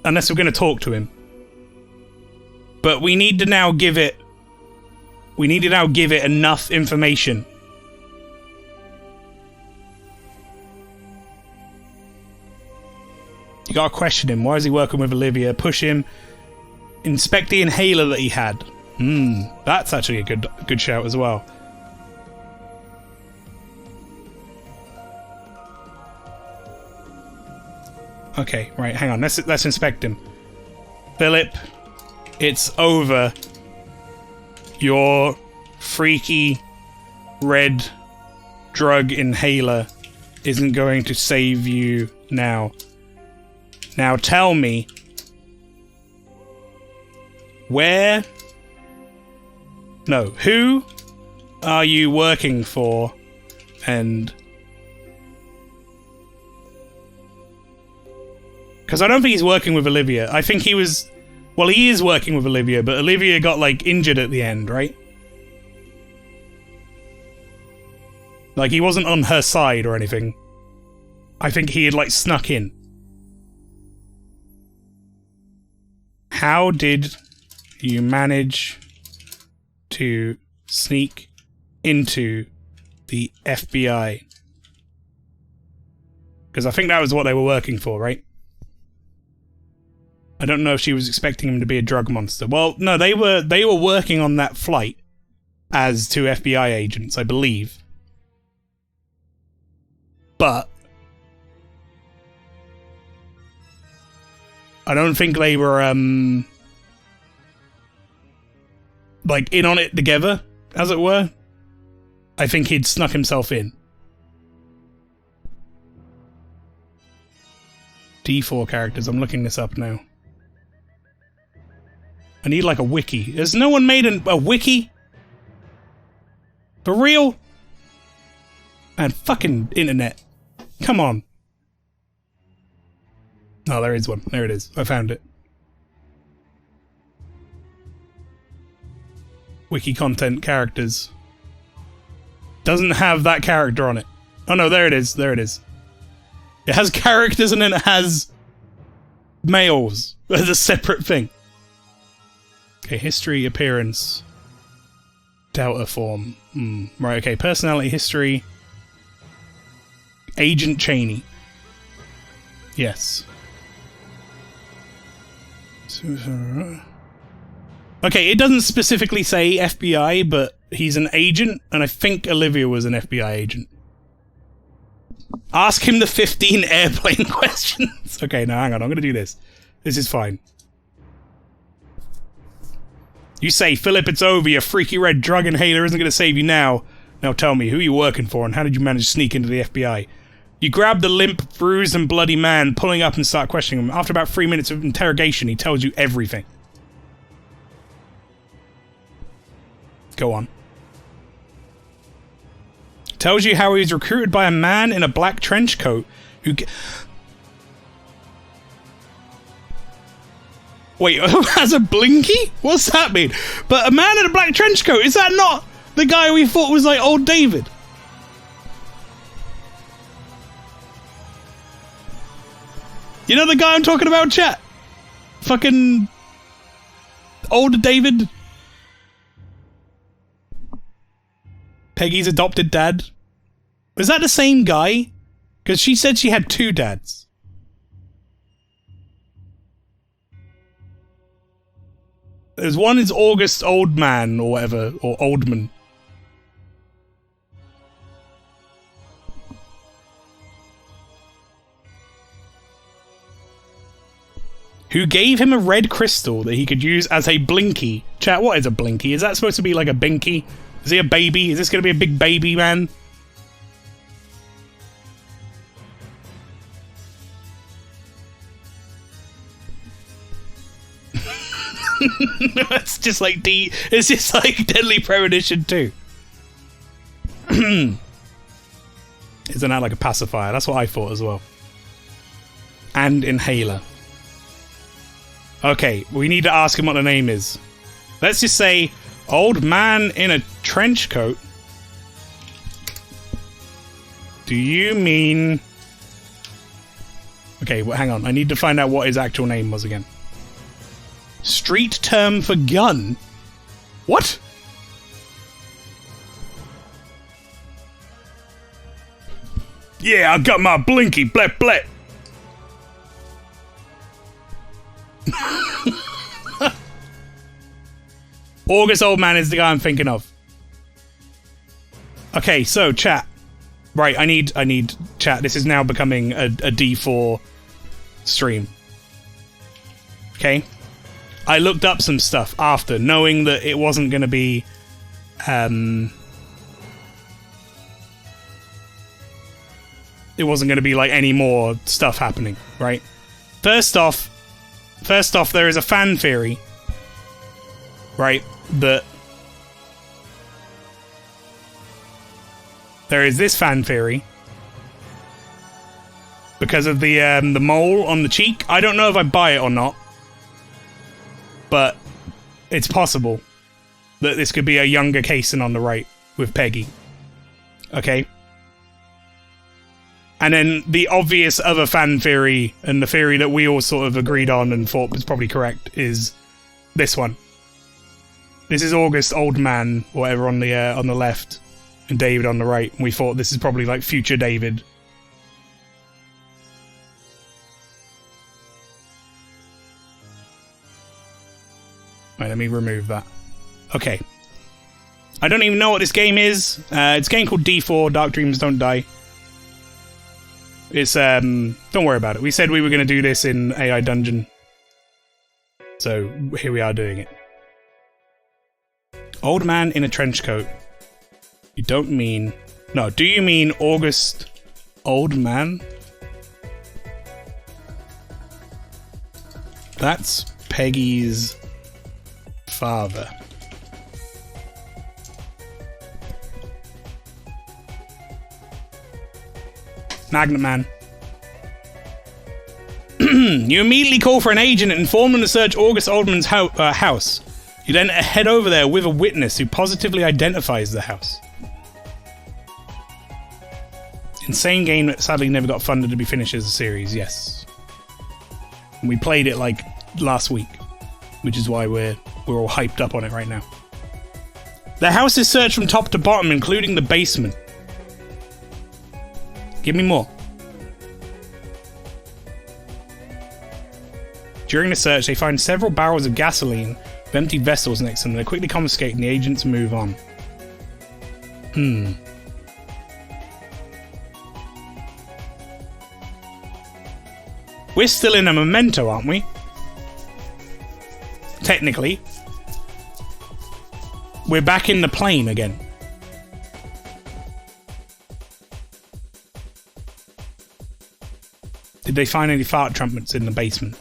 Unless we're going to talk to him. But we need to now give it... We need to now give it enough information. You gotta question him. Why is he working with Olivia? Push him. Inspect the inhaler that he had. That's actually a good shout as well. Okay, right, hang on. Let's inspect him. Philip, it's over. Your freaky red drug inhaler isn't going to save you now. Now tell me, who are you working for? And because I don't think he's working with Olivia. I think he was, well, he is working with Olivia, but Olivia got like injured at the end, right? Like he wasn't on her side or anything. I think he had, like, snuck in. How did you manage to sneak into the FBI? Because I think that was what they were working for, right? I don't know if she was expecting him to be a drug monster. Well, no, they were working on that flight as two FBI agents, I believe. But I don't think they were like in on it together, as it were. I think he'd snuck himself in. D4 characters, I'm looking this up now. I need like a wiki. Has no one made a wiki? For real? Man, fucking internet. Come on. Oh, there is one. There it is. I found it. Wiki content characters. Doesn't have that character on it. Oh no, there it is. There it is. It has characters and then it has males as a separate thing. Okay, history, appearance, Delta form. Right, okay, personality, history, Agent Cheney. Yes. Okay, it doesn't specifically say FBI, but he's an agent, and I think Olivia was an FBI agent. Ask him the 15 airplane questions. Okay, now hang on, I'm gonna do this. This is fine. You say, Philip, it's over. Your freaky red drug inhaler isn't gonna save you now. Now tell me, who are you working for, and how did you manage to sneak into the FBI? You grab the limp, bruised, and bloody man, pulling up and start questioning him. After about 3 minutes of interrogation, he tells you everything. Go on. Tells you how he was recruited by a man in a black trench coat who... Wait, who has a blinky? What's that mean? But a man in a black trench coat, is that not the guy we thought was like old David? You know the guy I'm talking about, chat? Fucking... old David? Peggy's adopted dad? Was that the same guy? Because she said she had two dads. There's one is August Oldman or whatever, or Oldman. Who gave him a red crystal that he could use as a blinky. Chat, what is a blinky? Is that supposed to be like a binky? Is he a baby? Is this going to be a big baby, man? It's just like it's just like Deadly Premonition 2. Isn't that like a pacifier? That's what I thought as well. And inhaler. Okay, we need to ask him what the name is. Let's just say, old man in a trench coat. Do you mean... Okay, well, hang on. I need to find out what his actual name was again. Street term for gun? What? Yeah, I got my blinky, blep blep. August Oldman is the guy I'm thinking of. Okay, so chat. Right, I need chat. This is now becoming a D4 stream. Okay? I looked up some stuff after, knowing that it wasn't going to be... it wasn't going to be like any more stuff happening, right? First off, there is a fan theory, right, that there is this fan theory because of the mole on the cheek. I don't know if I buy it or not, but it's possible that this could be a younger Kaysen on the right with Peggy. Okay? And then the obvious other fan theory, and the theory that we all sort of agreed on and thought was probably correct, is this one. This is August, old man, whatever, on the left, and David on the right. And we thought this is probably like future David. Right, let me remove that. Okay. I don't even know what this game is. It's a game called D4, Dark Dreams Don't Die. It's, don't worry about it. We said we were going to do this in AI Dungeon. So, here we are doing it. Old man in a trench coat. You don't mean... No, do you mean August old man? That's Peggy's father. Magnet Man. You immediately call for an agent and inform them to search August Oldman's house. You then head over there with a witness who positively identifies the house. Insane game that sadly never got funded to be finished as a series, yes. And we played it like last week, which is why we're all hyped up on it right now. The house is searched from top to bottom, including the basement. Give me more. During the search, they find several barrels of gasoline with empty vessels next to them. They quickly confiscate and the agents move on. We're still in a memento, aren't we? Technically. We're back in the plane again. Did they find any fart trumpets in the basement?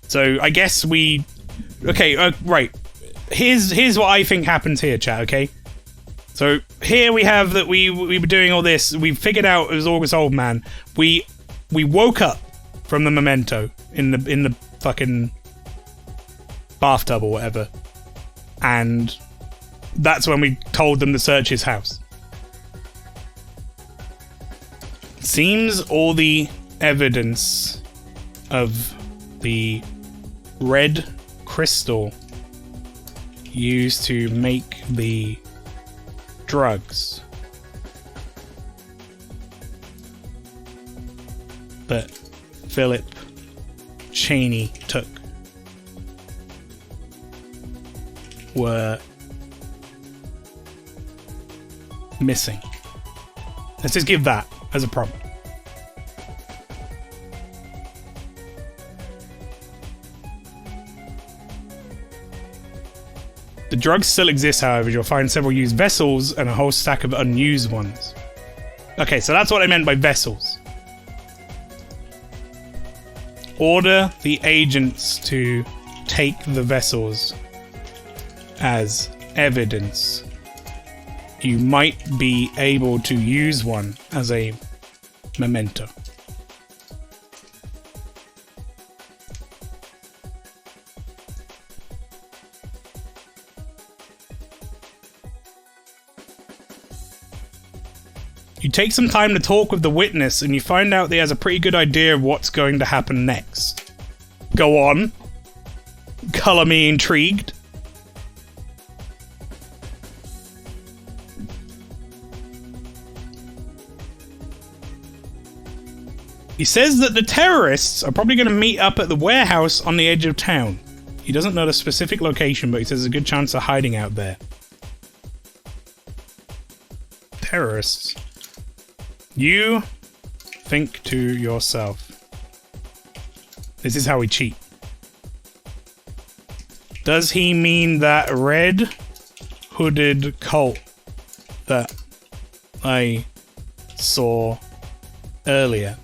So I guess we... Okay, right. Here's what I think happens here, chat, okay? So here we have that we were doing all this. We figured out it was August Old Man. We woke up from the memento in the fucking bathtub or whatever. And that's when we told them to search his house. Seems all the evidence of the red crystal used to make the drugs that Philip Cheney took were missing. Let's just give that as a prompt. The drugs still exist, however. You'll find several used vessels and a whole stack of unused ones. Okay, so that's what I meant by vessels. Order the agents to take the vessels as evidence. You might be able to use one as a memento. You take some time to talk with the witness and you find out that he has a pretty good idea of what's going to happen next. Go on. Color me intrigued. He says that the terrorists are probably going to meet up at the warehouse on the edge of town. He doesn't know the specific location, but he says there's a good chance of hiding out there. Terrorists. You think to yourself, this is how we cheat. Does he mean that red hooded cult that I saw earlier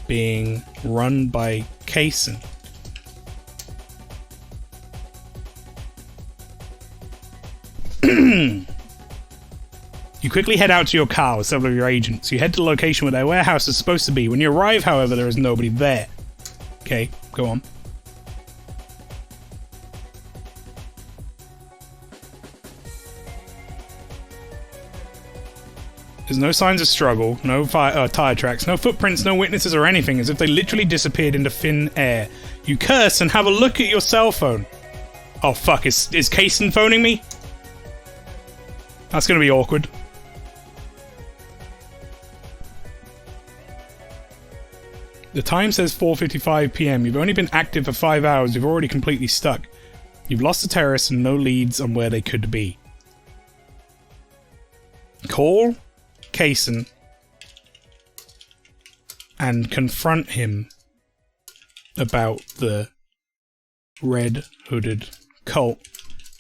being run by Peasant? You quickly head out to your car with several of your agents. You head to the location where their warehouse is supposed to be. When you arrive, however, there is nobody there. Okay, go on. There's no signs of struggle, no tire tracks, no footprints, no witnesses or anything, as if they literally disappeared into thin air. You curse and have a look at your cell phone. Oh fuck, is Kaysen phoning me? That's gonna be awkward. The time says 4:55 PM. You've only been active for 5 hours. You've already completely stuck. You've lost the terrorists and no leads on where they could be. Call Kaysen and confront him about the red hooded cult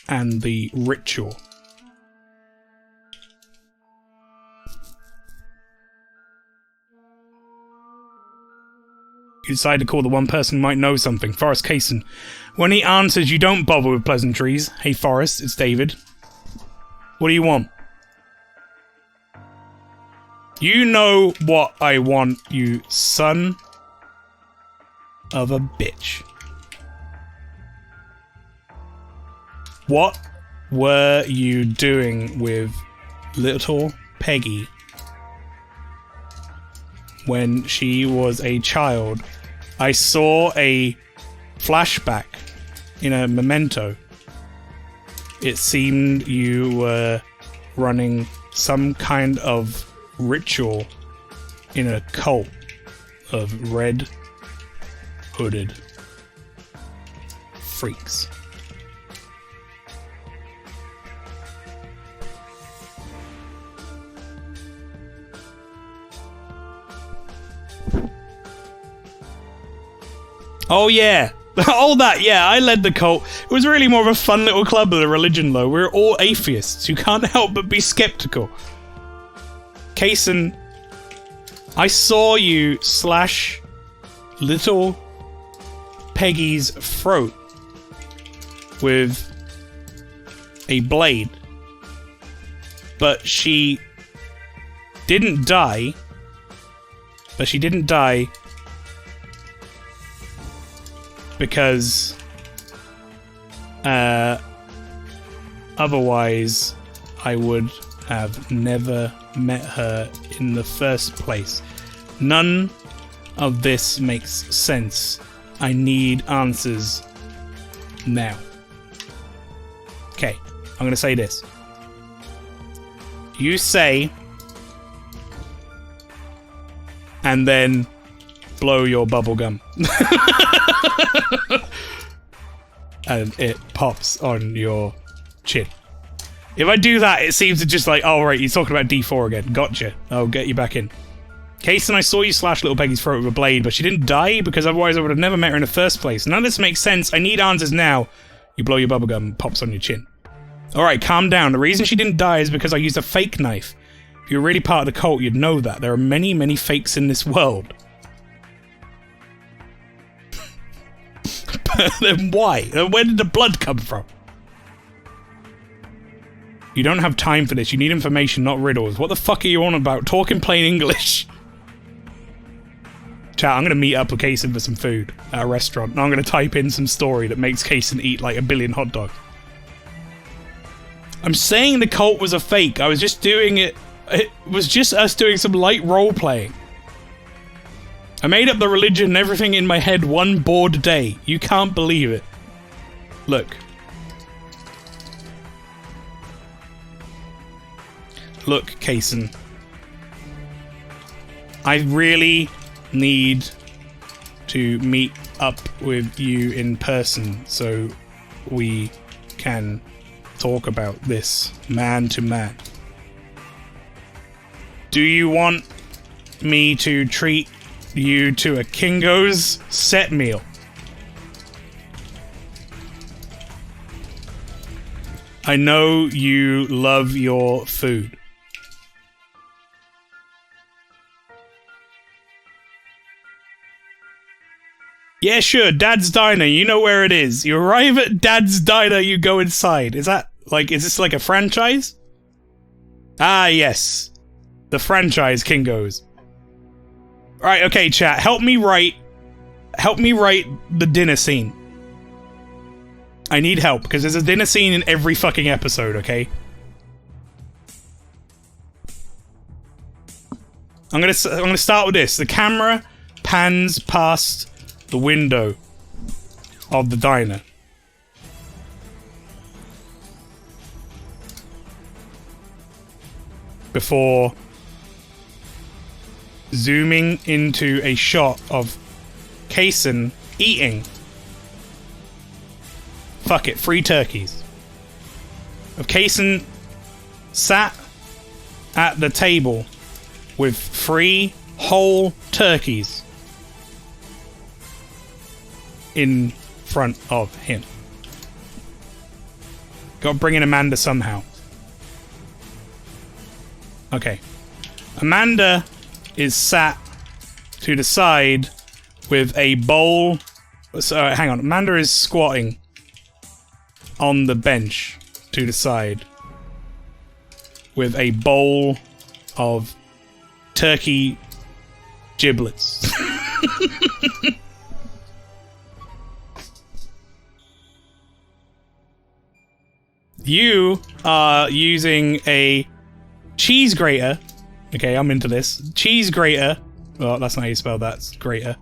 and the ritual. You decide to call the one person who might know something, Forrest Kaysen. When he answers, you don't bother with pleasantries. Hey Forrest, it's David. What do you want? You know what I want, you son of a bitch. What were you doing with little Peggy when she was a child? I saw a flashback in a memento. It seemed you were running some kind of ritual in a cult of red hooded freaks. Oh yeah, all that, yeah, I led the cult. It was really more of a fun little club than a religion though. We're all atheists. You can't help but be skeptical. Kaysen, I saw you slash little Peggy's throat with a blade. But she didn't die. Because otherwise I would have never met her in the first place. None of this makes sense. I need answers now. Okay, I'm gonna say this. You say, and then blow your bubble gum. And it pops on your chin. If I do that, it seems to just like, oh right, he's talking about D4 again. Gotcha. I'll get you back in. Kaysen, I saw you slash little Peggy's throat with a blade, but she didn't die because otherwise I would have never met her in the first place. None of this makes sense. I need answers now. You blow your bubblegum, pops on your chin. Alright, calm down. The reason she didn't die is because I used a fake knife. If you're really part of the cult, you'd know that. There are many, many fakes in this world. But then why? Where did the blood come from? You don't have time for this. You need information, not riddles. What the fuck are you on about? Talk in plain English. Chat, I'm gonna meet up with Kaysen for some food at a restaurant. And I'm gonna type in some story that makes Kaysen eat like 1 billion hot dogs. I'm saying the cult was a fake. I was just doing it. It was just us doing some light role-playing. I made up the religion and everything in my head one bored day. You can't believe it. Look. Look, Kaysen. I really need to meet up with you in person so we can talk about this man to man. Do you want me to treat you to a Kingo's set meal? I know you love your food. Yeah, sure, Dad's Diner, you know where it is. You arrive at Dad's Diner, you go inside. Is that, like, is this like a franchise? Ah, yes. The franchise Kingo's. Right, okay, chat, help me write the dinner scene. I need help, because there's a dinner scene in every fucking episode, okay? I'm gonna start with this. The camera pans past the window of the diner. Before zooming into a shot of Kaysen eating, fuck it, 3 turkeys. Of Kaysen sat at the table with 3 whole turkeys in front of him. Gotta bring in Amanda somehow. Okay. Amanda is sat to the side with a bowl. So, hang on. Amanda is squatting on the bench to the side with a bowl of turkey giblets. You are using a cheese grater. Okay, I'm into this. Cheese grater. Well, that's not how you spell that. It's grater.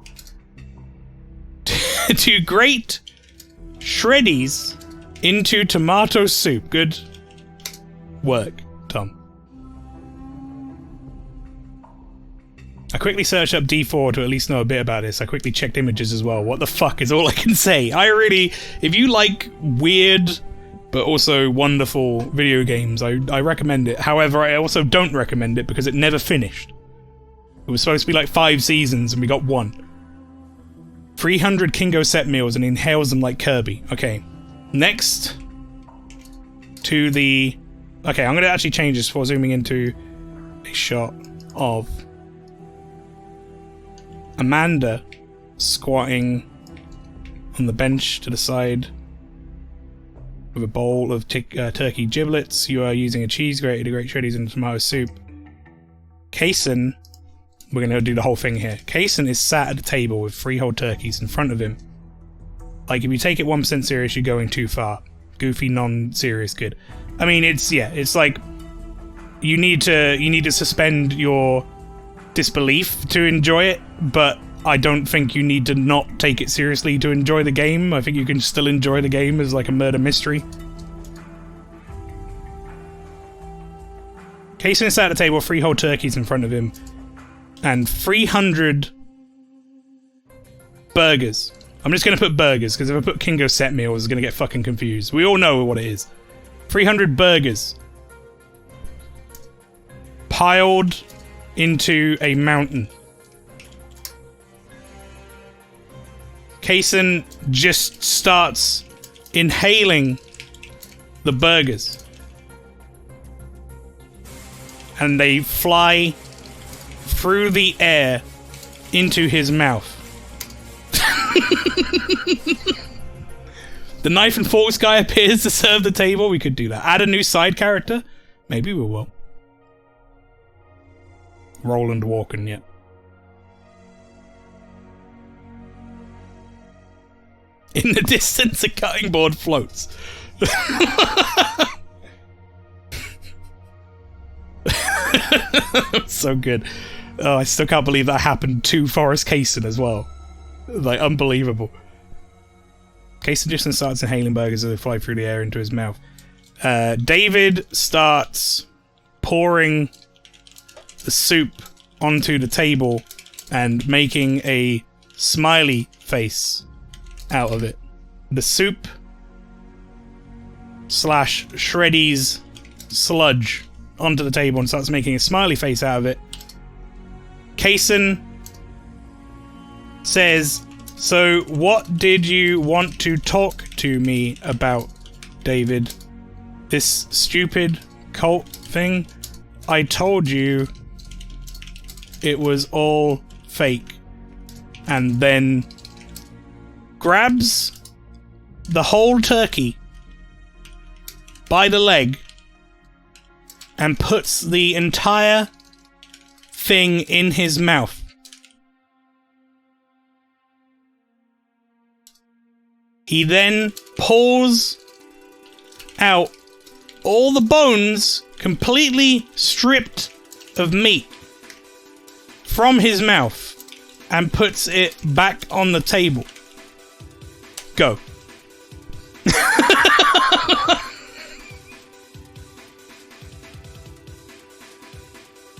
To grate shreddies into tomato soup. Good work, Tom. I quickly searched up D4 to at least know a bit about this. I quickly checked images as well. What the fuck is all I can say? If you like weird but also wonderful video games, I recommend it. However, I also don't recommend it because it never finished. It was supposed to be like 5 seasons and we got 1. 300 Kingo set meals and he inhales them like Kirby. Okay. Next to the... Okay, I'm going to actually change this before zooming into a shot of Amanda squatting on the bench to the side with a bowl of turkey giblets. You are using a cheese grater to grate shreddies into tomato soup. Kaysen, we're going to do the whole thing here. Kaysen is sat at the table with 3 whole turkeys in front of him. Like, if you take it 1% serious, you're going too far. Goofy, non-serious kid. I mean, it's like you need to suspend your disbelief to enjoy it, but I don't think you need to not take it seriously to enjoy the game. I think you can still enjoy the game as like a murder mystery. Kaysen is sat at the table with 3 whole turkeys in front of him and 300 burgers. I'm just going to put burgers, because if I put Kingo set meals, it's going to get fucking confused. We all know what it is. 300 burgers piled into a mountain. Kaysen just starts inhaling the burgers. And they fly through the air into his mouth. The knife and forks guy appears to serve the table. We could do that. Add a new side character? Maybe we will. Roland Walken, yeah. In the distance, a cutting board floats. So good. Oh, I still can't believe that happened to Forrest Kaysen as well. Like, unbelievable. Kaysen just starts inhaling burgers as they fly through the air into his mouth. David starts pouring the soup onto the table and making a smiley face out of it. The soup / shreddies sludge onto the table and starts making a smiley face out of it. Kaysen says, "So what did you want to talk to me about, David? This stupid cult thing? I told you it was all fake." And then grabs the whole turkey by the leg and puts the entire thing in his mouth. He then pulls out all the bones, completely stripped of meat, from his mouth and puts it back on the table. Go.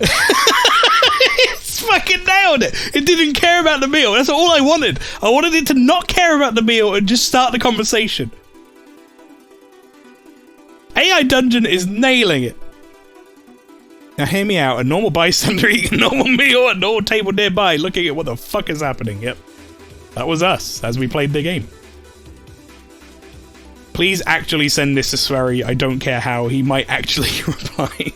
It's fucking nailed it. It didn't care about the meal. That's all I wanted. I wanted it to not care about the meal and just start the conversation. AI Dungeon is nailing it. Now hear me out. A normal bystander eating a normal meal at a normal table nearby, looking at what the fuck is happening. Yep. That was us as we played the game. Please actually send this to Swery. I don't care how. He might actually reply.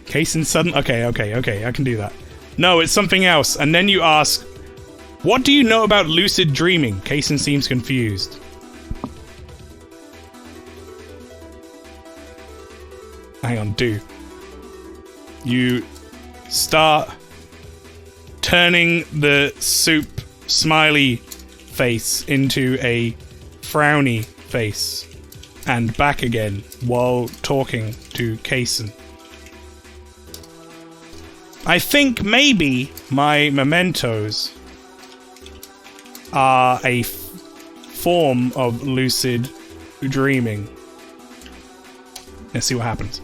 Kaysen sudden... Okay, I can do that. No, it's something else. And then you ask, what do you know about lucid dreaming? Kaysen seems confused. Hang on, do. You start turning the soup smiley face into a frowny face and back again while talking to Kaysen. I think maybe my mementos are a form of lucid dreaming. Let's see what happens.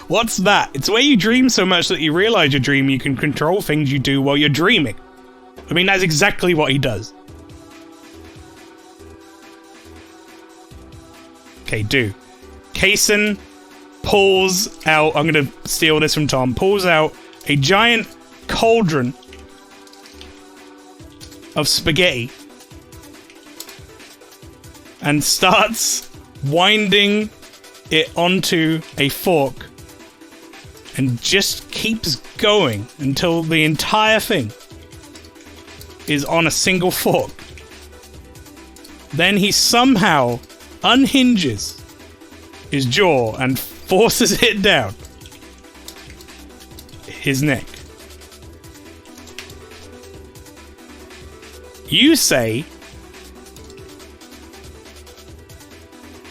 What's that? It's where you dream so much that you realize you're dreaming. You can control things you do while you're dreaming. I mean, that's exactly what he does. Okay, do. Kaysen pulls out... I'm going to steal this from Tom. Pulls out a giant cauldron of spaghetti and starts winding it onto a fork and just keeps going until the entire thing is on a single fork. Then he somehow unhinges his jaw and forces it down his neck. You say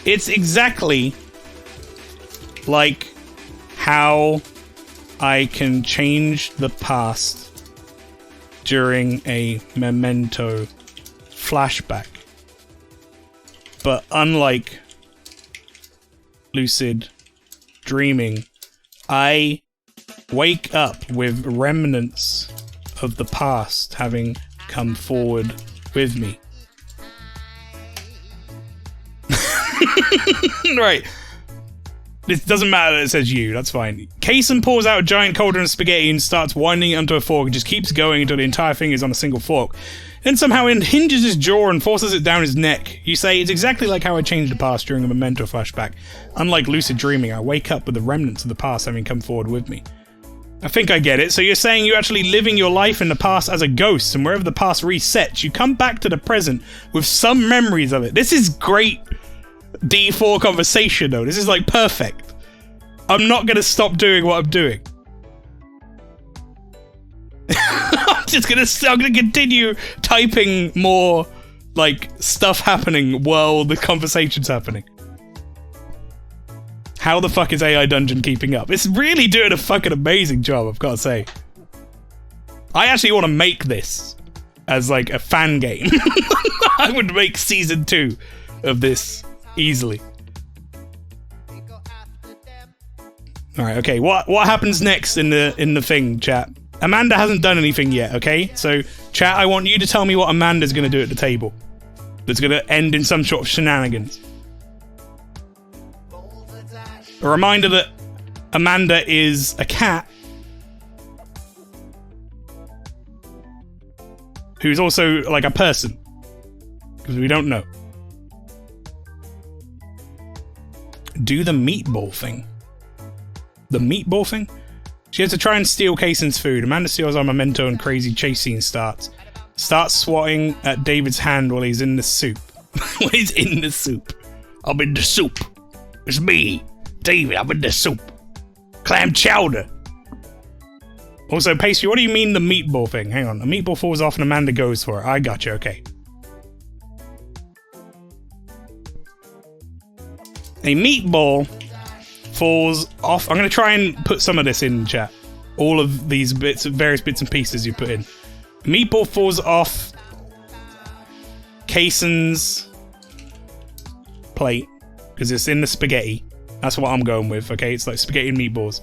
it's exactly like how I can change the past during a memento flashback. But unlike lucid dreaming, I wake up with remnants of the past having come forward with me. Right. It doesn't matter that it says you, that's fine. Kaysen pulls out a giant cauldron of spaghetti and starts winding it onto a fork and just keeps going until the entire thing is on a single fork. Then somehow hinges his jaw and forces it down his neck. You say, it's exactly like how I changed the past during a memento flashback. Unlike lucid dreaming, I wake up with the remnants of the past having come forward with me. I think I get it. So you're saying you're actually living your life in the past as a ghost, and wherever the past resets, you come back to the present with some memories of it. This is great D4 conversation, though. This is, like, perfect. I'm not going to stop doing what I'm doing. I'm gonna continue typing more, like, stuff happening while the conversation's happening. How the fuck is AI Dungeon keeping up? It's really doing a fucking amazing job, I've got to say. I actually want to make this as, like, a fan game. I would make season 2 of this easily. Alright, okay, what happens next in the thing, chat? Amanda hasn't done anything yet, okay? So, chat, I want you to tell me what Amanda's going to do at the table. That's going to end in some sort of shenanigans. A reminder that Amanda is a cat who's also, like, a person. Because we don't know. Do the meatball thing. The meatball thing? She has to try and steal Kaysen's food. Amanda steals our memento and crazy chase scene starts. Starts swatting at David's hand while he's in the soup. While he's in the soup. I'm in the soup. It's me, David, I'm in the soup. Clam chowder. Also, Pastry, what do you mean the meatball thing? Hang on, the meatball falls off and Amanda goes for it. I gotcha, okay. A meatball falls off. I'm going to try and put some of this in chat. All of these bits, various bits and pieces you put in. A meatball falls off Kaysen's plate because it's in the spaghetti. That's what I'm going with. Okay, it's like spaghetti and meatballs.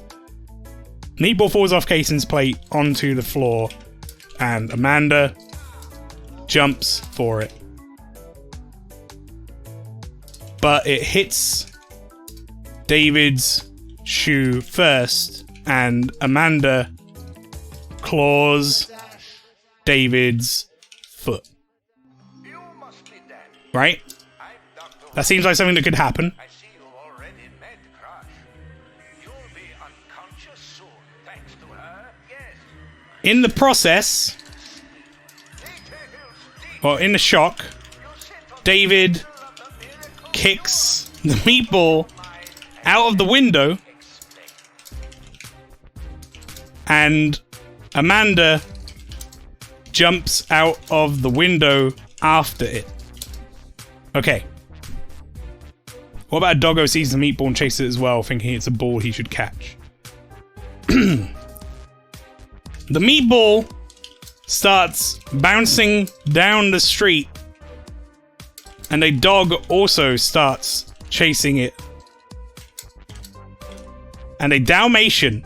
Meatball falls off Kaysen's plate onto the floor, and Amanda jumps for it. But it hits David's shoe first, and Amanda claws David's foot. Right? That seems like something that could happen. In the process, or in the shock, David kicks the meatball out of the window, and Amanda jumps out of the window after it. Okay. What about a doggo sees the meatball and chases it as well, thinking it's a ball he should catch? The meatball starts bouncing down the street, and a dog also starts chasing it. And a Dalmatian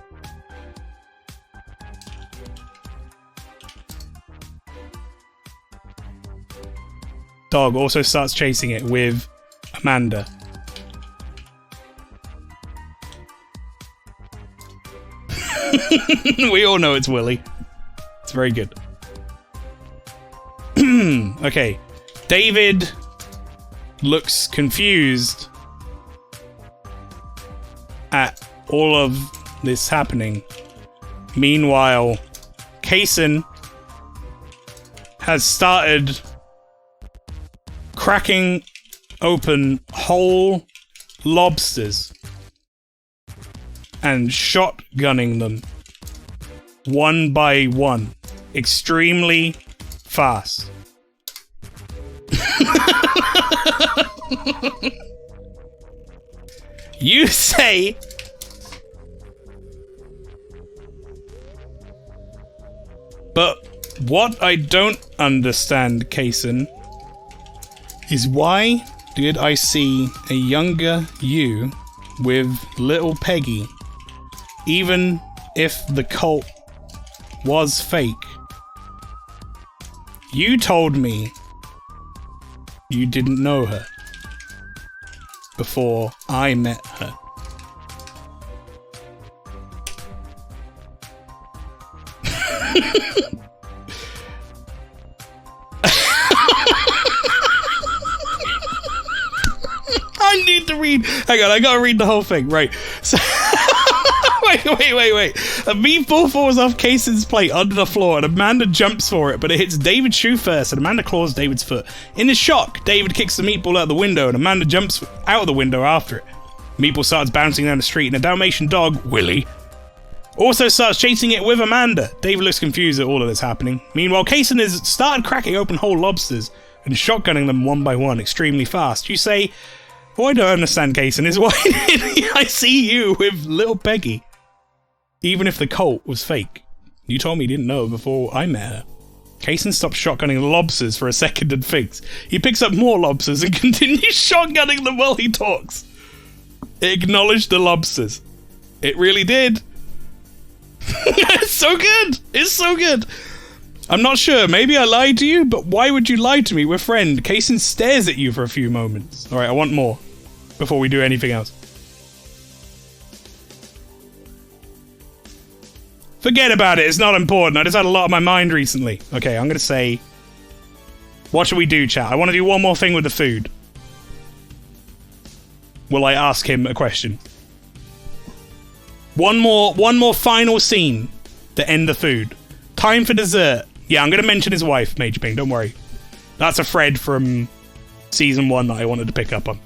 dog also starts chasing it with Amanda. We all know it's Willy. It's very good. Okay. David looks confused at all of this happening. Meanwhile, Kaysen has started cracking open whole lobsters and shotgunning them one by one, extremely fast. You say but what I don't understand, Kaysen, is why did I see a younger you with little Peggy, even if the cult was fake? You told me you didn't know her before I met her. I need to read. Hang on, I gotta read the whole thing. Right. So wait. A meatball falls off Kaysen's plate onto the floor, and Amanda jumps for it, but it hits David's shoe first, and Amanda claws David's foot. In his shock, David kicks the meatball out the window, and Amanda jumps out of the window after it. Meatball starts bouncing down the street, and a Dalmatian dog, Willy, also starts chasing it with Amanda. David looks confused at all of this happening. Meanwhile, Kaysen has started cracking open whole lobsters and shotgunning them one by one extremely fast. You say, what I don't understand, Kaysen, is why did I see you with little Peggy, even if the cult was fake? You told me you didn't know before I met her. Kaysen stops shotgunning the lobsters for a second and thinks. He picks up more lobsters and continues shotgunning them while he talks. It acknowledged the lobsters. It really did. It's so good. It's so good. I'm not sure. Maybe I lied to you, but why would you lie to me? We're friends. Kaysen stares at you for a few moments. Alright, I want more before we do anything else. Forget about it. It's not important. I just had a lot on my mind recently. Okay, I'm going to say... What should we do, chat? I want to do one more thing with the food. Will I ask him a question? One more final scene to end the food. Time for dessert. Yeah, I'm going to mention his wife, Major Ping. Don't worry. That's a thread from Season 1 that I wanted to pick up on.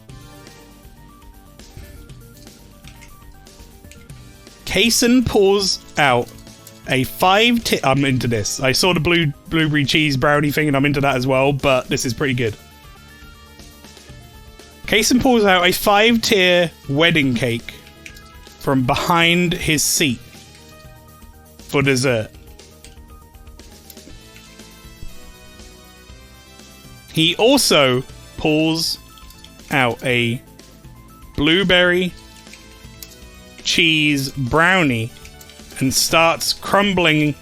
Kaysen pulls out a 5 I'm into this. I saw the blueberry cheese brownie thing and I'm into that as well, but this is pretty good. Kaysen pulls out a 5-tier wedding cake from behind his seat for dessert. He also pulls out a blueberry cheese brownie and starts crumbling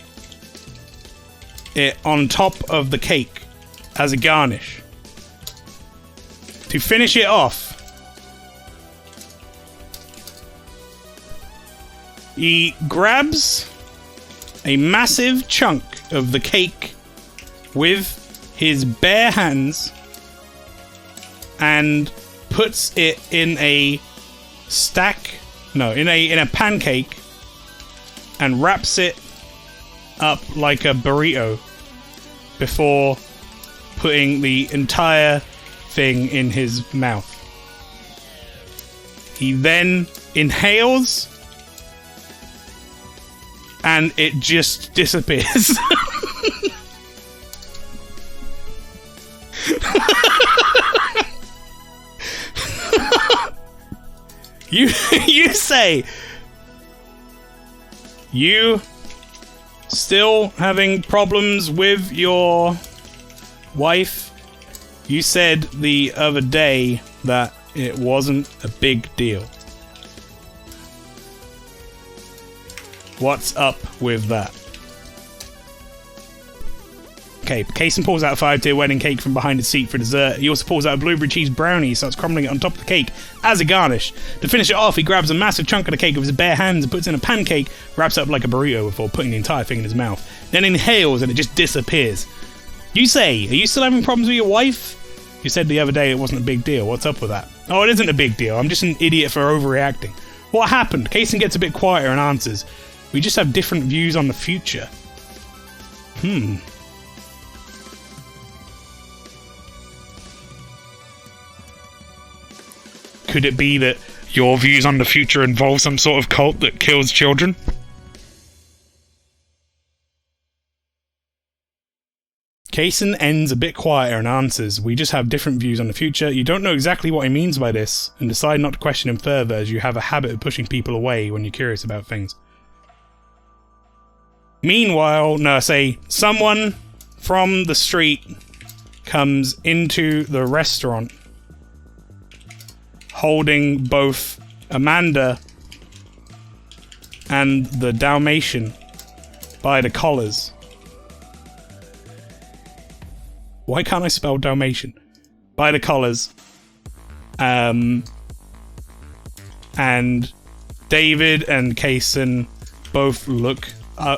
it on top of the cake as a garnish. To finish it off, he grabs a massive chunk of the cake with his bare hands and puts it in a in a pancake and wraps it up like a burrito before putting the entire thing in his mouth. He then inhales and it just disappears. You say you still having problems with your wife? You said the other day that it wasn't a big deal. What's up with that? Okay, Kaysen pulls out a 5-tier wedding cake from behind his seat for dessert. He also pulls out a blueberry cheese brownie, starts crumbling it on top of the cake as a garnish. To finish it off, he grabs a massive chunk of the cake with his bare hands and puts it in a pancake, wraps it up like a burrito before putting the entire thing in his mouth. Then inhales and it just disappears. You say, are you still having problems with your wife? You said the other day it wasn't a big deal. What's up with that? Oh, it isn't a big deal. I'm just an idiot for overreacting. What happened? Kaysen gets a bit quieter and answers. We just have different views on the future. Could it be that your views on the future involve some sort of cult that kills children? Kaysen ends a bit quieter and answers, we just have different views on the future. You don't know exactly what he means by this, and decide not to question him further as you have a habit of pushing people away when you're curious about things. Meanwhile, someone from the street comes into the restaurant holding both Amanda and the Dalmatian by the collars. Why can't I spell Dalmatian? By the collars. And David and Kaysen both look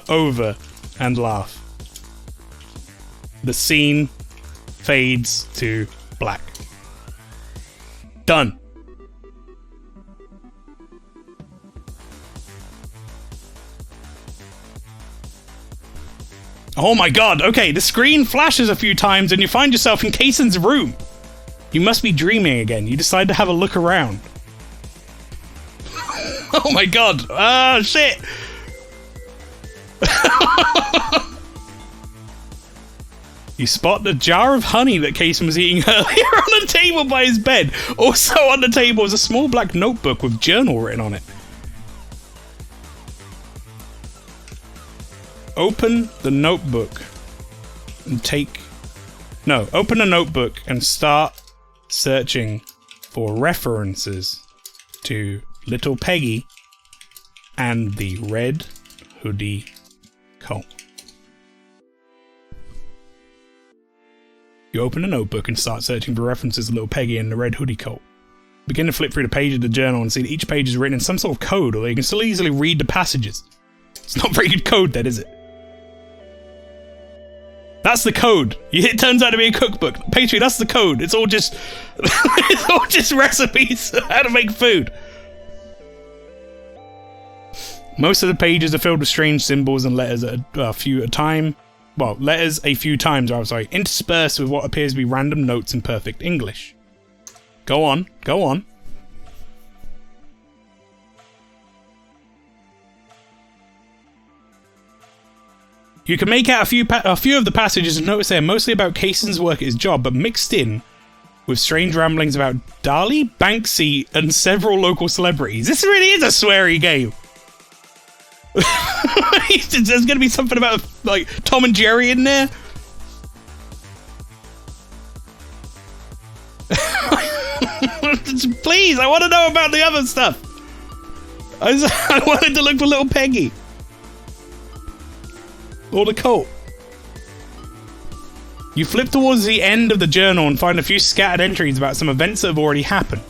over and laugh. The scene fades to black. Done. Oh my god, okay, the screen flashes a few times and you find yourself in Kaysen's room. You must be dreaming again. You decide to have a look around. Oh my god, shit. You spot the jar of honey that Kaysen was eating earlier on the table by his bed. Also on the table is a small black notebook with journal written on it. Open the notebook and open a notebook and start searching for references to Little Peggy and the Red Hoodie Cult. You open a notebook and start searching for references to Little Peggy and the Red Hoodie Cult. Begin to flip through the page of the journal and see that each page is written in some sort of code, although you can still easily read the passages. It's not very good code then, is it? That's the code. It turns out to be a cookbook. Patreon, that's the code. It's all just it's all just recipes how to make food. Most of the pages are filled with strange symbols and letters a few times, interspersed with what appears to be random notes in perfect English. Go on, go on. You can make out a few of the passages and notice they are mostly about Kaysen's work at his job, but mixed in with strange ramblings about Dali, Banksy, and several local celebrities. This really is a sweary game. There's gonna be something about, like, Tom and Jerry in there. Please, I want to know about the other stuff. I wanted to look for little Peggy. Or the cult. You flip towards the end of the journal and find a few scattered entries about some events that have already happened.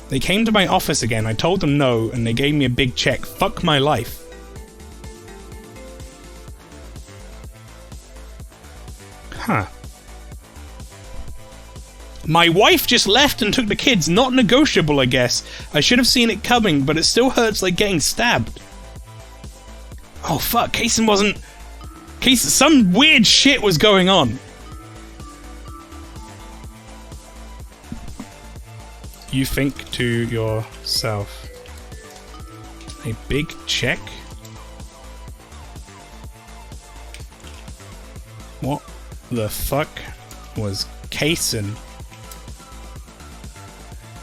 They came to my office again. I told them no, and they gave me a big check. Fuck my life. Huh. My wife just left and took the kids. Not negotiable, I guess. I should have seen it coming, but it still hurts like getting stabbed. Oh fuck, Kaysen wasn't... Kaysen, some weird shit was going on. You think to yourself, a big check? What the fuck was Kaysen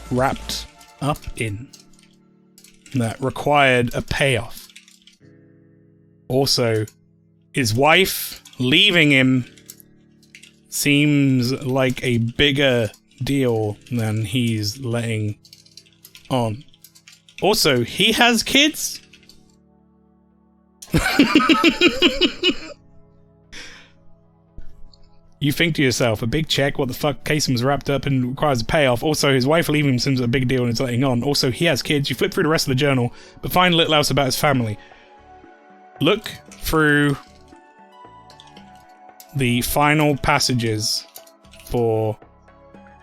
wrapped up in that required a payoff? Also, his wife leaving him seems like a bigger deal than he's letting on. Also, he has kids? You think to yourself, a big check, what the fuck, Kaysen was wrapped up and requires a payoff. Also, his wife leaving him seems a big deal and it's letting on. Also, he has kids. You flip through the rest of the journal, but find little else about his family. Look through the final passages for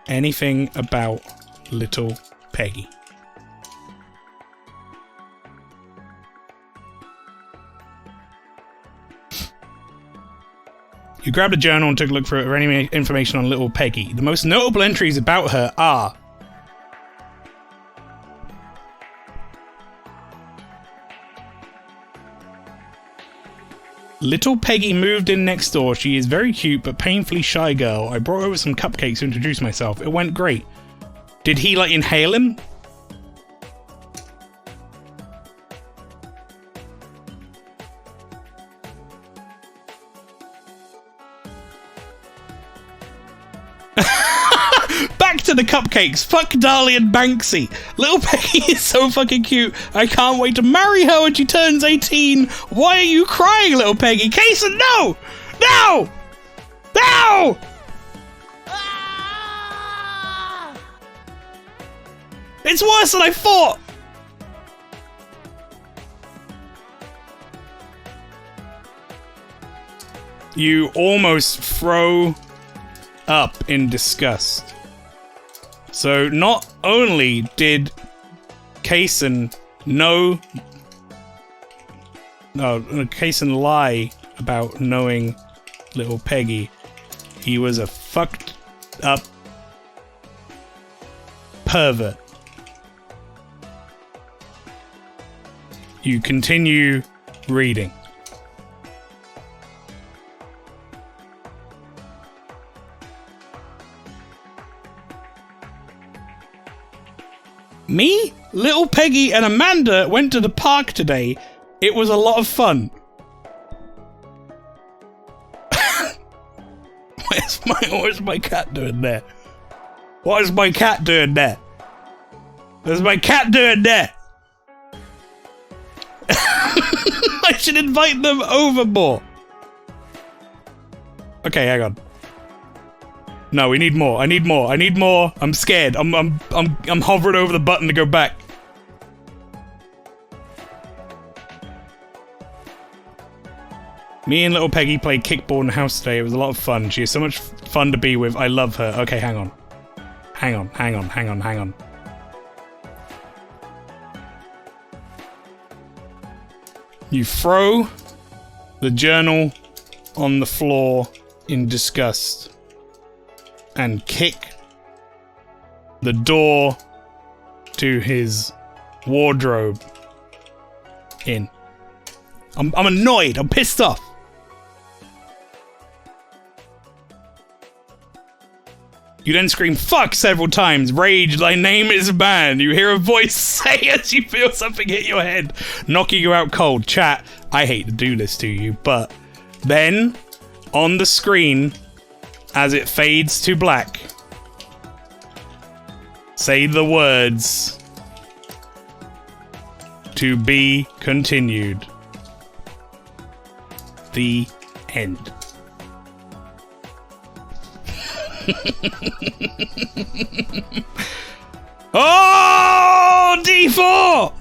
anything about little Peggy. You grabbed a journal and took a look for any information on little Peggy. The most notable entries about her are... Little Peggy moved in next door. She is very cute but painfully shy girl. I brought over some cupcakes to introduce myself. It went great. Did he, like, inhale him? Back to the cupcakes. Fuck Dali and Banksy. Little Peggy is so fucking cute. I can't wait to marry her when she turns 18. Why are you crying, little Peggy? Kaysen, no! No! No! It's worse than I thought! You almost throw up in disgust. So not only did Kaysen Kaysen lie about knowing little Peggy, he was a fucked up pervert. You continue reading. Me, little Peggy, and Amanda went to the park today. It was a lot of fun. Where's my cat doing there? What is my cat doing there? What's my cat doing there? I should invite them over more. Okay, hang on. No, we need more. I need more. I need more. I'm scared. I'm hovering over the button to go back. Me and little Peggy played kickball in the house today. It was a lot of fun. She is so much fun to be with. I love her. Okay, hang on. Hang on. You throw the journal on the floor in disgust and kick the door to his wardrobe in. I'm annoyed. I'm pissed off. You then scream "fuck" several times. Rage, thy name is banned. You hear a voice say as you feel something hit your head, knocking you out cold. Chat, I hate to do this to you, but then on the screen, as it fades to black, say the words "to be continued." The end. Oh, D4!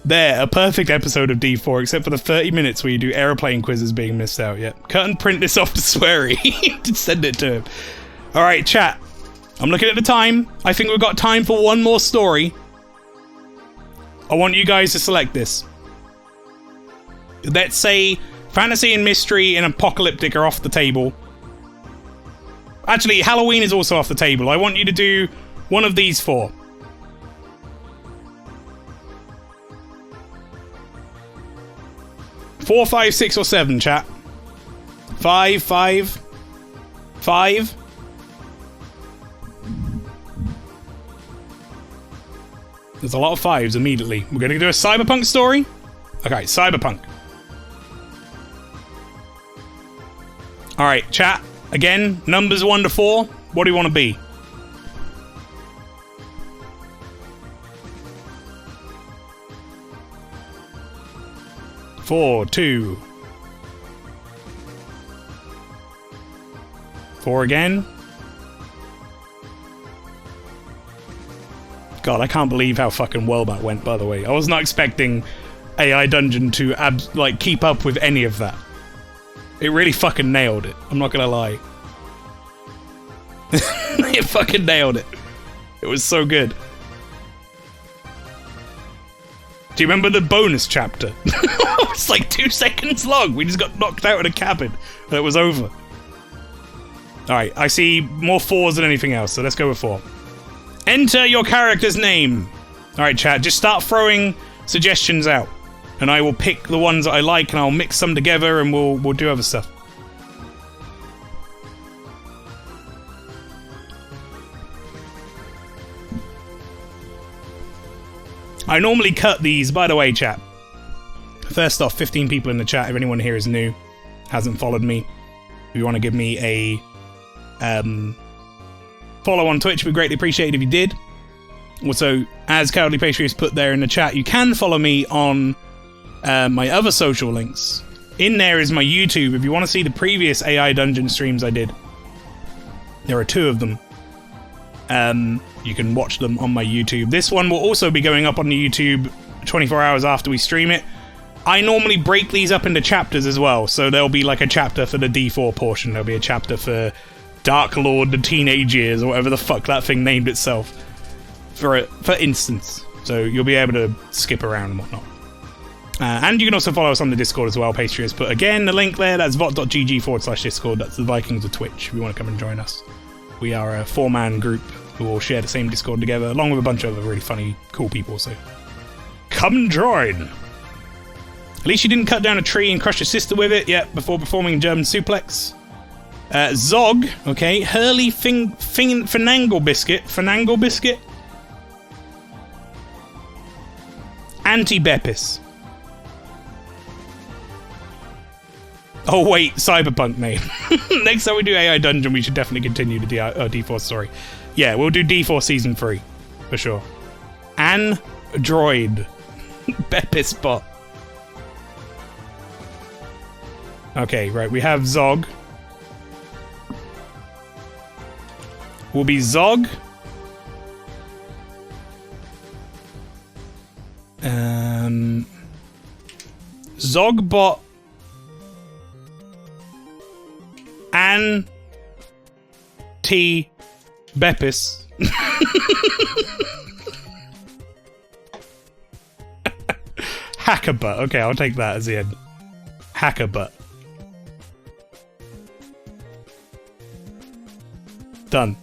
There, a perfect episode of D4, except for the 30 minutes where you do aeroplane quizzes being missed out. Yet, cut and print this off to Swery to send it to him. All right, chat. I'm looking at the time. I think we've got time for one more story. I want you guys to select this. Let's say fantasy and mystery and apocalyptic are off the table. Actually, Halloween is also off the table. I want you to do one of these four. Four, 5, 6, or 7, chat. 5, 5, 5. There's a lot of 5s immediately. We're going to do a Cyberpunk story? Okay, Cyberpunk. Alright, chat. Again, numbers 1 to 4. What do you want to be? Four, 2. 4 again. God, I can't believe how fucking well that went, by the way. I was not expecting AI Dungeon to, keep up with any of that. It really fucking nailed it. I'm not gonna lie. It fucking nailed it. It was so good. Do you remember the bonus chapter? It's like 2 seconds long. We just got knocked out in a cabin. And it was over. Alright, I see more 4s than anything else, so let's go with 4. Enter your character's name. Alright, chat, just start throwing suggestions out. And I will pick the ones that I like and I'll mix them together and we'll do other stuff. I normally cut these, by the way, chat. First off, 15 people in the chat. If anyone here is new, hasn't followed me, if you want to give me a follow on Twitch, we'd greatly appreciate it if you did. Also, as Cowardly Pastry has put there in the chat, you can follow me on my other social links. In there is my YouTube. If you want to see the previous AI Dungeon streams I did, there are 2 of them. You can watch them on my YouTube. This one will also be going up on the YouTube 24 hours after we stream it. I normally break these up into chapters as well, so there'll be like a chapter for the D4 portion, there'll be a chapter for Dark Lord, the Teenage Years, or whatever the fuck that thing named itself, for instance. So you'll be able to skip around and whatnot. And you can also follow us on the Discord as well, Pastry has put again the link there. That's vot.gg/Discord. That's the Vikings of Twitch if you want to come and join us. We are a 4-man group who all share the same Discord together, along with a bunch of other really funny, cool people, so come and join! At least you didn't cut down a tree and crush your sister with it yet before performing German suplex. Zog, okay. Hurley Finangle Biscuit. Finangle Biscuit. Anne-ti-bepis. Oh wait, Cyberpunk name. Next time we do AI Dungeon, we should definitely continue the D4 story. Yeah, we'll do D4 Season 3. For sure. Android. Bepis bot. Okay, right, we have Zog. Will be Zog. Zogbot. Anne-ti-bepis. Hackerbutt. Okay, I'll take that as the end. Hackerbutt. Done.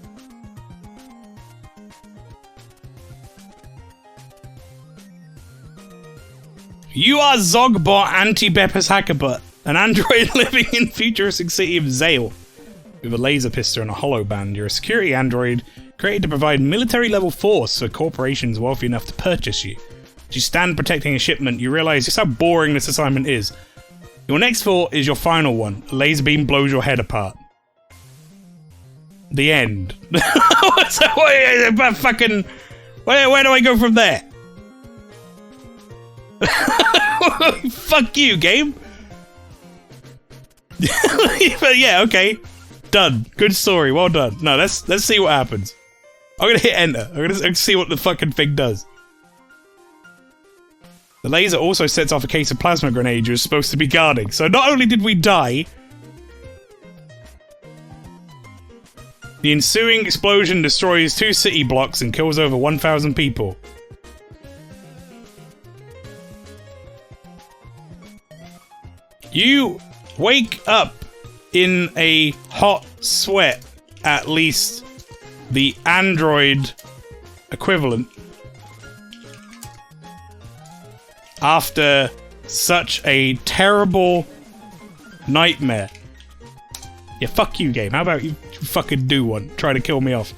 You are Zogbot Anne-ti-bepis Hackerbutt, an android living in futuristic city of Zale. With a laser pistol and a hollow band, you're a security android created to provide military-level force for corporations wealthy enough to purchase you. As you stand protecting a shipment, you realize just how boring this assignment is. Your next thought is your final one. A laser beam blows your head apart. The end. So, fucking... Where do I go from there? Fuck you, game. Yeah, okay. Done. Good story. Well done. No, let's see what happens. I'm gonna hit enter. I'm gonna see what the fucking thing does. The laser also sets off a case of plasma grenade you're supposed to be guarding. So not only did we die, the ensuing explosion destroys 2 city blocks and kills over 1,000 people. You wake up in a hot sweat, at least the android equivalent, after such a terrible nightmare. Yeah, fuck you, game. How about you fucking do one? Try to kill me off.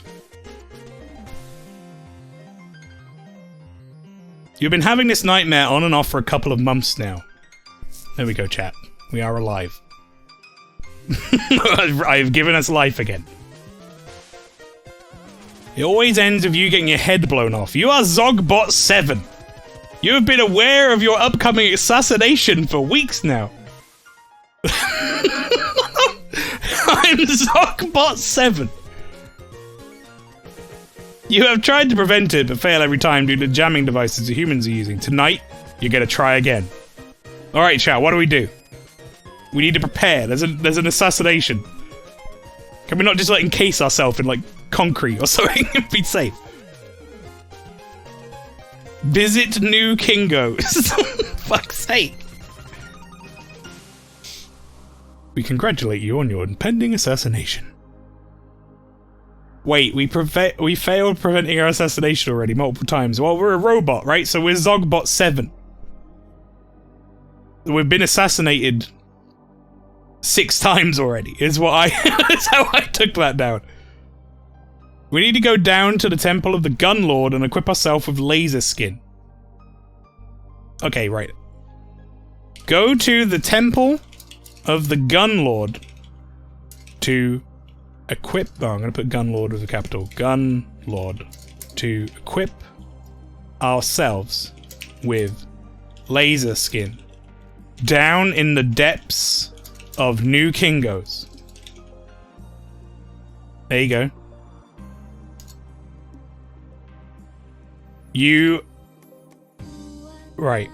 You've been having this nightmare on and off for a couple of months now. There we go, chat. We are alive. I've given us life again. It always ends with you getting your head blown off. You are Zogbot 7. You have been aware of your upcoming assassination for weeks now. I'm Zogbot 7. You have tried to prevent it, but fail every time due to jamming devices the humans are using. Tonight, you're gonna try again. Alright, chat, what do we do? We need to prepare. There's an assassination. Can we not just, like, encase ourselves in, like, concrete or something and be safe? Visit New Kingos. Fuck's sake. We congratulate you on your impending assassination. Wait, we failed preventing our assassination already multiple times. Well, we're a robot, right? So we're Zogbot 7. We've been assassinated 6 times already, is what that's how I took that down. We need to go down to the Temple of the Gun Lord and equip ourselves with laser skin. Okay, right. Go to the Temple of the Gun Lord to equip... Oh, I'm going to put Gun Lord with a capital. Gun Lord. To equip ourselves with laser skin. Down in the depths of New Kingos. There you go. You... Right.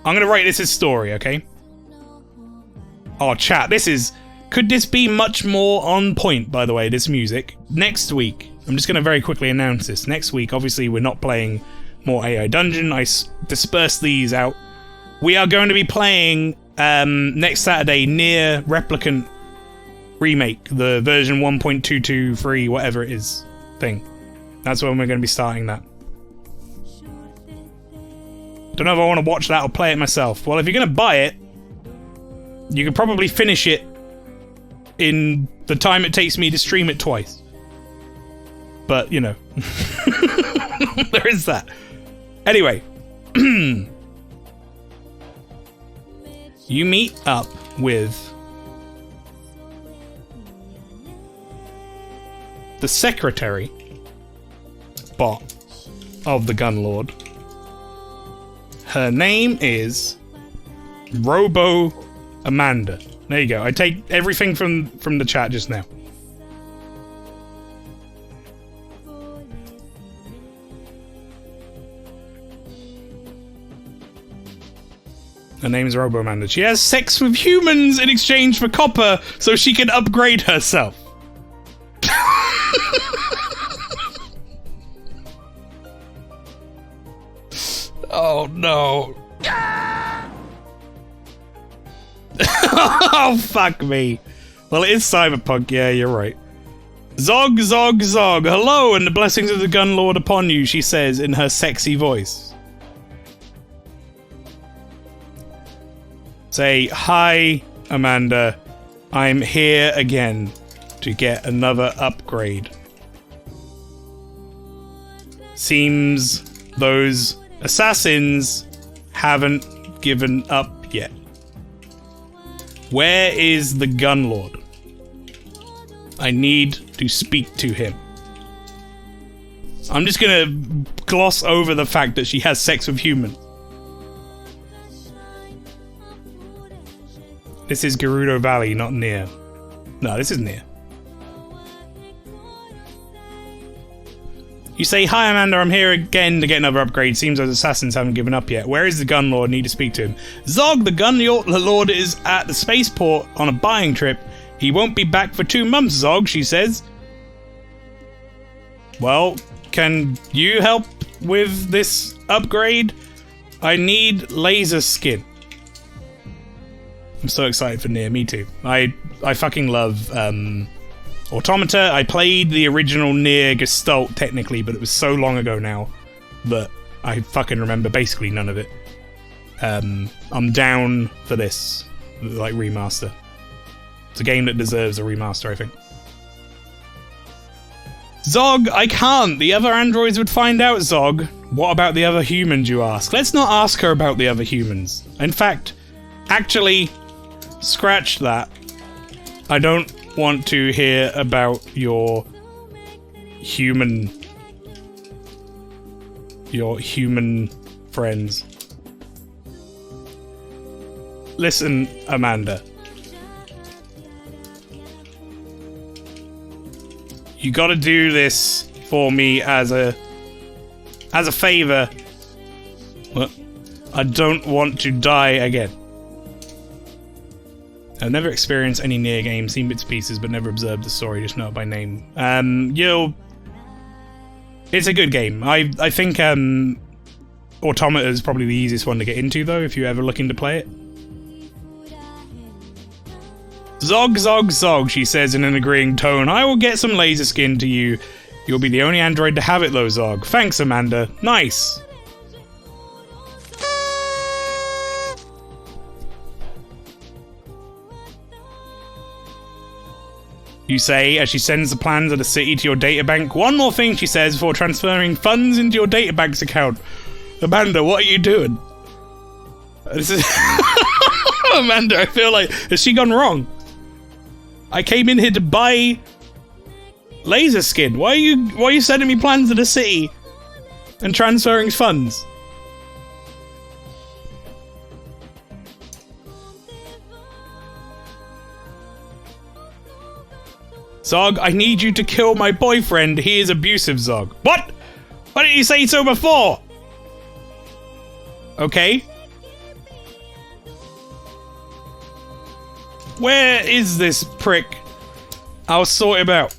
I'm gonna write this as story, okay? Oh, chat, this is... Could this be much more on point, by the way, this music? Next week, I'm just gonna very quickly announce this. Next week, obviously, we're not playing more AI Dungeon. I dispersed these out. We are going to be playing, next Saturday, Nier Replicant Remake, the version 1.223, whatever it is, thing. That's when we're going to be starting that. Don't know if I want to watch that or play it myself. Well, if you're going to buy it, you could probably finish it in the time it takes me to stream it twice. But, you know. There is that. Anyway. You meet up with the secretary bot of the Gun Lord. Her name is Robo Amanda. There you go. I take everything from the chat just now. Her name is Robo Amanda. She has sex with humans in exchange for copper so she can upgrade herself. Oh no. Oh fuck me. Well, it is Cyberpunk, yeah, you're right. Zog, Zog, Zog. Hello, and the blessings of the Gun Lord upon you, she says in her sexy voice. Say, hi, Amanda. I'm here again to get another upgrade. Seems those assassins haven't given up yet. Where is the Gun Lord? I need to speak to him. I'm just gonna gloss over the fact that she has sex with humans. This is Gerudo Valley, not near. No, this is near. You say, hi Amanda, I'm here again to get another upgrade. Seems those assassins haven't given up yet. Where is the Gun Lord? Need to speak to him. Zog, the Gun Lord is at the spaceport on a buying trip. He won't be back for 2 months, Zog, she says. Well, can you help with this upgrade? I need laser skin. I'm so excited for Nier, me too. I fucking love Automata. I played the original Nier Gestalt technically, but it was so long ago now that I fucking remember basically none of it. I'm down for this, like, remaster. It's a game that deserves a remaster, I think. Zog, I can't. The other androids would find out, Zog. What about the other humans, you ask? Let's not ask her about the other humans. In fact, actually, scratch that. I don't want to hear about your human friends. Listen, Amanda. You gotta do this for me as a favor. Well, I don't want to die again. I've never experienced any Nier games, seen bits and pieces, but never observed the story, just know it by name. It's a good game. I think Automata is probably the easiest one to get into, though, if you're ever looking to play it. Zog, Zog, Zog, she says in an agreeing tone. I will get some laser skin to you. You'll be the only android to have it, though, Zog. Thanks, Amanda. Nice. You say, as she sends the plans of the city to your databank. One more thing, she says, before transferring funds into your databank's account. Amanda, what are you doing? This is... Amanda, I feel like... Has she gone wrong? I came in here to buy... laser skin. Why are you sending me plans to the city and transferring funds? Zog, I need you to kill my boyfriend. He is abusive, Zog. What? Why didn't you say so before? Okay. Where is this prick? I'll sort him out.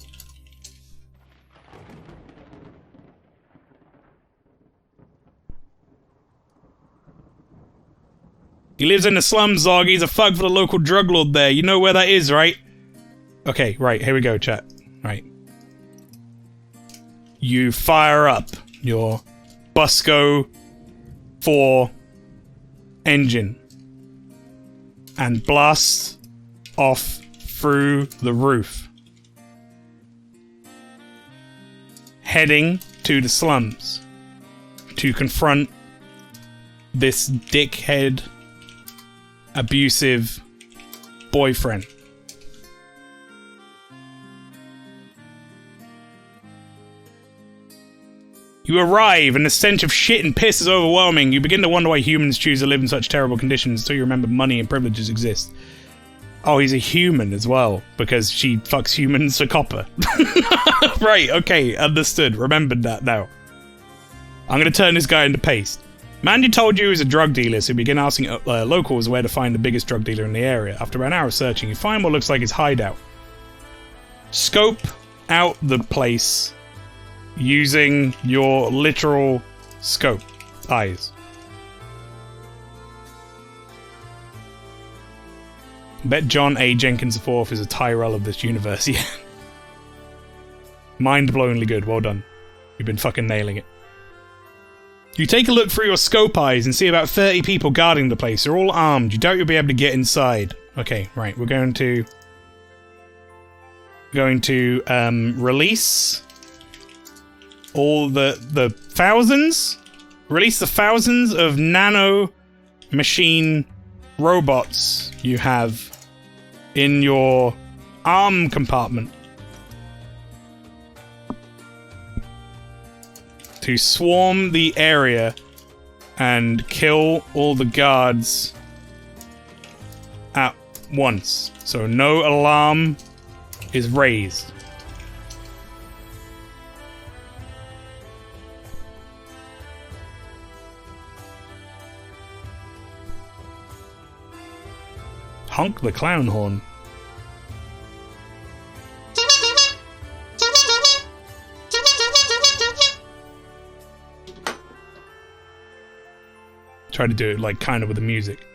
He lives in the slums, Zog. He's a thug for the local drug lord there. You know where that is, right? Okay, right, here we go, chat. Right. You fire up your Busco 4 engine and blast off through the roof, heading to the slums to confront this dickhead, abusive boyfriend. You arrive, and the stench of shit and piss is overwhelming. You begin to wonder why humans choose to live in such terrible conditions until you remember money and privileges exist. Oh, he's a human as well, because she fucks humans for copper. Right, okay, understood. Remembered that now. I'm gonna turn this guy into paste. Mandy told you he was a drug dealer, so you begin asking locals where to find the biggest drug dealer in the area. After about an hour of searching, you find what looks like his hideout. Scope out the place using your literal scope eyes. Bet John A. Jenkins IV is a Tyrell of this universe, yeah. Mind-blowingly good. Well done. You've been fucking nailing it. You take a look through your scope eyes and see about 30 people guarding the place. They're all armed. You doubt you'll be able to get inside. Okay, right. We're going to release all the thousands. Release the thousands of nano machine robots you have in your arm compartment to swarm the area and kill all the guards at once. So no alarm is raised. Honk the clown horn. Try to do it like kind of with the music.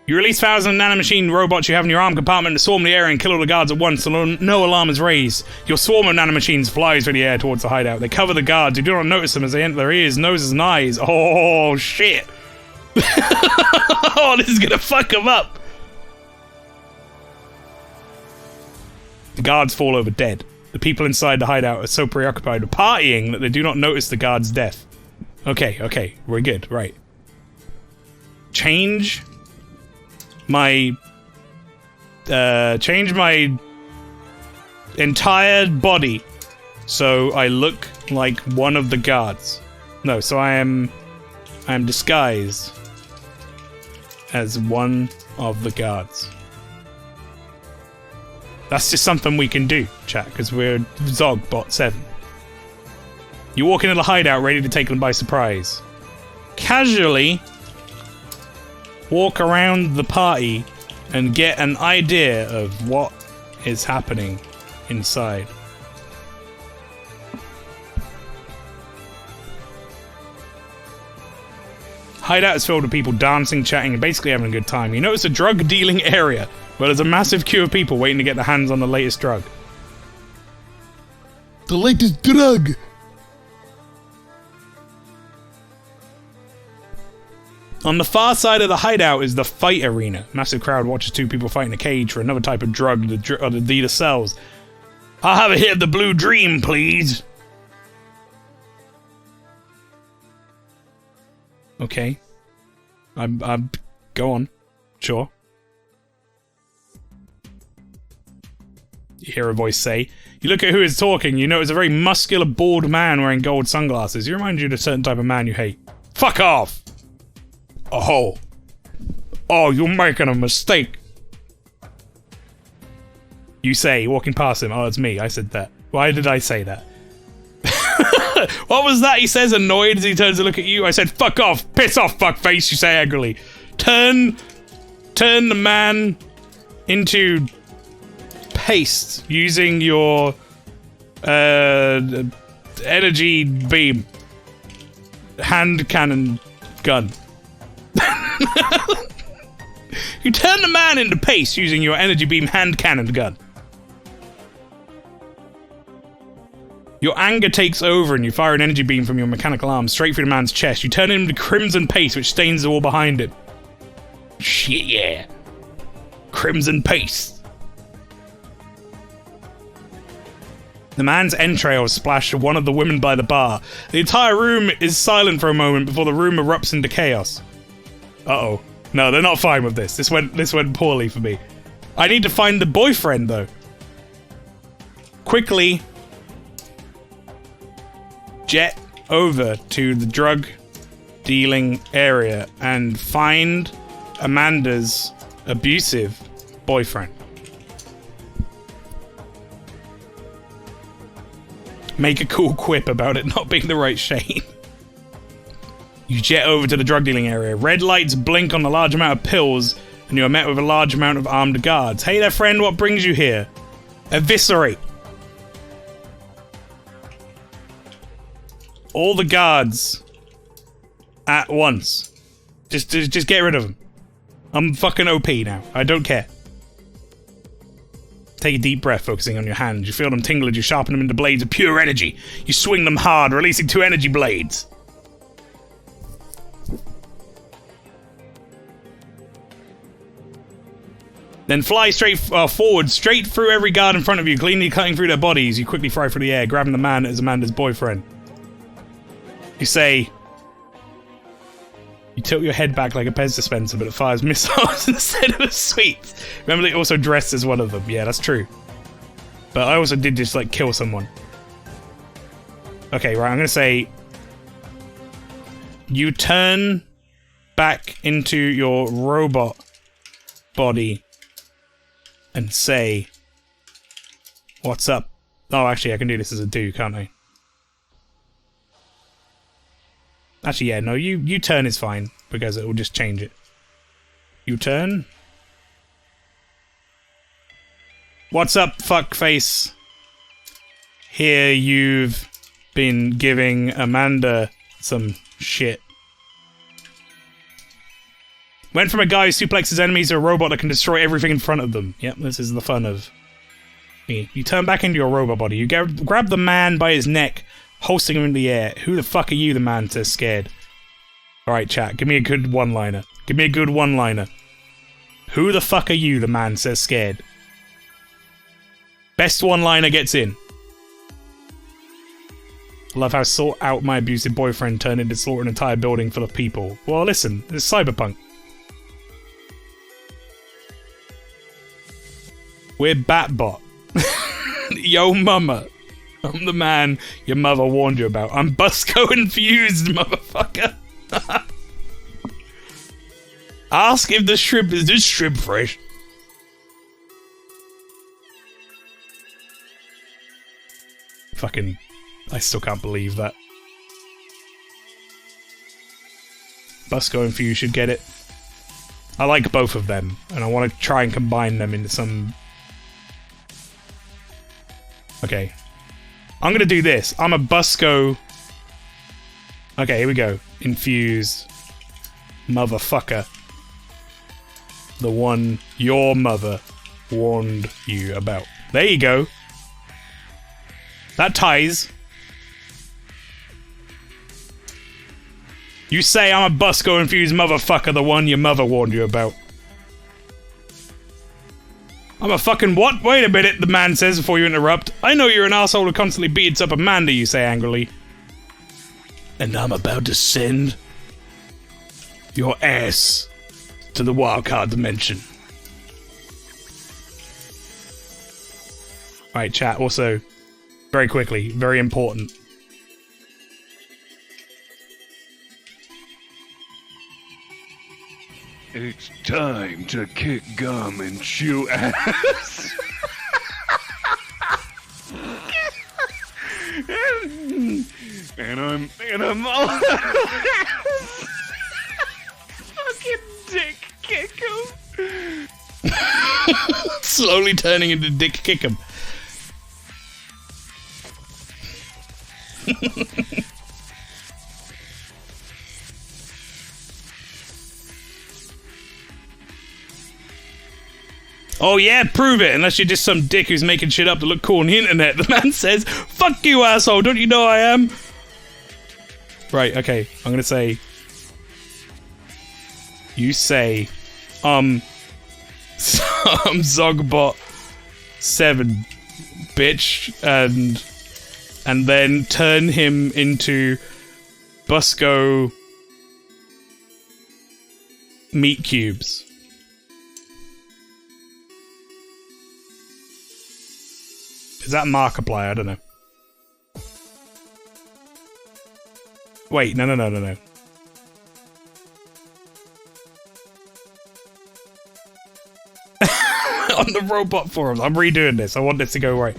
You release thousands of nanomachine robots you have in your arm compartment to swarm the area and kill all the guards at once, so no alarm is raised. Your swarm of nanomachines flies through the air towards the hideout. They cover the guards. You do not notice them as they enter their ears, noses, and eyes. Oh, shit. Oh, this is gonna fuck them up. The guards fall over dead. The people inside the hideout are so preoccupied with partying that they do not notice the guard's death. Okay, we're good, right. Change my entire body so I look like one of the guards. No, so I am disguised as one of the guards. That's just something we can do, chat, because we're Zogbot 7. You walk into the hideout ready to take them by surprise. Casually walk around the party and get an idea of what is happening inside. Hideout is filled with people dancing, chatting, and basically having a good time. You notice a drug dealing area where there's a massive queue of people waiting to get their hands on the latest drug. The latest drug! On the far side of the hideout is the fight arena. Massive crowd watches two people fight in a cage for another type of drug the dealer sells. I'll have a hit of the blue dream, please. Okay. I'm go on. Sure. You hear a voice say. You look at who is talking. You know it's a very muscular, bald man wearing gold sunglasses. He reminds you of a certain type of man you hate. Fuck off! Oh, you're making a mistake. You say, walking past him. Oh, it's me. I said that. Why did I say that? What was that? He says, annoyed as he turns to look at you. I said, fuck off. Piss off, fuckface, you say angrily. Turn the man into paste using your energy beam. Hand cannon gun. You turn the man into paste using your energy beam hand cannon gun. Your anger takes over and you fire an energy beam from your mechanical arm straight through the man's chest. You turn him into crimson paste which stains the wall behind him. Shit, yeah. Crimson paste. The man's entrails splash to one of the women by the bar. The entire room is silent for a moment before the room erupts into chaos. Uh-oh. No, they're not fine with this. This went poorly for me. I need to find the boyfriend, though. Quickly jet over to the drug dealing area and find Amanda's abusive boyfriend. Make a cool quip about it not being the right shade. You jet over to the drug dealing area. Red lights blink on the large amount of pills, and you are met with a large amount of armed guards. Hey there, friend, what brings you here? Eviscerate all the guards at once. Just get rid of them. I'm fucking OP now. I don't care. Take a deep breath, focusing on your hands. You feel them tingle as you sharpen them into blades of pure energy. You swing them hard, releasing 2 energy blades. Then fly straight forward, straight through every guard in front of you, cleanly cutting through their bodies. You quickly fly through the air, grabbing the man as Amanda's boyfriend. You say... You tilt your head back like a Pez dispenser, but it fires missiles instead of sweets. Remember, they also dressed as one of them. Yeah, that's true. But I also did just, like, kill someone. Okay, right, I'm gonna say... You turn back into your robot body and say, what's up? Oh, actually, I can do this as a do, can't I? Actually, yeah, no, you turn is fine, because it will just change it. You turn. What's up, fuckface? Here you've been giving Amanda some shit. Went from a guy who suplexes enemies to a robot that can destroy everything in front of them. Yep, this is the fun of me. You turn back into your robot body. You grab the man by his neck, hoisting him in the air. Who the fuck are you, the man says, scared. Alright, chat, give me a good one-liner. Give me a good one-liner. Who the fuck are you, the man says, scared. Best one-liner gets in. Love how sort out my abusive boyfriend turned into slaughter an entire building full of people. Well, listen, it's Cyberpunk. We're Batbot. Yo, mama. I'm the man your mother warned you about. I'm Busco infused, motherfucker. Ask if the shrimp is this shrimp fresh. Fucking, I still can't believe that. Busco and Fuse should get it. I like both of them, and I want to try and combine them into some... Okay. I'm gonna do this. I'm a Busco... Okay, here we go. Infused motherfucker. The one your mother warned you about. There you go. That ties. You say I'm a Busco infused motherfucker, the one your mother warned you about. I'm a fucking what? Wait a minute, the man says before you interrupt. I know you're an asshole who constantly beats up Amanda, you say angrily. And I'm about to send your ass to the wildcard dimension. Alright, chat, also, very quickly, very important. It's time to kick gum and chew ass. and I'm all fucking dick kick him. Slowly turning into Dick Kickham. Oh yeah, prove it, unless you're just some dick who's making shit up to look cool on the internet. The man says, fuck you, asshole, don't you know I am? Right, okay, I'm gonna say... You say, I'm Zogbot 7, bitch, and then turn him into Busco meat cubes. Is that Markiplier? I don't know. Wait, no. On the robot forums, I'm redoing this. I want this to go right.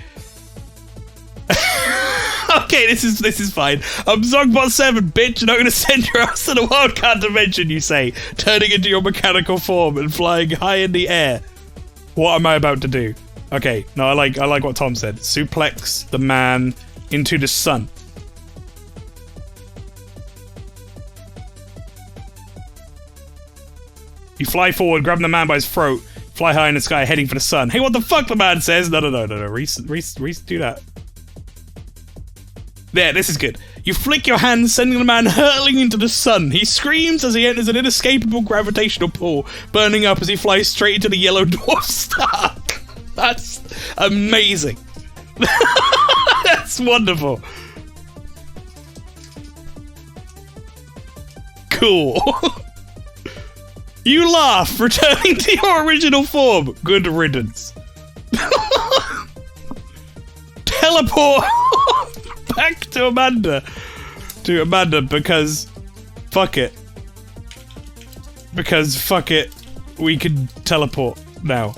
Okay, this is fine. I'm Zogbot 7, bitch, and I'm gonna send your ass to the wildcard dimension, you say, turning into your mechanical form and flying high in the air. What am I about to do? Okay, no, I like what Tom said. Suplex the man into the sun. You fly forward, grabbing the man by his throat. Fly high in the sky, heading for the sun. Hey, what the fuck, the man says. No. Reese, do that. There, this is good. You flick your hand, sending the man hurtling into the sun. He screams as he enters an inescapable gravitational pull, burning up as he flies straight into the yellow dwarf star. That's amazing. That's wonderful. Cool. You laugh, returning to your original form. Good riddance. Teleport back to Amanda. Because fuck it. Because fuck it. We can teleport now.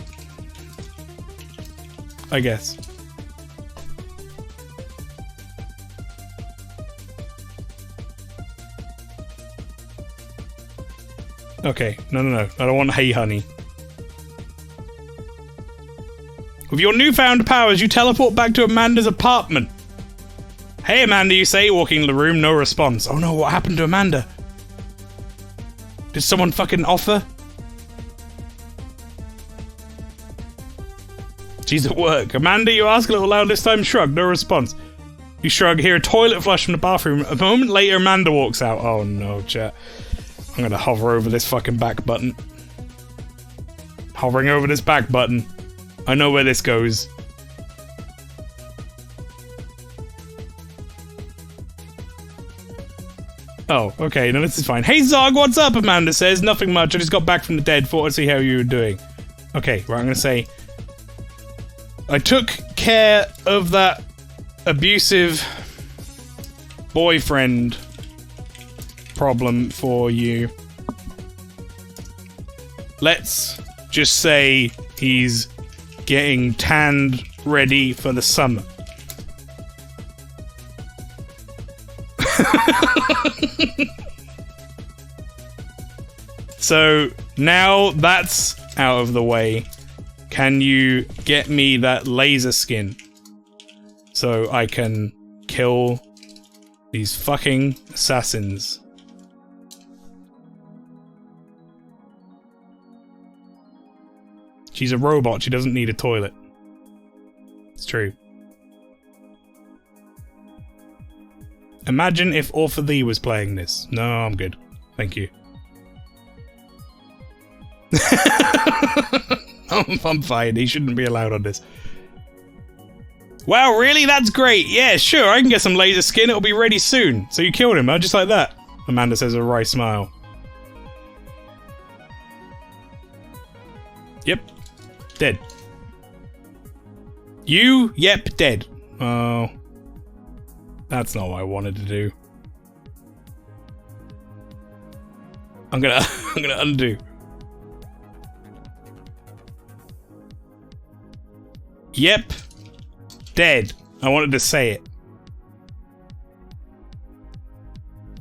I guess. Okay, no. I don't want hey honey. With your newfound powers, you teleport back to Amanda's apartment. Hey Amanda, you say, walking in the room, no response. Oh no, what happened to Amanda? Did someone fucking offer? She's at work. Amanda, you ask a little loud this time, shrug, no response. You shrug, hear a toilet flush from the bathroom. A moment later, Amanda walks out. Oh no, chat. I'm gonna hover over this fucking back button. Hovering over this back button. I know where this goes. Oh, okay, no, this is fine. Hey Zog, what's up? Amanda says. Nothing much, I just got back from the dead, thought I'd see how you were doing. Okay, right, I'm gonna say... I took care of that abusive boyfriend problem for you. Let's just say he's getting tanned ready for the summer. So now that's out of the way, can you get me that laser skin so I can kill these fucking assassins? She's a robot, she doesn't need a toilet. It's true. Imagine if All For Thee was playing this. No, I'm good. Thank you. I'm fine, he shouldn't be allowed on this. Wow, really? That's great. Yeah, sure, I can get some laser skin, it'll be ready soon. So you killed him, huh? Just like that? Amanda says with a wry smile. Yep. Dead. You? Yep, dead. Oh. That's not what I wanted to do. I'm gonna undo. Yep. Dead. I wanted to say it.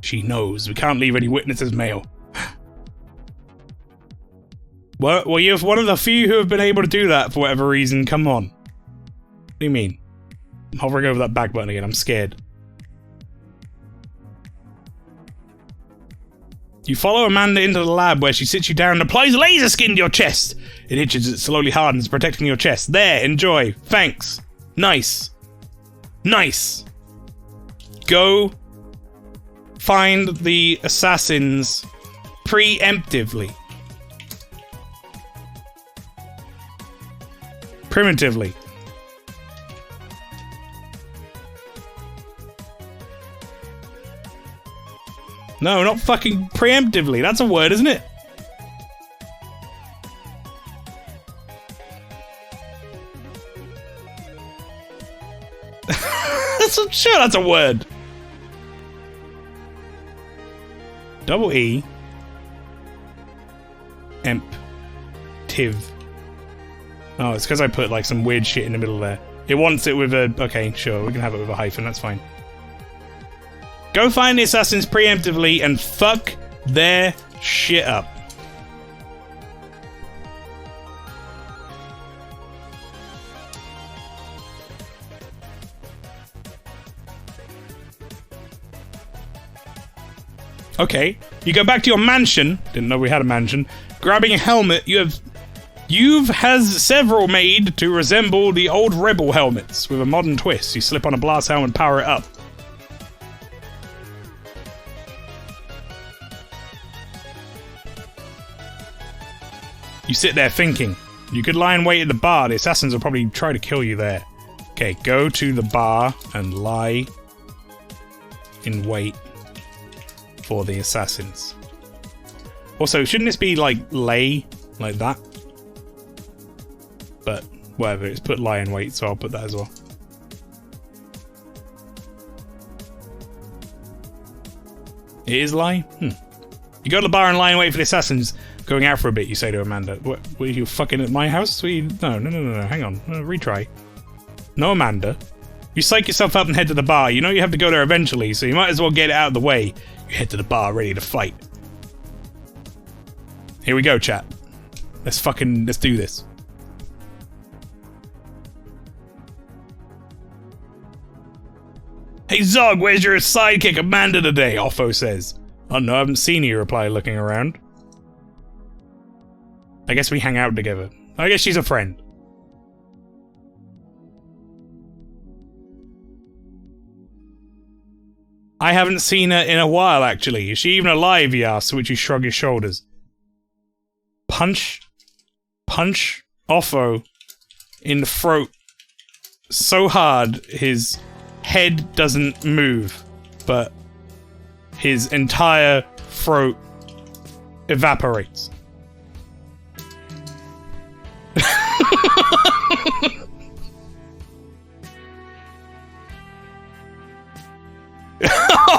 She knows. We can't leave any witnesses, Mael. Well, you're one of the few who have been able to do that for whatever reason. Come on. What do you mean? I'm hovering over that back button again. I'm scared. You follow Amanda into the lab where she sits you down and applies laser skin to your chest. It itches, it slowly hardens, protecting your chest. There, enjoy. Thanks. Nice. Nice. Go find the assassins preemptively. Primitively. No, not fucking preemptively. That's a word, isn't it? I'm sure that's a word. Double E. Emptive. Oh, it's because I put like some weird shit in the middle there. It wants it with a... Okay, sure, we can have it with a hyphen, that's fine. Go find the assassins preemptively and fuck their shit up. Okay, you go back to your mansion. Didn't know we had a mansion. Grabbing a helmet, you have You've has several made to resemble the old rebel helmets with a modern twist. You slip on a blast helmet and power it up. You sit there thinking. You could lie in wait at the bar. The assassins will probably try to kill you there. Okay, go to the bar and lie in wait for the assassins. Also, shouldn't this be like lay like that? But whatever, it's put lie in wait, so I'll put that as well. It is lie? You go to the bar and lie in wait for the assassins. Going out for a bit, you say to Amanda. What, were you fucking at my house? No, hang on. Retry. No, Amanda. You psych yourself up and head to the bar. You know you have to go there eventually, so you might as well get it out of the way. You head to the bar ready to fight. Here we go, chat. Let's do this. Hey Zog, where's your sidekick Amanda today? Offo says. Oh no, I haven't seen you, reply looking around. I guess we hang out together. I guess she's a friend. I haven't seen her in a while, actually. Is she even alive, he asks, to which you shrug his shoulders. Punch Offo in the throat so hard his head doesn't move, but his entire throat evaporates.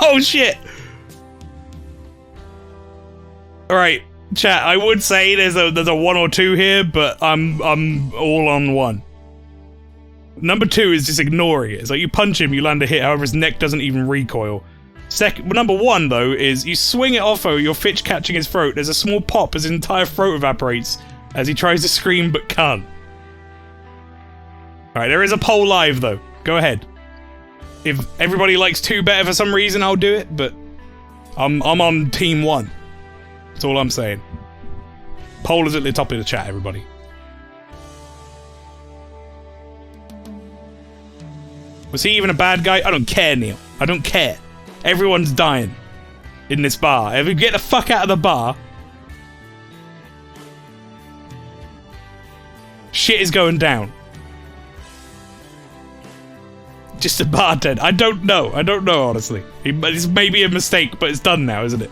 Oh shit! Alright, chat, I would say there's a 1 or 2 here, but I'm all on 1. Number 2 is just ignoring it. It's like you punch him, you land a hit, however his neck doesn't even recoil. Number 1 though is you swing it off your fitch catching his throat. There's a small pop as his entire throat evaporates as he tries to scream but can't. Alright, there is a poll live though. Go ahead. If everybody likes 2 better for some reason, I'll do it, but I'm on team 1. That's all I'm saying. Poll is at the top of the chat, everybody. Was he even a bad guy? I don't care, Neil. I don't care. Everyone's dying in this bar. If you get the fuck out of the bar, shit is going down. Just a bartender. I don't know, honestly. It's maybe a mistake, but it's done now, isn't it?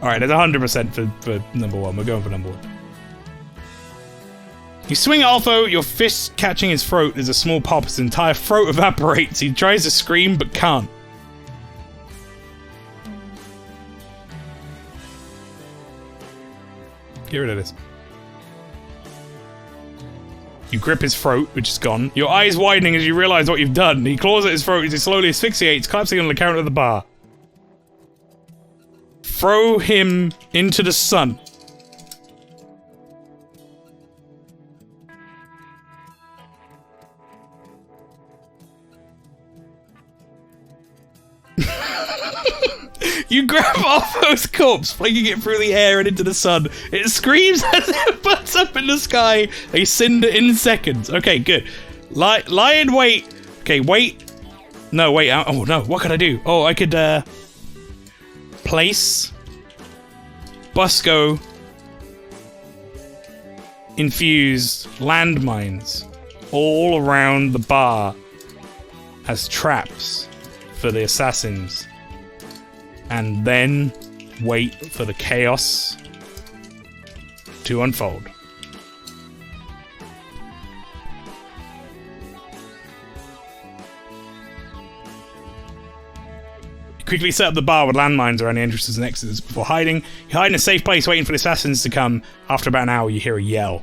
Alright, there's 100% for number 1. We're going for number 1. You swing Alpha, your fist catching his throat. There's a small pop. His entire throat evaporates. He tries to scream, but can't. Get rid of this. You grip his throat, which is gone. Your eyes widening as you realize what you've done. He claws at his throat as he slowly asphyxiates, collapsing on the counter of the bar. Throw him into the sun. You grab Alpha's corpse, flinging it through the air and into the sun. It screams as it butts up in the sky, a cinder in seconds. Okay, good. Lie in wait. Okay, wait. No, wait. Oh, no. What could I do? Oh, I could, place Busco infused landmines all around the bar as traps for the assassins. And then wait for the chaos to unfold. You quickly set up the bar with landmines around the entrances and exits before hiding. You hide in a safe place waiting for the assassins to come. After about an hour, you hear a yell.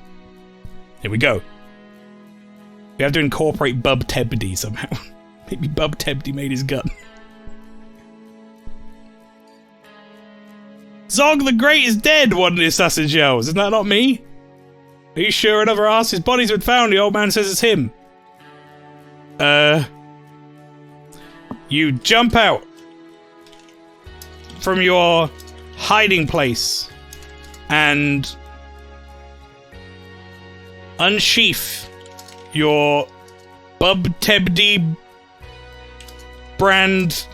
Here we go. We have to incorporate Bub Tebdy somehow. Maybe Bub Tebdy made his gun. Zog the Great is dead, one of the assassins yells. Isn't that not me? Are you sure? Another asks. His body's been found. The old man says it's him. You jump out from your hiding place and unsheath your Bubtebdi brand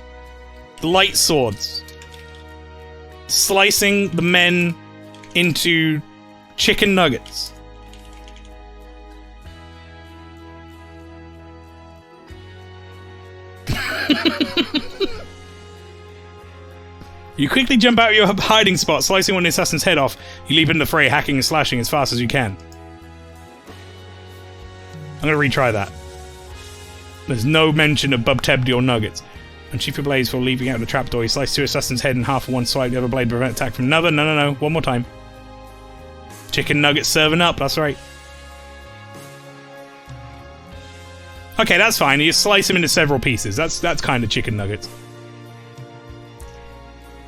light swords, slicing the men into chicken nuggets. You quickly jump out of your hiding spot, slicing one assassin's head off. You leap into the fray, hacking and slashing as fast as you can. I'm going to retry that. There's no mention of Bubtebdi or nuggets. Unsheath your blades before leaping out of the trapdoor. You slice two assassins' head in half with one swipe. The other blade to prevent attack from another. No. One more time. Chicken nuggets serving up. That's right. Okay, that's fine. You slice them into several pieces. That's kind of chicken nuggets.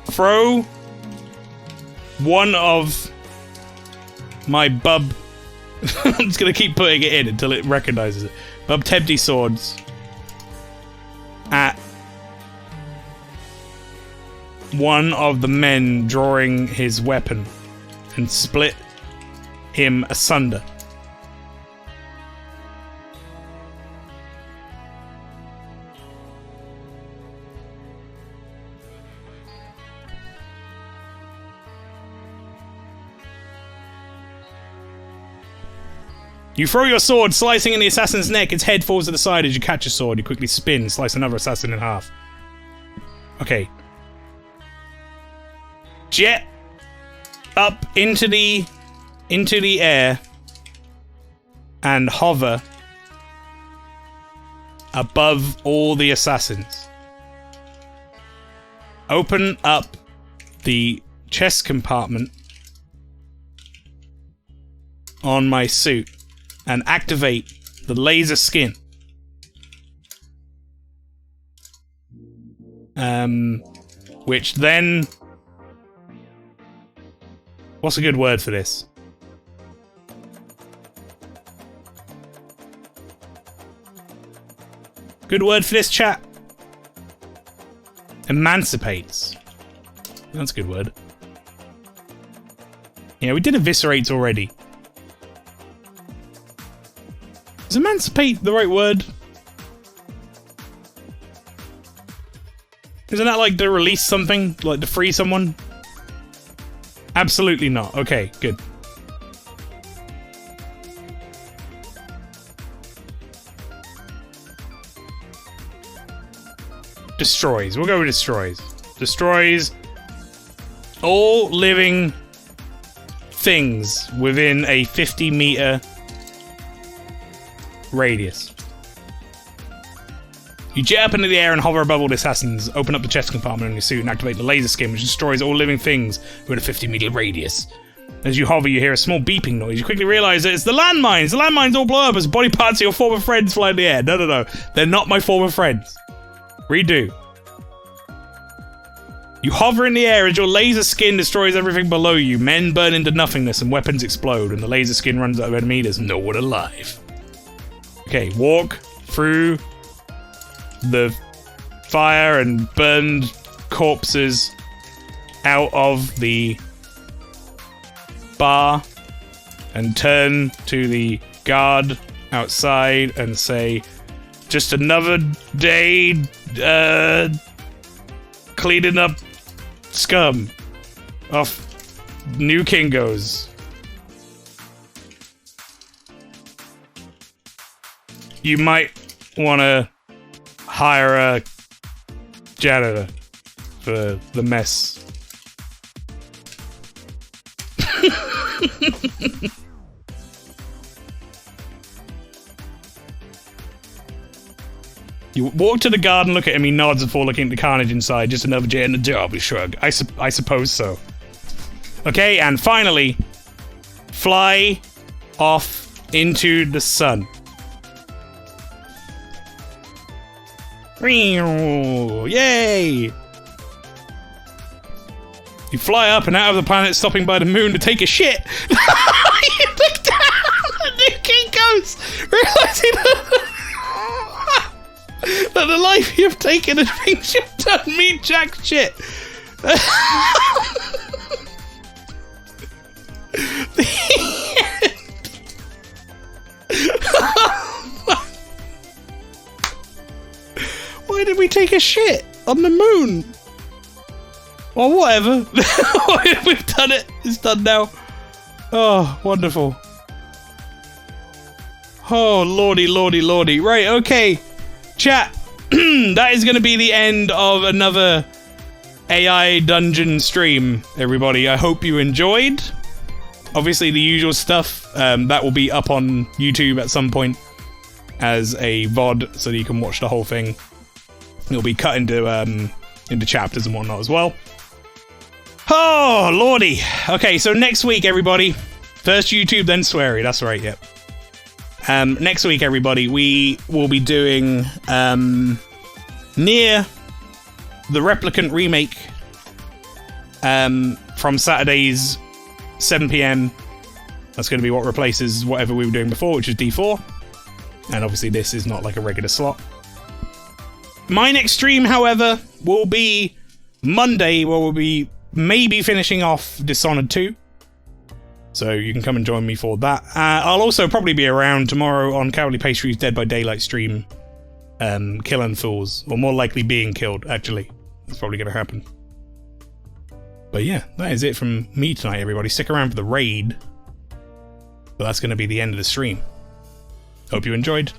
Throw one of my I'm just going to keep putting it in until it recognizes it. Bubtebdi swords at one of the men drawing his weapon and split him asunder. You throw your sword, slicing in the assassin's neck. Its head falls to the side as you catch a sword. You quickly spin, slice another assassin in half. Okay. Jet up into the air and hover above all the assassins. Open up the chest compartment on my suit and activate the laser skin. Which then... What's a good word for this? Good word for this, chat? Emancipates. That's a good word. Yeah, we did eviscerates already. Is emancipate the right word? Isn't that like to release something? Like to free someone? Absolutely not. Okay, good. Destroys. We'll go with destroys. Destroys all living things within a 50-meter radius. You jet up into the air and hover above all the assassins, open up the chest compartment on your suit and activate the laser skin, which destroys all living things within a 50-meter radius. As you hover, you hear a small beeping noise. You quickly realize that it's the landmines. The landmines all blow up as body parts of your former friends fly in the air. No. They're not my former friends. Redo. You hover in the air as your laser skin destroys everything below you. Men burn into nothingness and weapons explode, and the laser skin runs out of enemy. There's no one alive. Okay, walk through the fire and burned corpses out of the bar and turn to the guard outside and say, just another day cleaning up scum off New Kingos. You might want to hire a janitor for the mess. You walk to the guard and look at him. He nods before looking at the carnage inside. Just another day in the job, we shrug. I suppose so. Okay, and finally, fly off into the sun. Yay! You fly up and out of the planet, stopping by the moon to take a shit. You look down at New Kingos, realizing that the life you've taken and things you've done mean jack shit. we take a shit on the moon? Or whatever. We've done it. It's done now. Oh, wonderful. Oh, lordy, lordy, lordy. Right, okay. Chat. That is going to be the end of another AI dungeon stream, everybody. I hope you enjoyed. Obviously, the usual stuff, that will be up on YouTube at some point as a VOD, so that you can watch the whole thing. It'll be cut into chapters and whatnot as well. Oh, lordy. Okay, so next week, everybody. First YouTube, then sweary. That's right, yep. Next week, everybody, we will be doing Near the Replicant remake from Saturday's 7 PM. That's going to be what replaces whatever we were doing before, which is D4. And obviously this is not like a regular slot. My next stream, however, will be Monday, where we'll be maybe finishing off Dishonored 2. So you can come and join me for that. I'll also probably be around tomorrow on Cowardly Pastry's Dead by Daylight stream. Killing fools. Or more likely being killed, actually. That's probably going to happen. But yeah, that is it from me tonight, everybody. Stick around for the raid. But that's going to be the end of the stream. Hope you enjoyed.